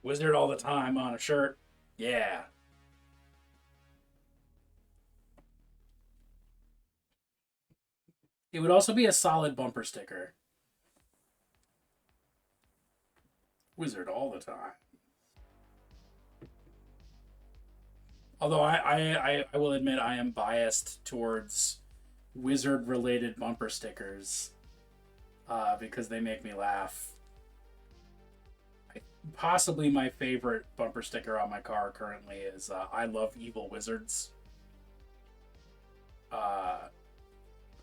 Wizard all the time on a shirt. Yeah. It would also be a solid bumper sticker. Wizard all the time. Although I will admit I am biased towards wizard-related bumper stickers because they make me laugh. Possibly my favorite bumper sticker on my car currently is I love evil wizards.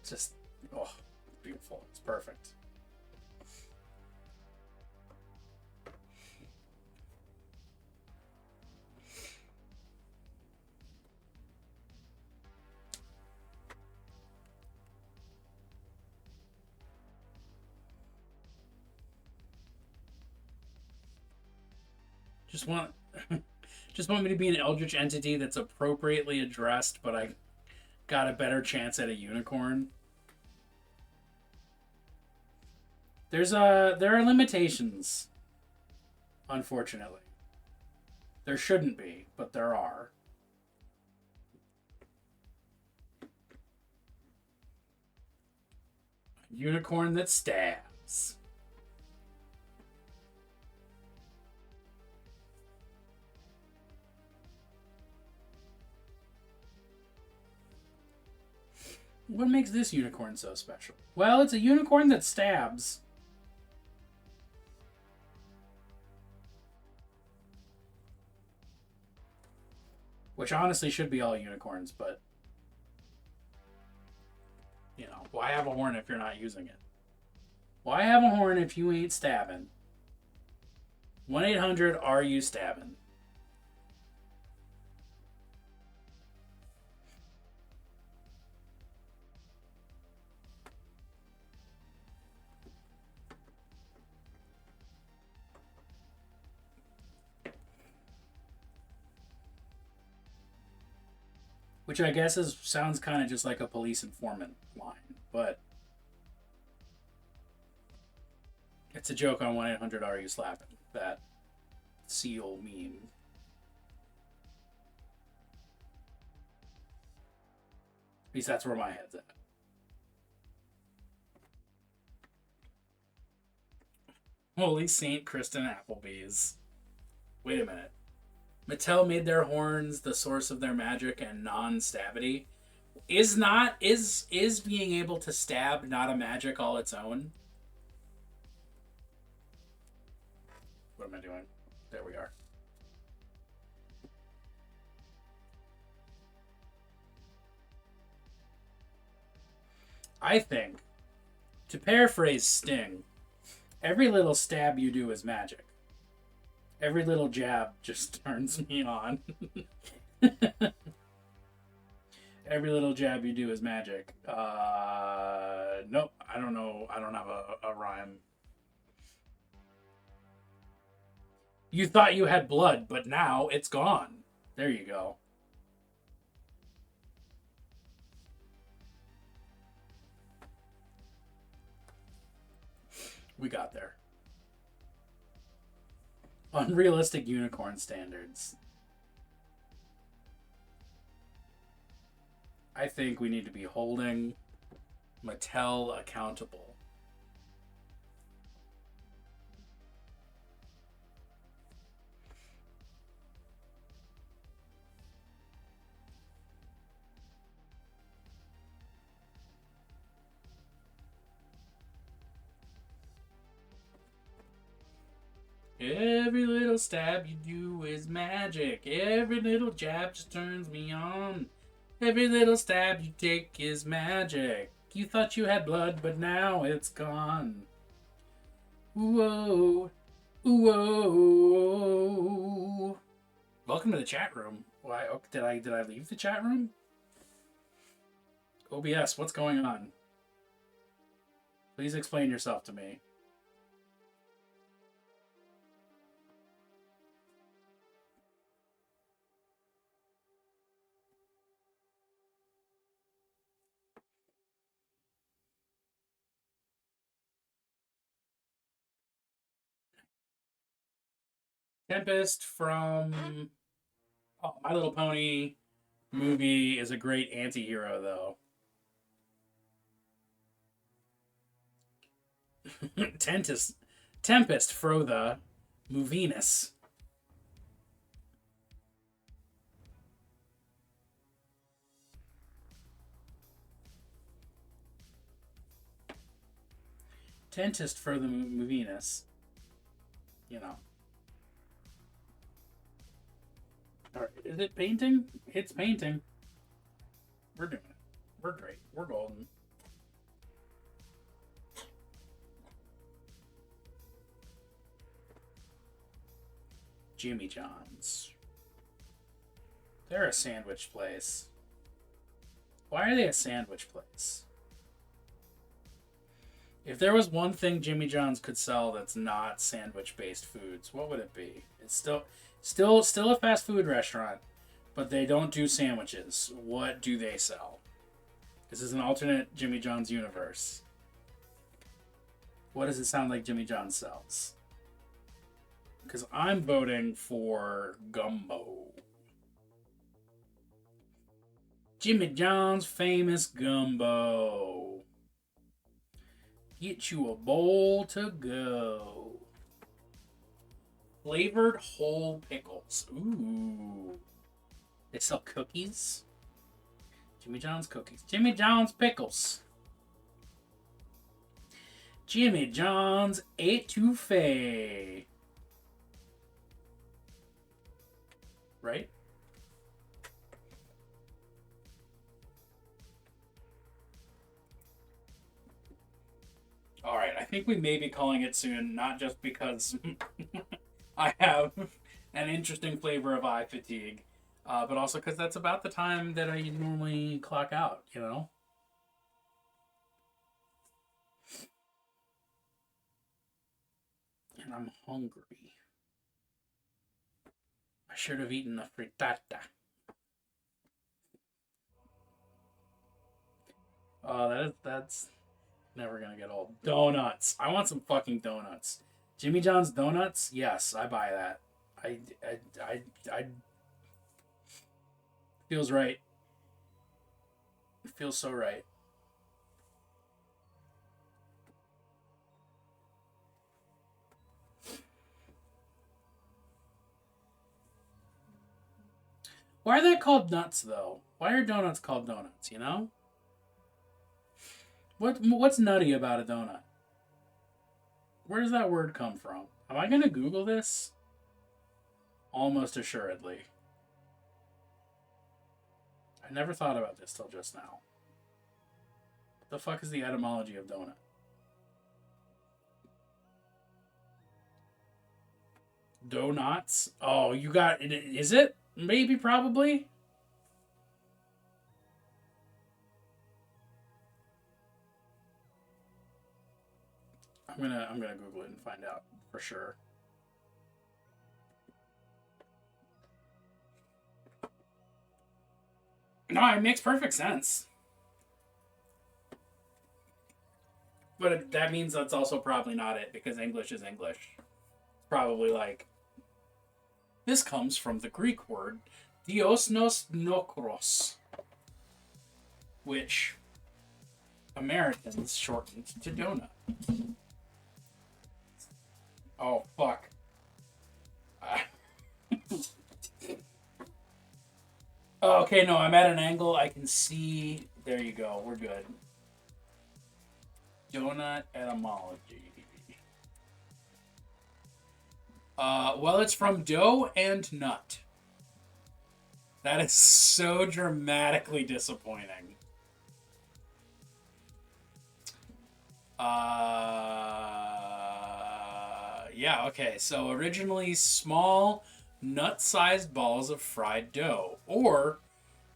Just, oh, beautiful. It's perfect. Just want, just want me to be an eldritch entity that's appropriately addressed, but I got a better chance at a unicorn. There are limitations, unfortunately. There shouldn't be, but there are. A unicorn that stabs. What makes this unicorn so special? Well, it's a unicorn that stabs. Which honestly should be all unicorns, but... You know, why have a horn if you're not using it? Why have a horn if you ain't stabbing? 1-800, are you stabbing? Which I guess sounds kind of just like a police informant line, but it's a joke on 1-800 are you slapping, that seal meme. At least that's where my head's at. Holy St. Kristen Applebee's. Wait a minute. Mattel made their horns the source of their magic and non-stabity. Is being able to stab not a magic all its own? What am I doing? There we are. I think, to paraphrase Sting, every little stab you do is magic. Every little jab just turns me on. Every little jab you do is magic. Nope, I don't know. I don't have a rhyme. You thought you had blood, but now it's gone. There you go. We got there. Unrealistic unicorn standards. I think we need to be holding Mattel accountable. Every little stab you do is magic. Every little jab just turns me on. Every little stab you take is magic. You thought you had blood, but now it's gone. Whoa. Whoa. Welcome to the chat room. Why? Oh, did I leave the chat room? OBS, what's going on? Please explain yourself to me. Tempest from My Little Pony movie is a great anti-hero, though. Tempest fro the Movinus. Tempest for the Movinus. You know. Alright, is it painting? It's painting. We're doing it. We're great. We're golden. Jimmy John's. They're a sandwich place. Why are they a sandwich place? If there was one thing Jimmy John's could sell that's not sandwich-based foods, what would it be? It's still a fast food restaurant, but they don't do sandwiches. What do they sell? This is an alternate Jimmy John's universe. What does it sound like Jimmy John's sells? Because I'm voting for gumbo. Jimmy John's famous gumbo. Get you a bowl to go. Flavored whole pickles. Ooh. They sell cookies? Jimmy John's cookies. Jimmy John's pickles. Jimmy John's étouffée. Right? Alright, I think we may be calling it soon, not just because I have an interesting flavor of eye fatigue, but also because that's about the time that I normally clock out, you know? And I'm hungry. I should have eaten a frittata. Oh, that's never gonna get old. Donuts. I want some fucking donuts. Jimmy John's donuts? Yes, I buy that. I feels right. It feels so right. Why are they called nuts, though? Why are donuts called donuts, you know? What's nutty about a donut? Where does that word come from? Am I going to Google this? Almost assuredly. I never thought about this till just now. What the fuck is the etymology of donut? Donuts? Oh, you got... Is it? Maybe, probably? I'm gonna Google it and find out for sure. No, it makes perfect sense. But that means that's also probably not it, because English is English. It's probably like... This comes from the Greek word Dios nos nokros, which Americans shortened to donut. Oh, fuck. Oh, okay, no, I'm at an angle. I can see. There you go. We're good. Donut etymology. Well, it's from dough and nut. That is so dramatically disappointing. Yeah, okay. So originally small, nut-sized balls of fried dough. Or,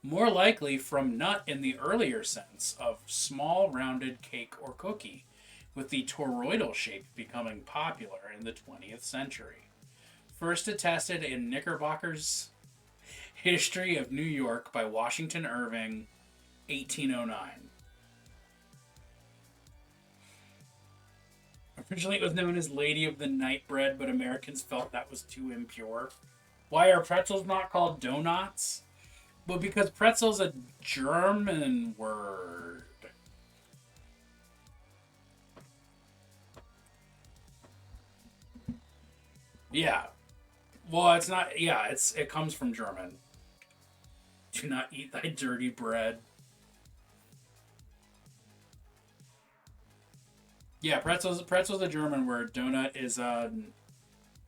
more likely, from nut in the earlier sense of small, rounded cake or cookie, with the toroidal shape becoming popular in the 20th century. First attested in Knickerbocker's History of New York by Washington Irving, 1809. Originally it was known as Lady of the Night Bread, but Americans felt that was too impure. Why are pretzels not called donuts? Well, because pretzel's a German word. Yeah. Well, it's not... Yeah, it comes from German. Do not eat thy dirty bread. Yeah, pretzel's a German word. Donut is an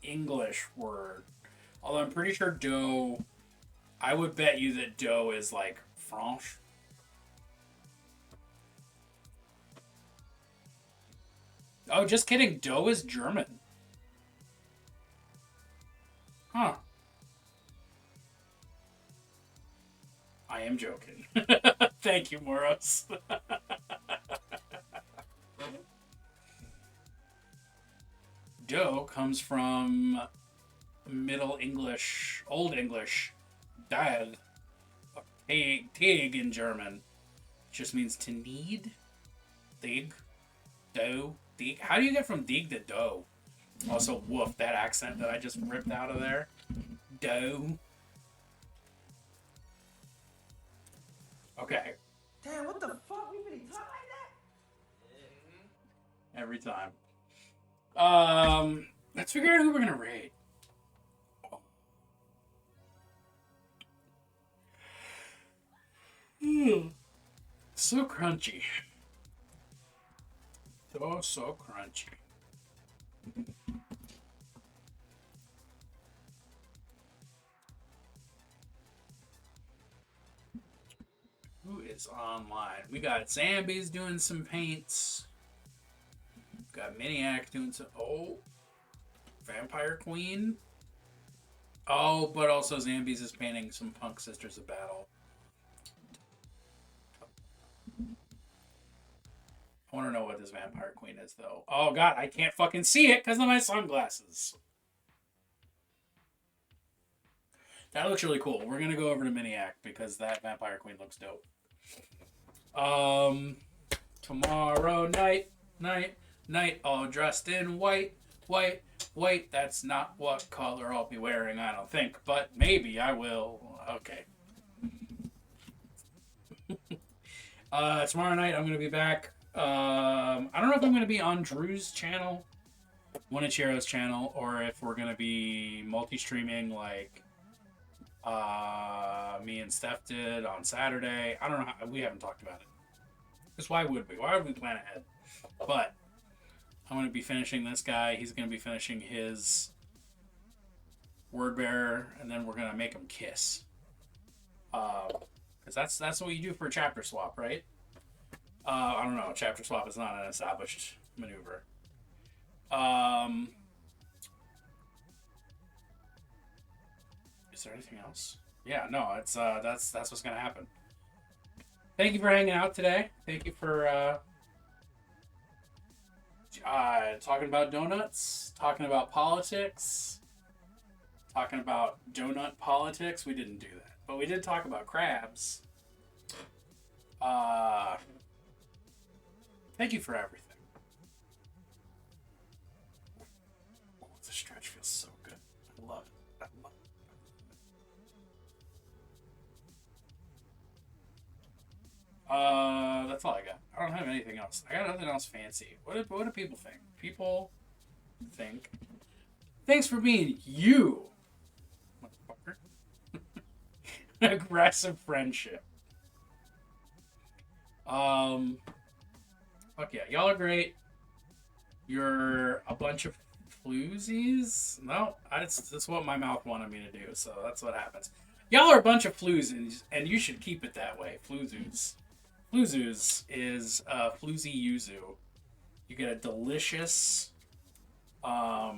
English word. Although I'm pretty sure dough... I would bet you that dough is like French. Oh, just kidding. Dough is German. Huh. I am joking. Thank you, Moros. dough comes from Middle English, Old English, dag, Tag in German. Just means to knead. Dig, dough, dig. How do you get from dig to dough? Also, woof, that accent that I just ripped out of there. Dough. Okay. Damn, what the fuck? We really talk like that? Every time. Let's figure out who we're gonna raid. So crunchy. So crunchy. Who is online? We got Zambies doing some paints. Got Miniac doing some. Oh, Vampire Queen. Oh, but also Zambies is painting some Punk Sisters of Battle. I want to know what this Vampire Queen is, though. Oh, God, I can't fucking see it because of my sunglasses. That looks really cool. We're going to go over to Miniac because that Vampire Queen looks dope. Tomorrow night, all dressed in white. That's not what color I'll be wearing, I don't think, but maybe I will. Okay. Tomorrow night, I'm going to be back. I don't know if I'm going to be on Drew's channel, Winichiro's channel, or if we're going to be multi-streaming like me and Steph did on Saturday. I don't know. We haven't talked about it. Because why would we? Why would we plan ahead? But I'm going to be finishing this guy. He's going to be finishing his word bearer, and then we're going to make him kiss. Because that's what you do for a chapter swap, right? I don't know. Chapter swap is not an established maneuver. Is there anything else? Yeah, no. It's that's what's gonna happen. Thank you for hanging out today. Thank you for talking about donuts, talking about politics, talking about donut politics. We didn't do that, but we did talk about crabs. Thank you for everything. Oh, the stretch feels so good. I love it. I love it. That's all I got. I don't have anything else. I got nothing else fancy. What do people think? People think. Thanks for being you, motherfucker. Aggressive friendship. Fuck yeah, y'all are great. You're a bunch of floozies? No, that's what my mouth wanted me to do, so that's what happens. Y'all are a bunch of floozies, and you should keep it that way. Floozoos. Floozoos is floozy yuzu. You get a delicious. How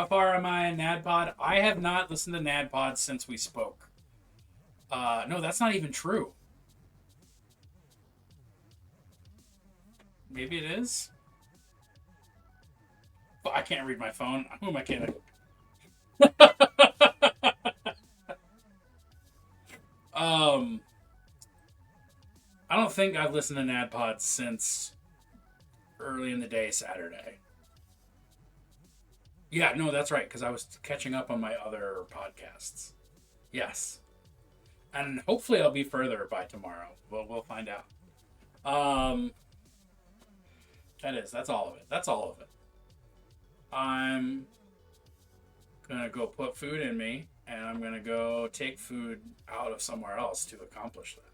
far am I in NADPOD? I have not listened to NADPOD since we spoke. No, that's not even true. Maybe it is. But I can't read my phone. Who am I kidding? I don't think I've listened to NADPOD since early in the day Saturday. Yeah, no, that's right, because I was catching up on my other podcasts. Yes. And hopefully I'll be further by tomorrow. We'll find out. That's all of it. That's all of it. I'm gonna go put food in me, and I'm gonna go take food out of somewhere else to accomplish that.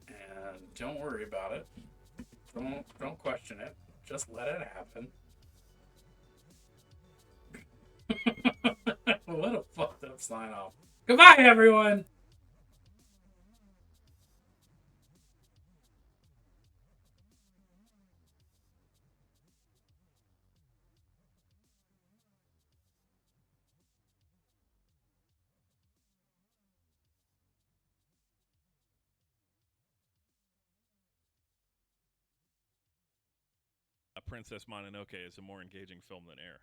And don't worry about it. Don't question it. Just let it happen. What a fucked up sign off. Goodbye, everyone! Princess Mononoke is a more engaging film than Air.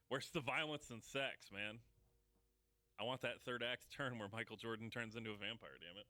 Where's the violence and sex, man? I want that third act turn where Michael Jordan turns into a vampire, damn it.